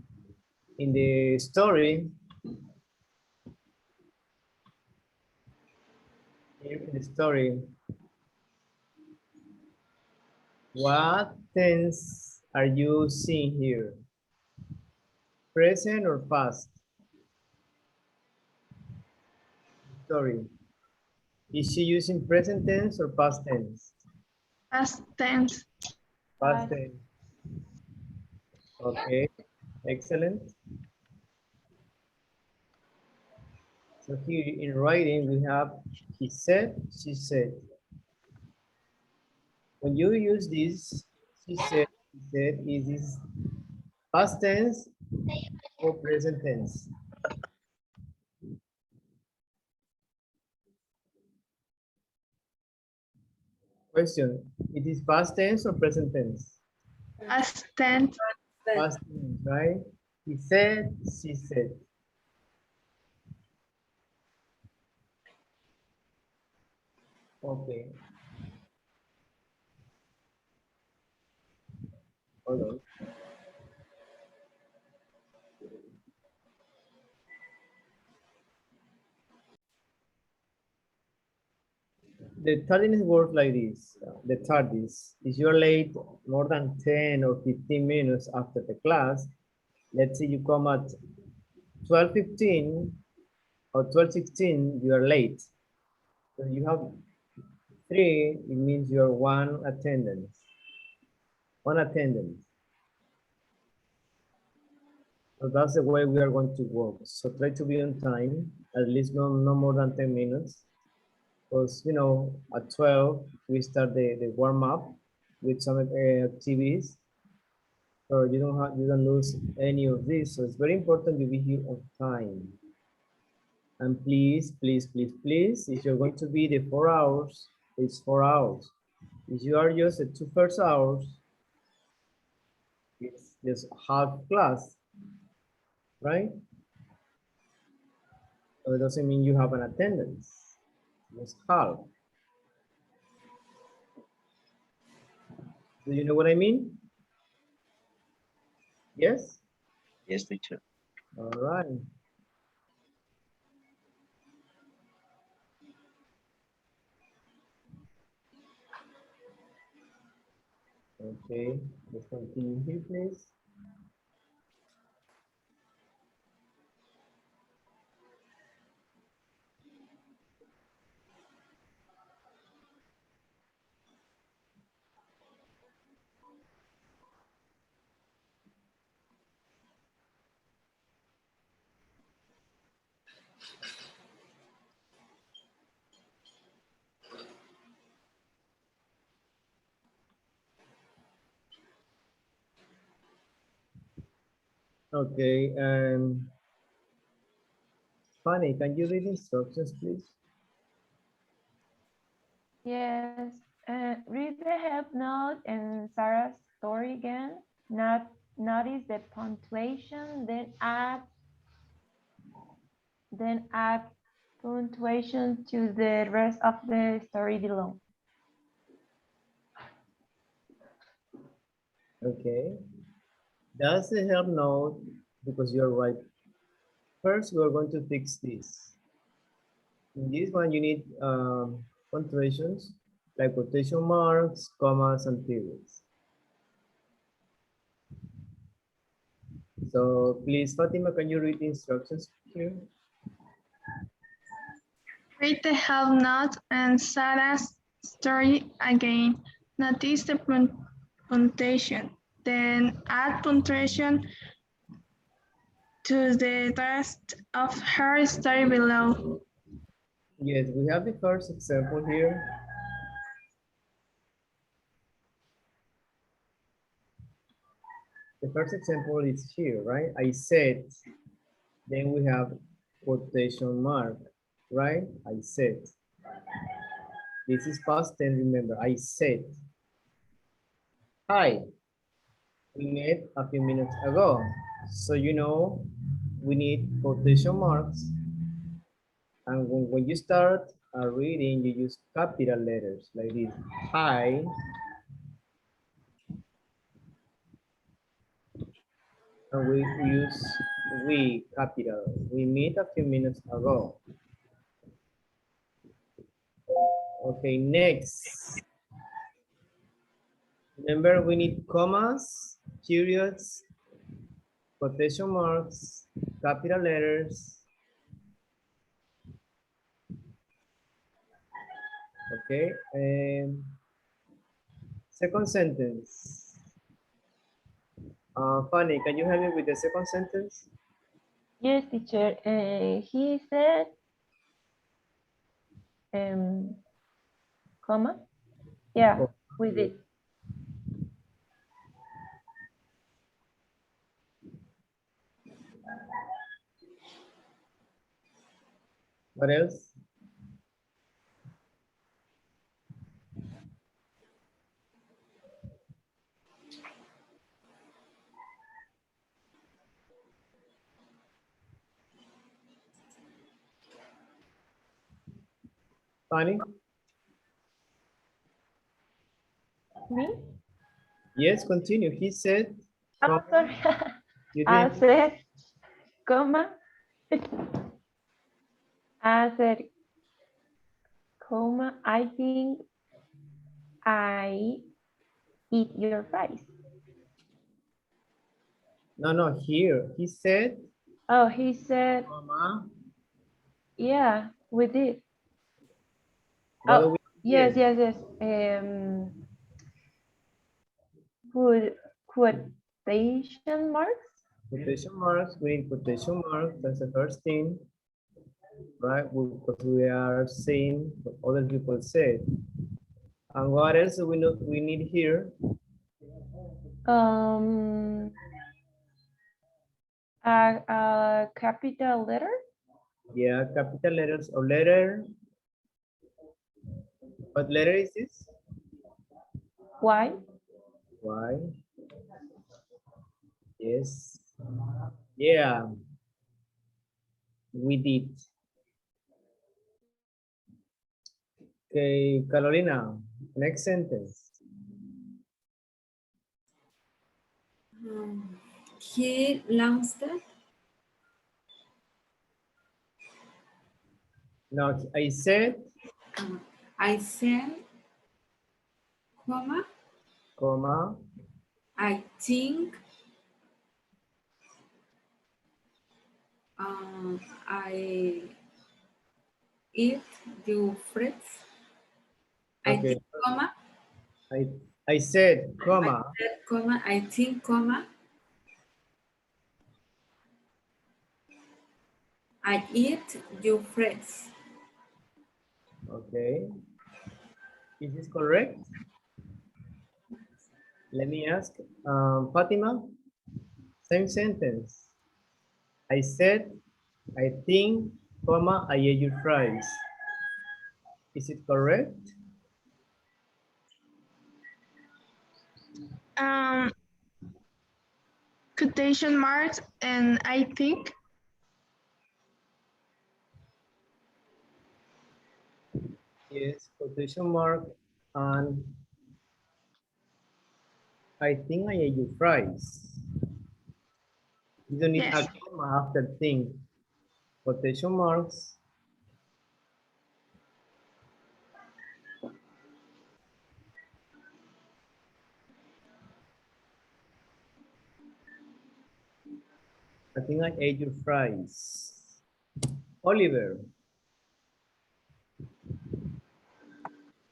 In the story, what tense are you seeing here? Present or past? story? Is she using present tense or past tense? Past tense. Past tense. Okay, excellent. So here in writing, we have he said, she said. When you use this, she said, is this past tense or present tense? Question, it is past tense or present tense? Past tense. Past tense, right? He said, she said. Okay. Hold on. The tardiness works like this. The tardis, if you're late more than 10 or 15 minutes after the class, let's say you come at 12:15 or 12:16, you are late. So you have 3, it means you're one attendance. One attendance. So that's the way we are going to work. So try to be on time, at least no more than 10 minutes. Because, you know, at 12, we start the warm up with some activities. So you don't lose any of this. So it's very important you be here on time. And please, please, please, please, if you're going to be the 4 hours, it's 4 hours. If you are just the 2 first hours, it's just half class, right? So it doesn't mean you have an attendance. It's half. Do you know what I mean? Yes? Yes, teacher. All right. Okay, let's continue here, please. Okay, Fanny, can you read instructions, please? Yes. Read the help note and Sarah's story again. Notice the punctuation, then add punctuation to the rest of the story below. Okay. That's the help note because you're right. First, we're going to fix this. In this one, you need punctuations like quotation marks, commas, and periods. So please, Fatima, can you read the instructions here? Read the help note and Sarah's story again. Notice the punctuation. Then add punctuation to the rest of her story below. Yes, we have the first example here. The first example is here, right? I said, then we have quotation mark, right? I said. This is past tense, remember, I said. Hi, we met a few minutes ago. So, you know, we need quotation marks. And when you start reading, you use capital letters like this. Hi. And we use we capital. We met a few minutes ago. Okay, next. Remember, we need commas, periods, quotation marks, capital letters. Okay. Second sentence. Fanny, can you help me with the second sentence? Yes, teacher. He said, comma. Yeah, Oh, we did. what else? Fanny? Me? Yes, continue. He said, Oh, sorry. you I did. said, comma. I said, comma, I think I eat your fries. No, here. He said, Oh, he said, comma, yeah, we did. what do Oh, we yes, here? yes, yes. Quotation marks? Quotation marks, we need quotation marks, that's the first thing, right? Because we are saying what other people said. And what else do we need here? A capital letter? Yeah, capital letters or letter. What letter is this? Why? Why? Yes. Yeah. We did. Okay, Carolina, next sentence. He launched. No, I said, I said, comma, comma, I think I eat your fruits. I okay. think, comma, I said, comma, I said, comma, I think, comma, I eat your fruits. okay. Is this correct? Let me ask, Fatima, same sentence. I said, I think, comma, I ate your fries. Is it correct? Quotation marks and I think. Yes, quotation mark, and I think I ate your fries. You don't need Yes. a comma after think. Quotation marks. I think I ate your fries. Oliver.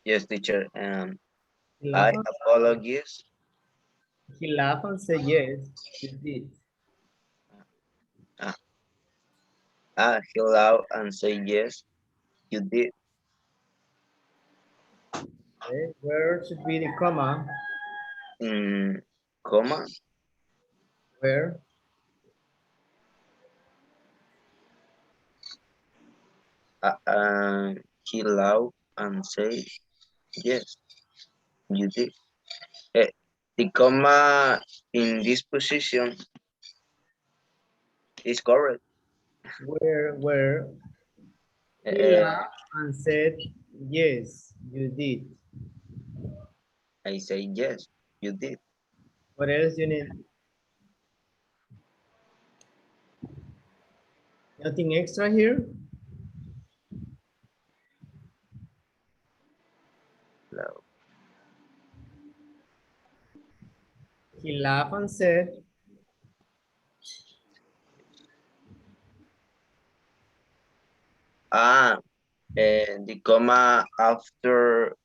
Yes, teacher. He I laughed, apologize. he laughed and said, yes, you did. He laughed and said, yes, you did. Okay. Where should be the comma? Comma. Where? He laughed and said, yes, you did. The comma in this position is correct. Where? He laughed and said, yes, you did. I say, yes, you did. What else you need? Nothing extra here? No. He laughed and said, The comma after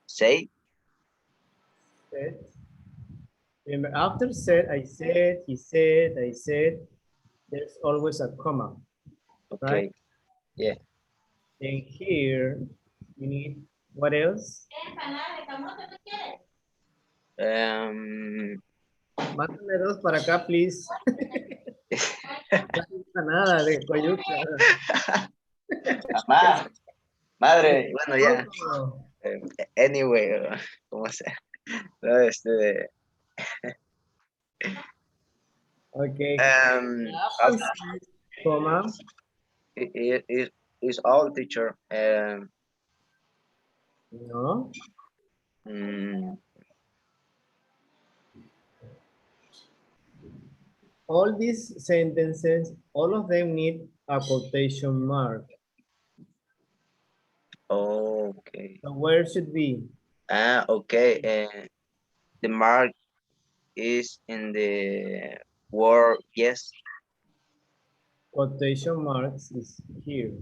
say. Said. Remember, after said, I said, he said, I said, there's always a comma, right? Okay. Yeah. And here, you need, what else? Mándame dos para acá, please. No nada de coyuca. Madre, bueno, ya. Oh. Anyway, ¿cómo sea? No, Okay. After Comma. it is all teacher. No. All these sentences, all of them need a quotation mark. Okay. So where should be? Okay. The mark is in the word yes. Quotation marks is here,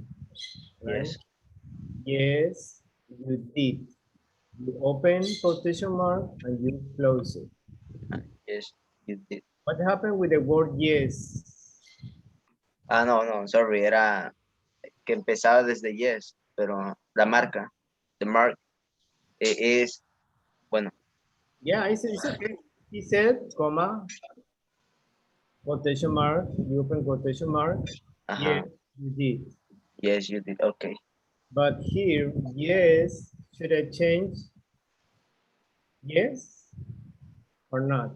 right? Yes. Yes, you did. You open quotation mark and you close it. Yes, you did. What happened with the word yes? No, sorry, era que empezaba desde yes, pero la marca, the mark is, bueno. Yeah, it's okay. He said, comma, quotation mark, you open quotation mark. Yes, you did. Yes, you did. Okay. But here, yes, should I change? Yes or not?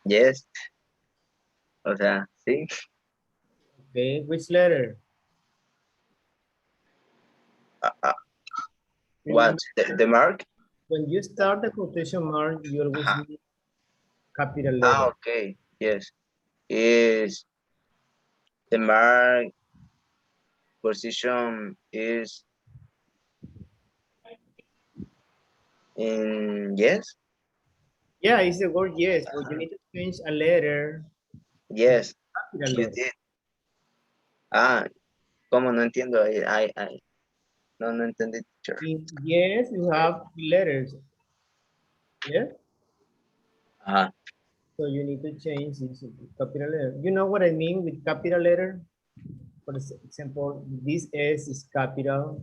Yes. O sea, sí. Okay, which letter? What? The mark? When you start the quotation mark, you always need capital letter. Okay. Yes. Is the mark position is in yes? Yeah, it's the word yes, but you need to change a letter. Yes, Capital you letter. did. ¿Cómo? No entiendo. No entendí, teacher. In yes, you have letters. Yeah? So you need to change this capital letter. You know what I mean with capital letter? For example, this S is capital.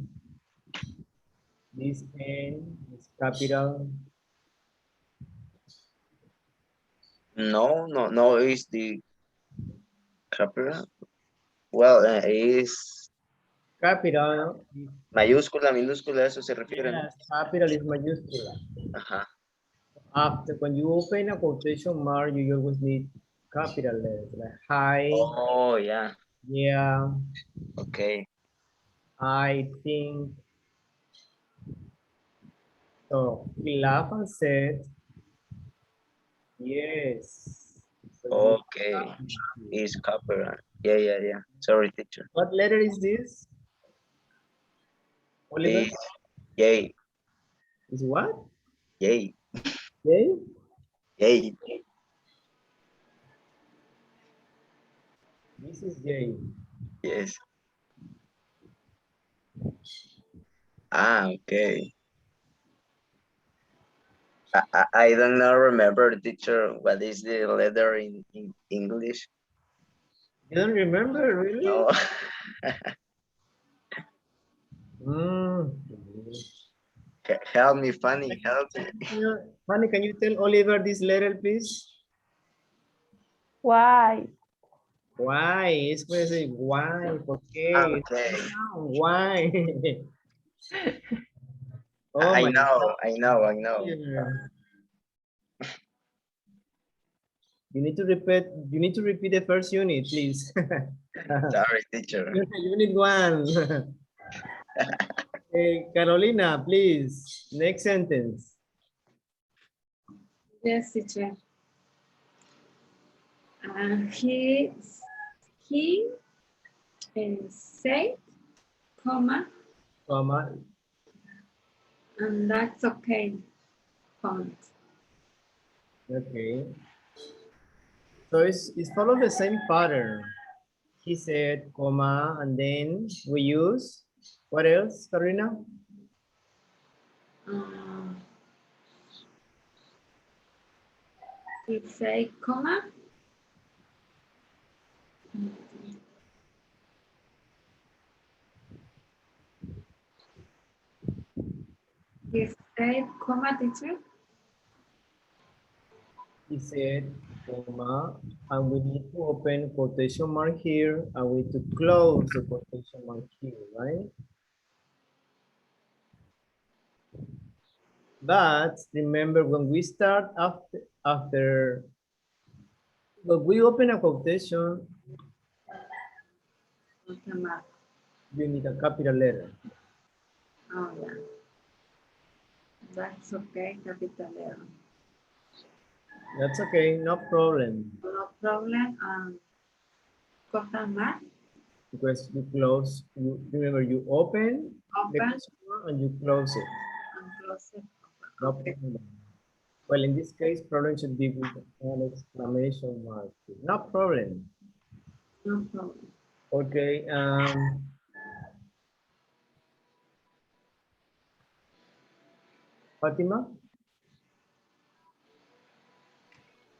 This N is capital. No, it's the capital. Well, is Capital. mayúscula, minúscula, eso se refiere, ¿no? Yes, capital is mayúscula. After, when you open a quotation mark, you always need capital letters, like hi. Oh, yeah. Yeah. Okay. I think. So he laughed and said, yes. So Okay. Is copper. Yeah. Sorry, teacher. what letter is this? Oliver? Is J. Is what? J. J? J. This is J. Yes. Okay. I don't know, remember, teacher, what is the letter in English? You don't remember, really? No. Help me, Fanny, help me. Fanny, can you tell Oliver this letter, please? Why? Why? Es puede decir why, ¿por qué? Okay. Why? Oh I my know. God. You need to repeat the first unit, please. Sorry, teacher. Unit 1. Hey, Carolina, please. Next sentence. Yes, teacher. He said, comma, and that's okay. Comment. Okay. So it's follow the same pattern. He said, comma, and then we use, what else, Karina? He say comma. He said comma, teacher. He said, comma, and we need to open quotation mark here, and we need to close the quotation mark here, right? But remember, when we start when we open a quotation, you need a capital letter. Oh, yeah. That's okay, capital letter. That's okay, no problem. No problem. Question mark. Because you close, remember you open the Open. question mark and you close it. And close it. No Okay. problem. Well, in this case, problem should be with an exclamation mark. No problem. No problem. Okay. Fatima?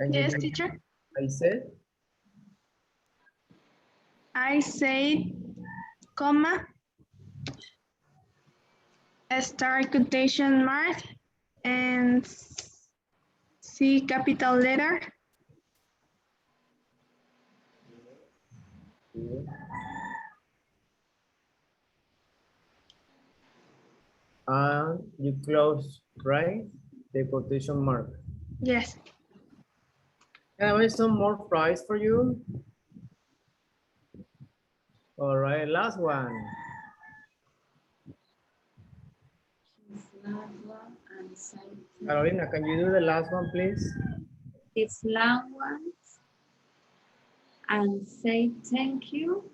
Can you Yes, hear me? teacher. I said, comma, a start quotation mark, and C capital letter. And you close, right? The quotation mark. Yes. Can I have some more fries for you? All right, last one. Carolina, can you do the last one, please? It's long ones. And say thank you.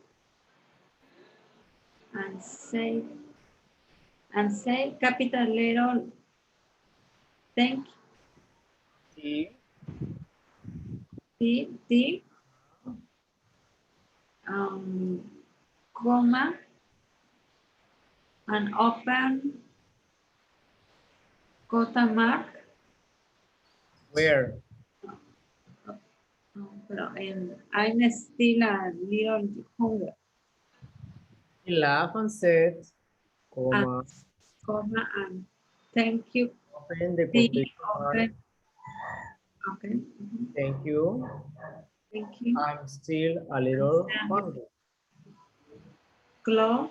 And say capital letter thank you. T comma and open quotation mark. Where? Pero I'm still a little hungry. He laughed and said, comma, Comma and thank you. open the quotation mark. Okay. Thank you. Thank you. I'm still a little hungry. Close.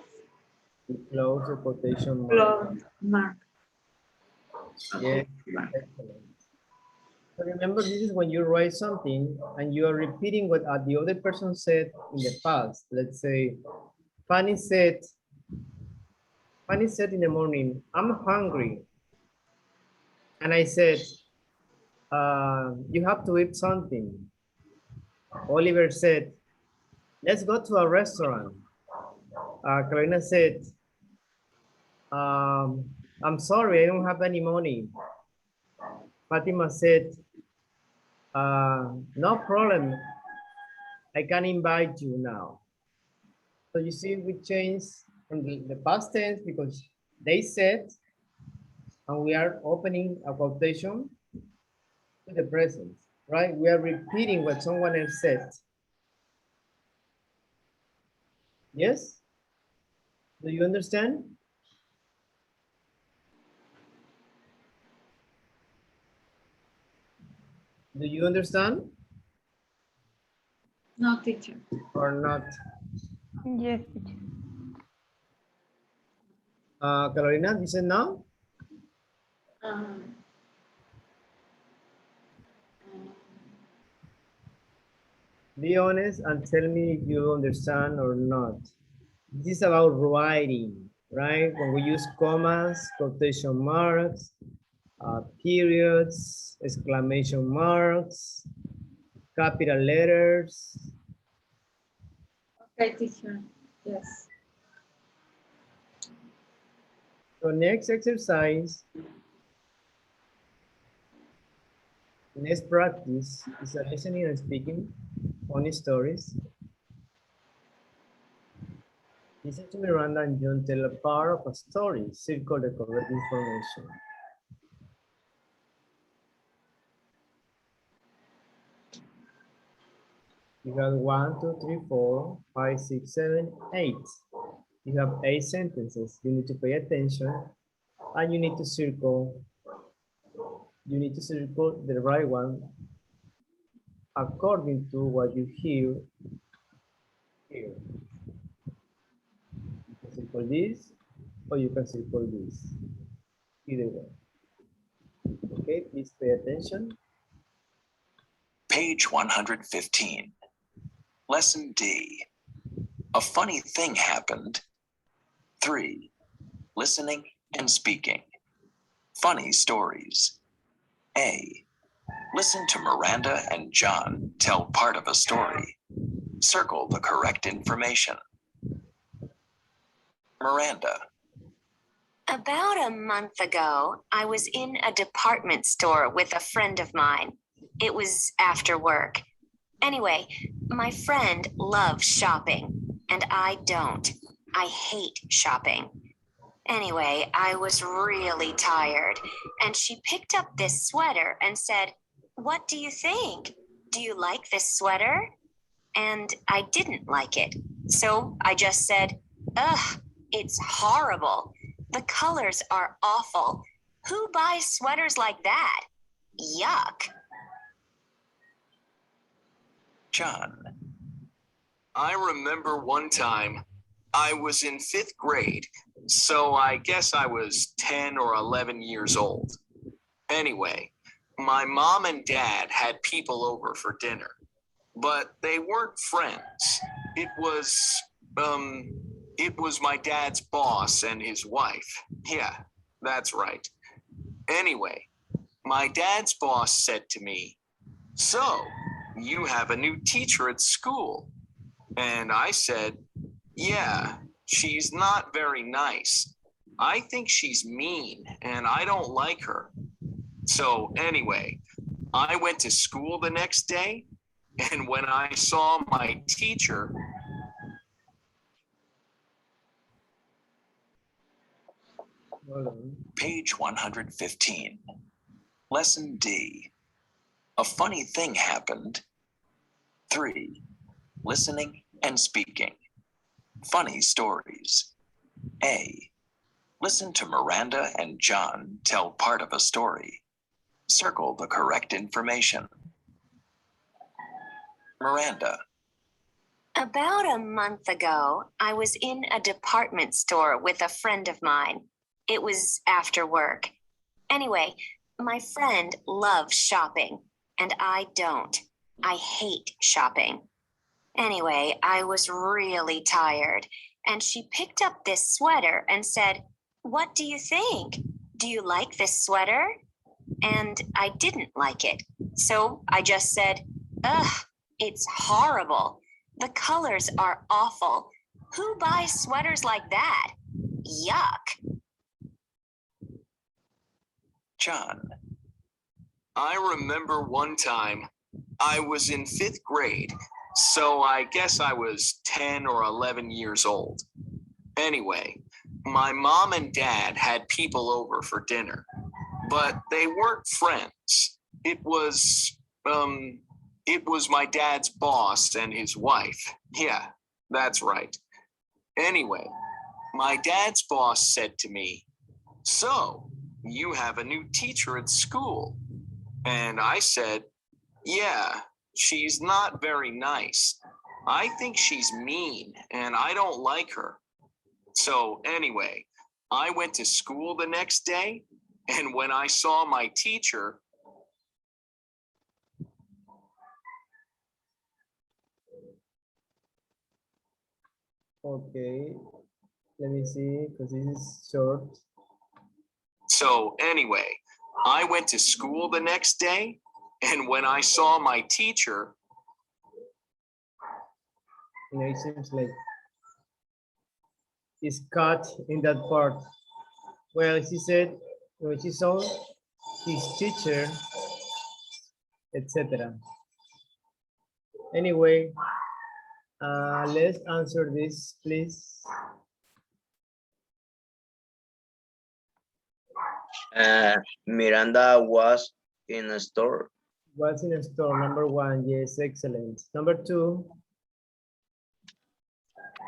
We close the quotation mark. Close mark. Okay. Yes. Excellent. So remember, this is when you write something and you are repeating what the other person said in the past. Let's say, Fanny said in the morning, I'm hungry. And I said, you have to eat something. Oliver said, let's go to a restaurant. Carolina said, I'm sorry, I don't have any money. Fatima said, no problem. I can invite you now. So you see, we changed from the past tense because they said, and we are opening a quotation to the present, right? We are repeating what someone else said. Yes? Do you understand? Do you understand? No, teacher. Or not? Yes, teacher. Carolina, you said no? Be honest and tell me if you understand or not. This is about writing, right? When we use commas, quotation marks, periods, exclamation marks, capital letters. Okay, teacher. Yes. So next exercise, next practice is a listening and speaking funny stories. Listen to Miranda and John tell a part of a story. Circle the correct information. You have 1, 2, 3, 4, 5, 6, 7, 8. You have 8 sentences. You need to pay attention and you need to circle. You need to circle the right one according to what you hear here. You can circle this or you can circle this. Either way. Okay, please pay attention. Page 115. Lesson D. A funny thing happened. 3. Listening and speaking. Funny stories. A. Listen to Miranda and John tell part of a story. Circle the correct information. Miranda. About a month ago, I was in a department store with a friend of mine. It was after work. Anyway, my friend loves shopping, and I don't. I hate shopping. Anyway, I was really tired, and she picked up this sweater and said, "What do you think? Do you like this sweater?" And I didn't like it. So I just said, "Ugh, it's horrible. The colors are awful. Who buys sweaters like that? Yuck." John. I remember one time I was in 5th grade, so I guess I was 10 or 11 years old. Anyway, my mom and dad had people over for dinner, but they weren't friends. It was my dad's boss and his wife. Yeah, that's right. Anyway, my dad's boss said to me, "So, you have a new teacher at school?" And I said, "Yeah, she's not very nice. I think she's mean and I don't like her." So anyway, I went to school the next day, and when I saw my teacher, Page 115. Lesson D. A funny thing happened. 3. Listening and speaking. Funny stories. A. Listen to Miranda and John tell part of a story. Circle the correct information. Miranda. About a month ago, I was in a department store with a friend of mine. It was after work. Anyway, my friend loves shopping, and I don't. I hate shopping. Anyway, I was really tired, and she picked up this sweater and said, "What do you think? Do you like this sweater?" And I didn't like it. So I just said, "Ugh, it's horrible. The colors are awful. Who buys sweaters like that? Yuck." John. I remember one time I was in 5th grade, so I guess I was 10 or 11 years old. Anyway, my mom and dad had people over for dinner, but they weren't friends. It was my dad's boss and his wife. Yeah, that's right. Anyway, my dad's boss said to me, "So, you have a new teacher at school?" And I said, "Yeah, she's not very nice. I think she's mean and I don't like her." So anyway, I went to school the next day, and when I saw my teacher, Okay, let me see, because this is short. So anyway, I went to school the next day, and when I saw my teacher, It seems like it's cut in that part. Well, she said when she saw his teacher, etc. Anyway, let's answer this, please. Miranda was in a store. Was in a store. Number one. Yes, excellent. Number two.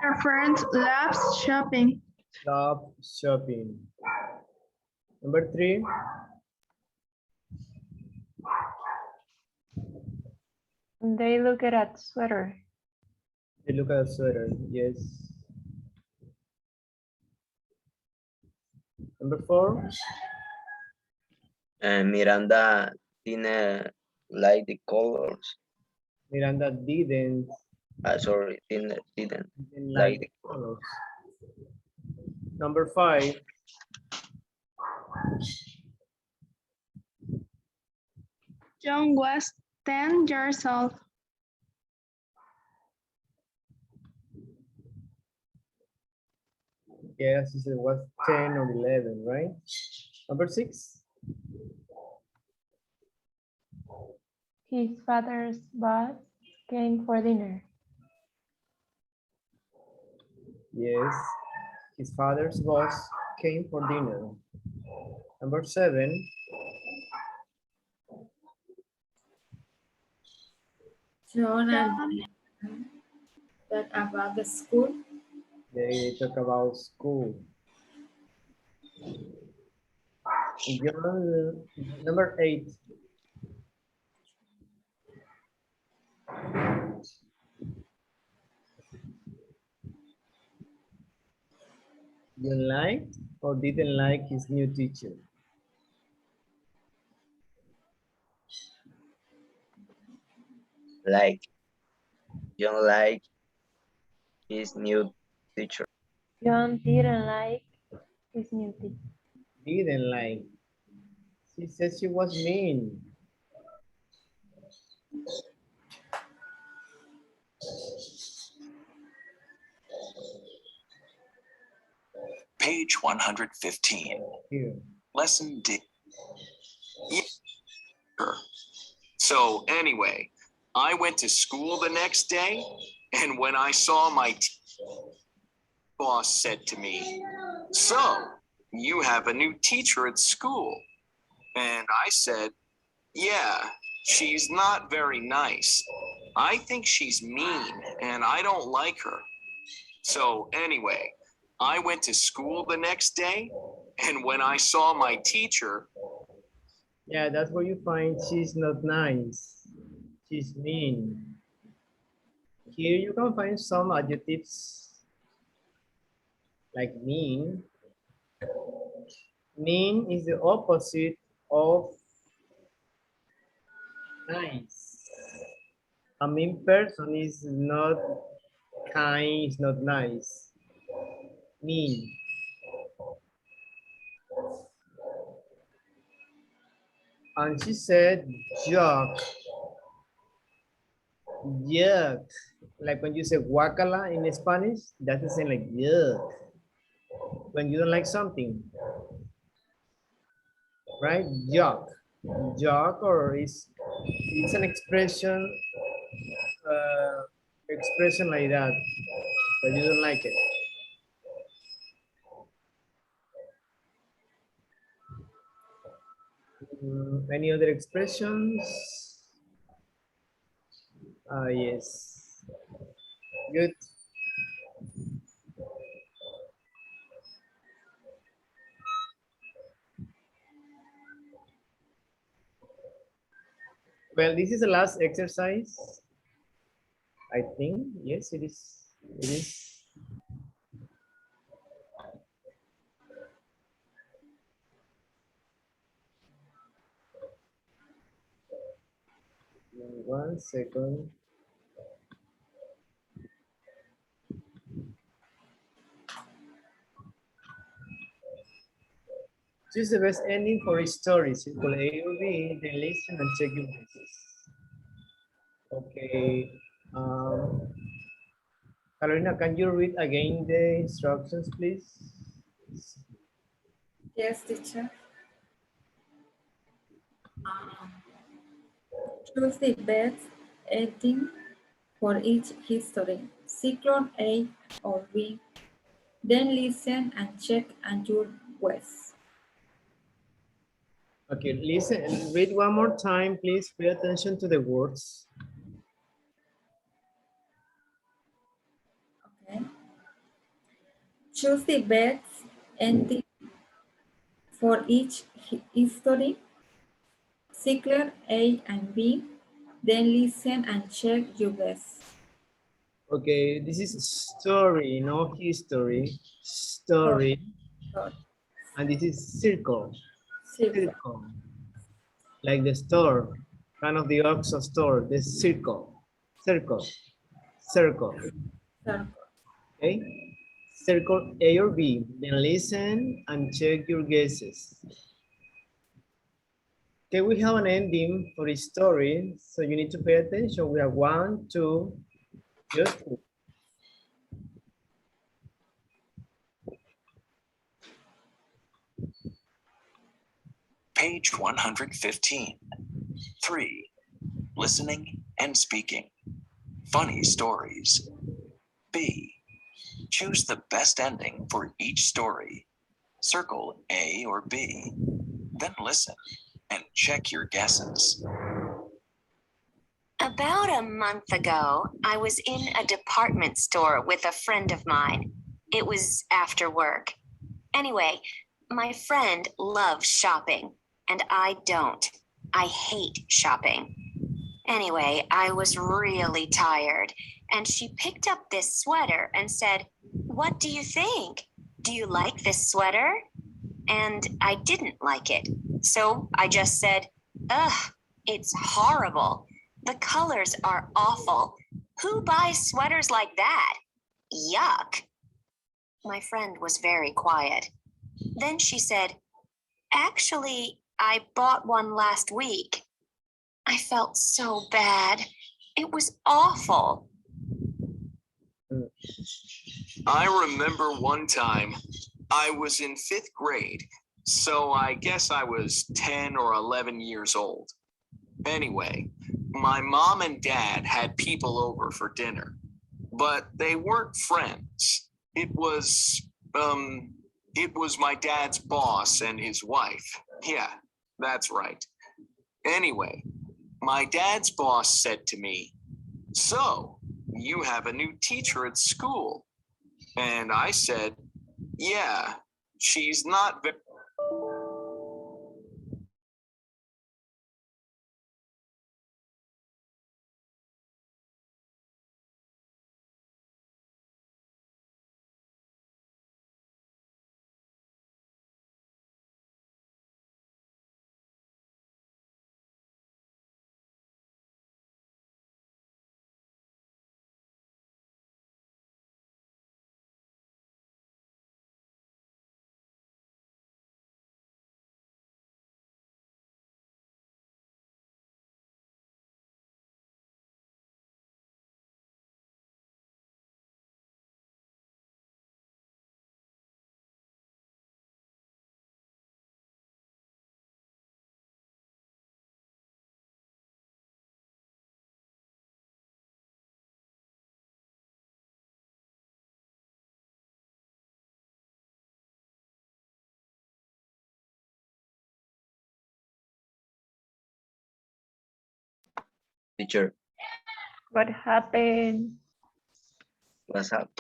Her friend loves shopping. Love shopping. Number three. They look at sweater. They look at a sweater. Yes. Number four. Miranda didn't like the colors. Miranda didn't Sorry, didn't like like the the colors. Number five. John was 10 years old. Yes, it was 10 or 11, right? Number six. His father's boss came for dinner. Yes, his father's boss came for dinner. Number seven. John and talk about the school. They talk about school. John, number eight. You liked or didn't like his new teacher? like. John like his new teacher. John didn't like his new teacher. Didn't like. She said she was mean. Page 115. Here. Lesson D. So anyway, I went to school the next day, and when I saw my boss said to me, "So, you have a new teacher at school?" And I said, "Yeah, she's not very nice. I think she's mean, and I don't like her." So anyway, I went to school the next day, and when I saw my teacher, Yeah, that's where you find she's not nice. She's mean. Here you can find some adjectives like mean. Mean is the opposite of nice. A mean person is not kind, is not nice. Mean. And she said, yuck. Yuck. Like when you say guacala in Spanish, that's the same like yuck. When you don't like something. Right? Yuck. Yuck or it's an expression like that, but you don't like it. Any other expressions? Yes. Good. Well, this is the last exercise. I think, yes, it is. It is. One second. Choose the best ending for each story. Circle A or B, then listen and check your guesses. Okay. Carolina, can you read again the instructions, please? Yes, teacher. Choose the best ending for each history, cyclone A or B. Then listen and check and your guess. Okay, listen, read one more time, please. Pay attention to the words. Okay. Choose the best ending for each history. Circle A and B, then listen and check your guess. Okay, this is story, no history. Story. Sorry. And this is circle. Circle. Circle. Like the store, kind of the Oxford store, the circle. Circle. Circle. Circle. Okay? Circle A or B. Then listen and check your guesses. Okay, we have an ending for each story, so you need to pay attention. We have 1, 2, just 2. Page 115. 3. Listening and speaking. Funny stories. B. Choose the best ending for each story. Circle A or B. Then listen and check your guesses. About a month ago, I was in a department store with a friend of mine. It was after work. Anyway, my friend loves shopping, and I don't. I hate shopping. Anyway, I was really tired, and she picked up this sweater and said, "What do you think? Do you like this sweater?" And I didn't like it. So I just said, "Ugh, it's horrible. The colors are awful. Who buys sweaters like that? Yuck." My friend was very quiet. Then she said, "Actually, I bought one last week." I felt so bad. It was awful. I remember one time I was in 5th grade, so I guess I was 10 or 11 years old. Anyway, my mom and dad had people over for dinner, but they weren't friends. It was my dad's boss and his wife. Yeah, that's right. Anyway, my dad's boss said to me, "So, you have a new teacher at school?" And I said, "Yeah, she's not very..." Teacher, What happened? what's up?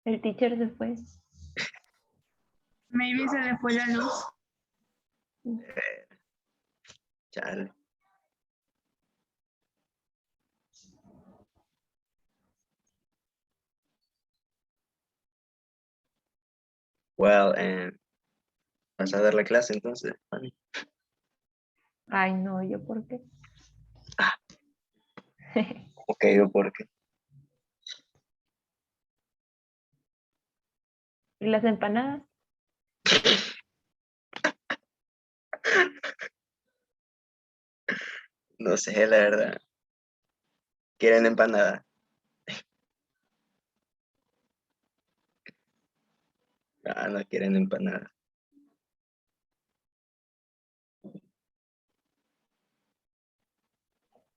El teacher se fue. Maybe se le fue la luz. Chale. Well, ¿vas a dar la clase entonces, Fanny? Ay, no, ¿yo por qué? Ok, ¿o por qué? ¿Y las empanadas? No sé, la verdad. ¿Quieren empanada? Ah, no quieren empanada.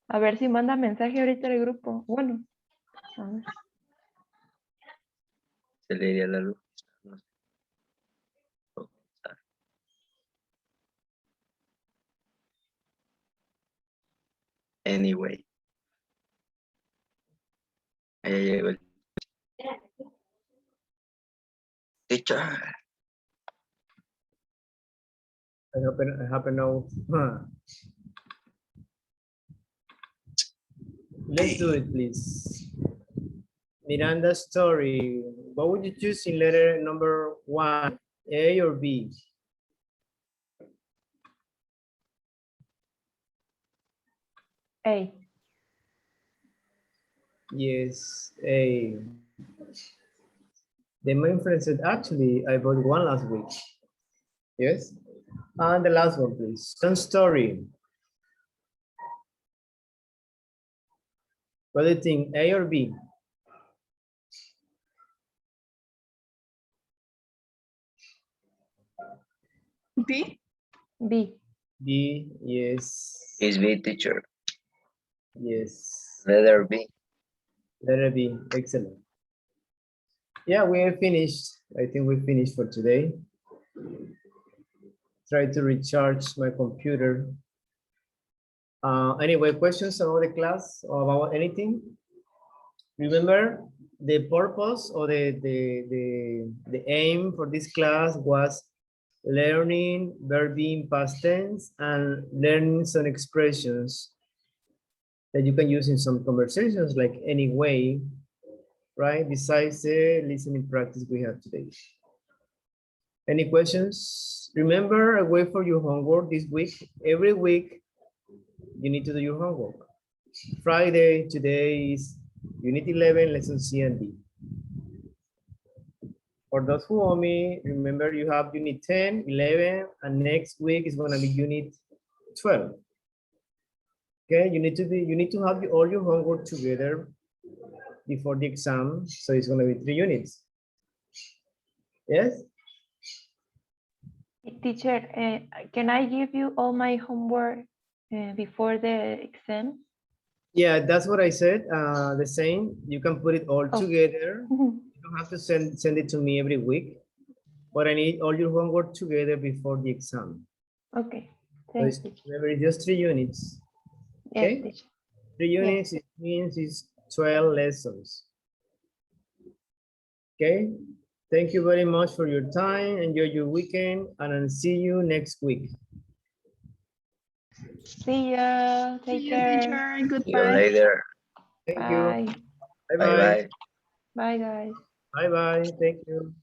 A ver si manda mensaje ahorita al grupo. Bueno, a ver. Se le iría la luz. No sé. Ok. Anyway. Ahí llegó el teacher. I happen now. Let's do it, please. Miranda's story. What would you choose in letter number 1, A or B? A. Yes, A. The main friend said, actually, I bought one last week. Yes. And the last one, please. Some story. What do you think, A or B? B. B. B, yes. Is B, teacher. Yes. Letter B. Letter B, excellent. Yeah, we are finished. I think we finished for today. Try to recharge my computer. Anyway, questions about the class or about anything? Remember, the purpose or the aim for this class was learning verb in past tense and learning some expressions that you can use in some conversations, like anyway, right? Besides the listening practice we have today. Any questions? Remember, I wait for your homework this week. Every week, you need to do your homework. Friday, today is Unit 11, Lesson C and D. For those who owe me, remember you have Unit 10, 11, and next week is gonna be Unit 12. Okay, you need to have all your homework together before the exam, so it's gonna be 3 units. Yes? Teacher, can I give you all my homework before the exam? Yeah, that's what I said. The same. You can put it all together. You don't have to send it to me every week, but I need all your homework together before the exam. Okay. So remember, it's just 3 units. Yes, Okay? teacher. 3 units, it means it's 12 lessons. Okay? Thank you very much for your time. Enjoy your weekend, and I'll see you next week. See ya. Take care. Teacher. See you Goodbye. later. Thank Bye. you. Bye-bye. Bye-bye. Bye, guys. Bye-bye. Thank you.